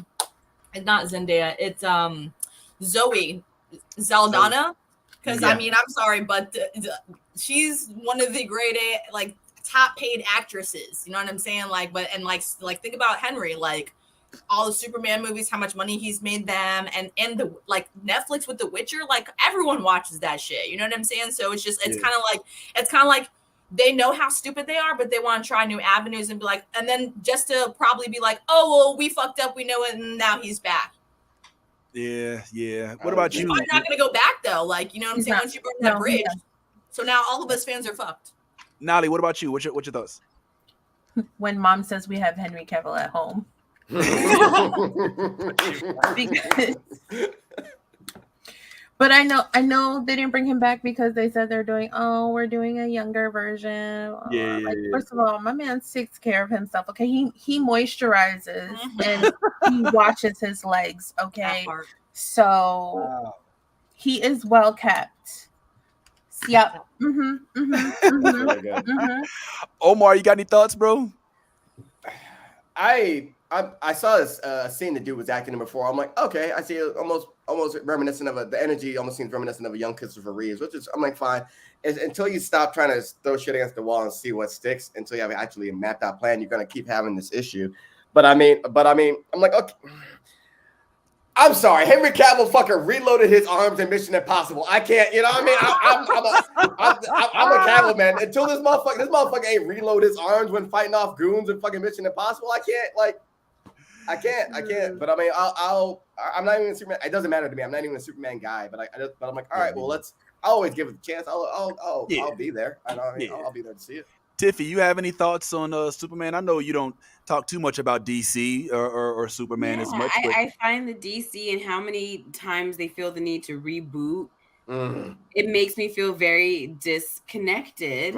it's not Zendaya. It's Zoe Saldana. Because I mean, I'm sorry, but she's one of the great like top paid actresses. You know what I'm saying? Like, but and like think about Henry, like all the Superman movies, how much money he's made them, and the like Netflix with The Witcher, like everyone watches that shit. You know what I'm saying? So it's just it's kind of like they know how stupid they are, but they want to try new avenues and be like, and then just to probably be like, oh well, we fucked up, we know it, and now he's back. Yeah. What about you? I'm not gonna go back though. Like, you know what I'm saying? Once you burn that bridge, so now all of us fans are fucked. Nolly, what about you? What's your thoughts? when mom says we have Henry Cavill at home. Because, but I know they didn't bring him back because they said we're doing a younger version. First of all, my man takes care of himself. Okay, he moisturizes and he washes his legs. Okay, so he is well kept. Yep. Omar, you got any thoughts, bro? I saw this scene the dude was acting in before. I'm like, okay, I see it almost reminiscent of the energy almost seems reminiscent of a young Christopher Reeves, which is I'm like fine. Until you stop trying to throw shit against the wall and see what sticks, until you have actually a mapped out plan, you're gonna keep having this issue. But I mean, I'm like, okay. I'm sorry, Henry Cavill fucking reloaded his arms in Mission Impossible. I can't, you know what I mean? I'm a Cavill man. Until this motherfucker ain't reload his arms when fighting off goons in fucking Mission Impossible. I can't. But I mean, I'm not even a Superman. It doesn't matter to me. I'm not even a Superman guy. But I'm like, all right, well, I always give it a chance. I'll be there. I'll be there to see it. Tiffy, you have any thoughts on Superman? I know you don't talk too much about DC or Superman as much. I find the DC and how many times they feel the need to reboot. It makes me feel very disconnected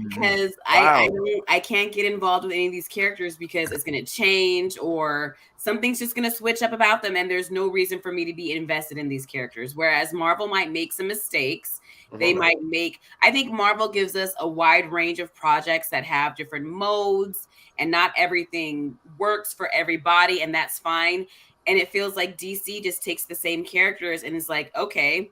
because I can't get involved with any of these characters because it's going to change or something's just going to switch up about them, and there's no reason for me to be invested in these characters. Whereas Marvel might make some mistakes. They might make, I think Marvel gives us a wide range of projects that have different modes and not everything works for everybody, and that's fine. And it feels like DC just takes the same characters and is like, okay,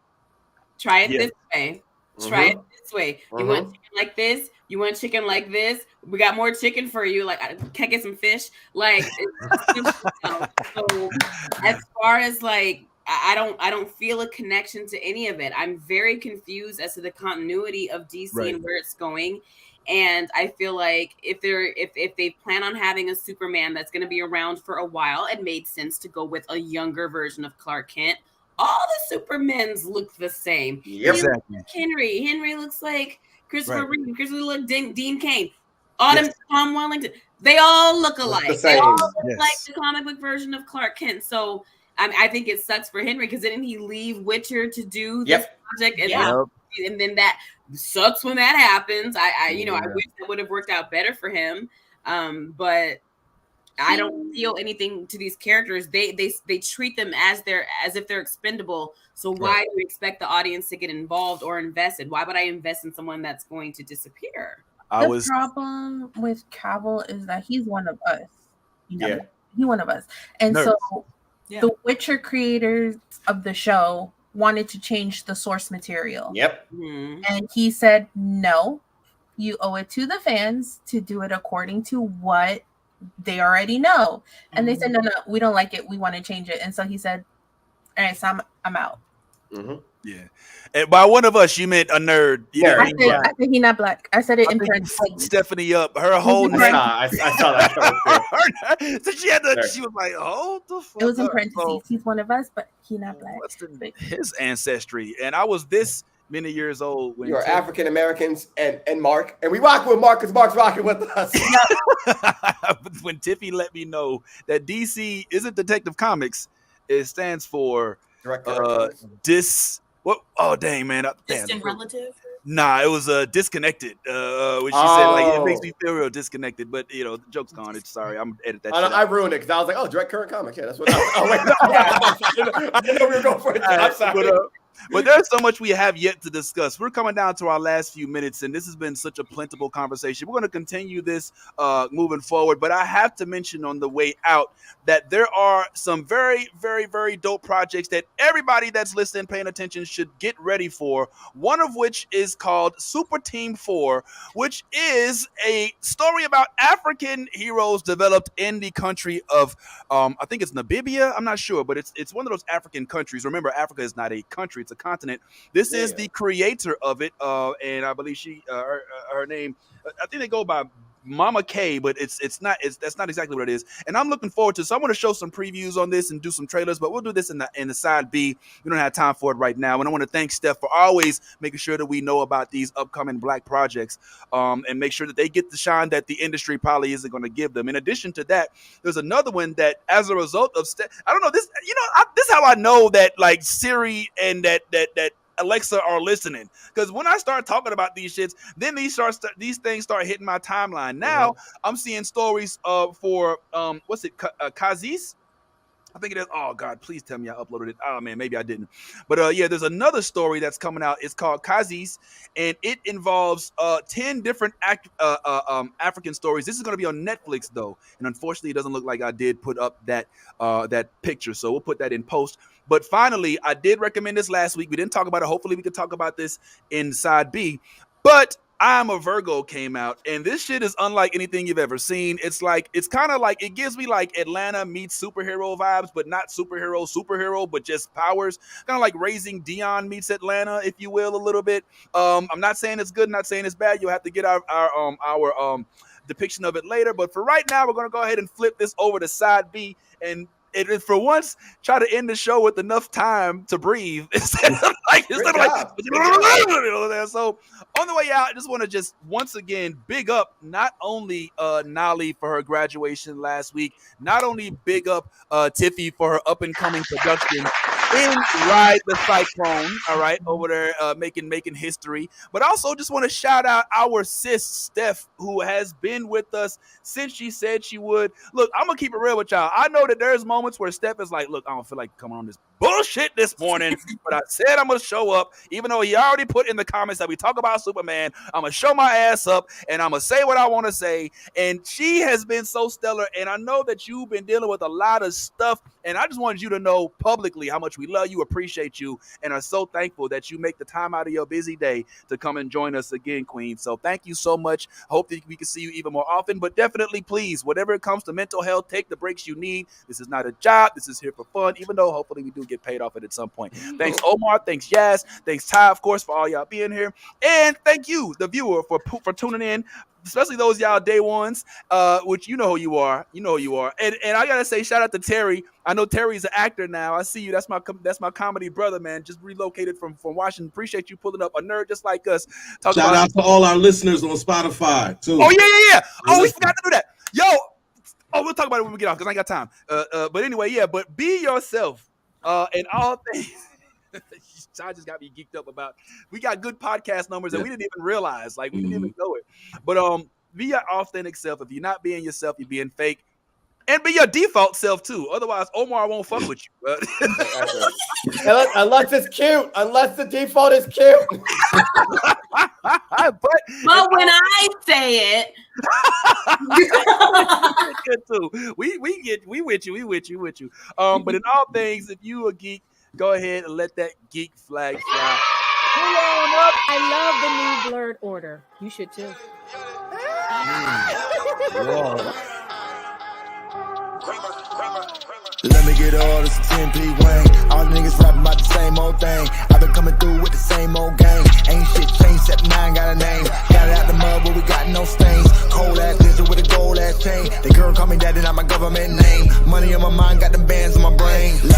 try it this way. Try it this way. You want chicken like this? You want chicken like this? We got more chicken for you. Like, can I get some fish? Like, so as far as like, I don't feel a connection to any of it. I'm very confused as to the continuity of DC and where it's going. And I feel like if they plan on having a Superman that's going to be around for a while, it made sense to go with a younger version of Clark Kent all the Supermens look the same. Yep. Exactly. Henry looks like Christopher Right. Reeve. Christopher look Dean Cain. Autumn, Yes. Tom Wellington. They all look Look alike. the They all same. look like the comic book version of Clark Kent. So I think it sucks for Henry because didn't he leave Witcher to do this project? And, and then that sucks when that happens. I wish that would have worked out better for him. But I don't feel anything to these characters. They treat them as if they're expendable. So why do we expect the audience to get involved or invested? Why would I invest in someone that's going to disappear? The problem with Cavill is that he's one of us. You know, he's one of us. And so the Witcher creators of the show wanted to change the source material. Yep. And he said, no, you owe it to the fans to do it according to what they already know. And they said, no, we don't like it. We want to change it. And so he said, all right, so I'm out. Yeah. And by one of us, you meant a nerd. I said he's not black. I said it in parentheses. Stephanie up. Her whole name. I saw that. So she had to, she was like, hold the fuck It was in up. parentheses. So, He's one of us, but he's not black. his ancestry. And I was this many years old when you are African Americans and Mark, and we rock with Mark because Mark's rocking with us. when Tiffy let me know that DC isn't Detective Comics, it stands for what? Oh dang, man! Distant relative. Nah, it was disconnected. When she said like it makes me feel real disconnected, but the joke's gone. It's sorry, I'm edit that. I ruined it because I was like, direct current comic. Yeah, that's what. I didn't know we were going for it. I'm sorry. But there's so much we have yet to discuss. We're coming down to our last few minutes, and this has been such a plentiful conversation. We're going to continue this moving forward, but I have to mention on the way out that there are some very, very, very dope projects that everybody that's listening, paying attention, should get ready for. One of which is called Super Team 4, which is a story about African heroes developed in the country of, I think it's Namibia. I'm not sure, but it's one of those African countries. Remember, Africa is not a country. It's a continent. This is the creator of it, and I believe her name. I think they go by Mama K, but that's not exactly what it is. And I'm looking forward to. So I'm going to show some previews on this and do some trailers, but we'll do this in the side B. We don't have time for it right now. And I want to thank Steph for always making sure that we know about these upcoming Black projects, and make sure that they get the shine that the industry probably isn't going to give them. In addition to that, there's another one that, as a result of I don't know this. This is how I know that like Siri and that Alexa are listening, because when I start talking about these shits, then these things start hitting my timeline. Now I'm seeing stories for what's it, Kazis? I think it is. Oh God, please tell me I uploaded it. Oh man, maybe I didn't. But there's another story that's coming out. It's called Kazis, and it involves 10 different African stories. This is going to be on Netflix though, and unfortunately, it doesn't look like I did put up that picture. So we'll put that in post. But finally, I did recommend this last week. We didn't talk about it. Hopefully, we can talk about this in side B. But I'm a Virgo came out, and this shit is unlike anything you've ever seen. It's kind of like, it gives me like Atlanta meets superhero vibes, but not superhero, but just powers. Kind of like Raising Dion meets Atlanta, if you will, a little bit. I'm not saying it's good, not saying it's bad. You'll have to get our depiction of it later. But for right now, we're gonna go ahead and flip this over to side B and for once, try to end the show with enough time to breathe instead of like. So on the way out, I just want to once again big up not only Nolly for her graduation last week, not only big up Tiffy for her up and coming production in Ride the Cyclone, all right, over there making history, but also just want to shout out our sis Steph, who has been with us since she said she would. Look, I'm gonna keep it real with y'all. I know that there's moments where Steph is like, look, I don't feel like coming on this bullshit this morning, but I said I'm gonna show up, even though he already put in the comments that we talk about Superman. I'm gonna show my ass up and I'm gonna say what I want to say. And she has been so stellar, and I know that you've been dealing with a lot of stuff, and I just wanted you to know publicly how much we love you, appreciate you, and are so thankful that you make the time out of your busy day to come and join us again, Queen. So thank you so much. Hope that we can see you even more often, but definitely please, whatever it comes to mental health, take the breaks you need. This is not a job. This is here for fun, even though hopefully we do get paid off it at some point. Thanks, Omar. Thanks, Yaz. Thanks, Ty, of course, for all y'all being here. And thank you, the viewer, for tuning in. especially those y'all day ones, which you know who you are. You know who you are. And I gotta say, shout out to Terry. I know Terry's an actor now. I see you. That's my comedy brother, man. Just relocated from Washington. Appreciate you pulling up. A nerd just like us. Shout out to all our listeners on Spotify too. Oh yeah. Oh, we forgot to do that. Yo. Oh, we'll talk about it when we get off because I ain't got time. But anyway, yeah. But be yourself. In all things. I just got me geeked up about. We got good podcast numbers that we didn't even realize. Like we didn't even know it. But be your authentic self. If you're not being yourself, you're being fake. And be your default self too. Otherwise, Omar won't fuck with you. Unless it's cute. Unless the default is cute. but when I say it, good too. We with you. But in all things, if you a geek, go ahead and let that geek flag fly. Pull on up. I love the new blurred order. You should too. Let me get all this 10p Wayne. All the niggas rapping about the same old thing. I've been coming through with the same old gang. Ain't shit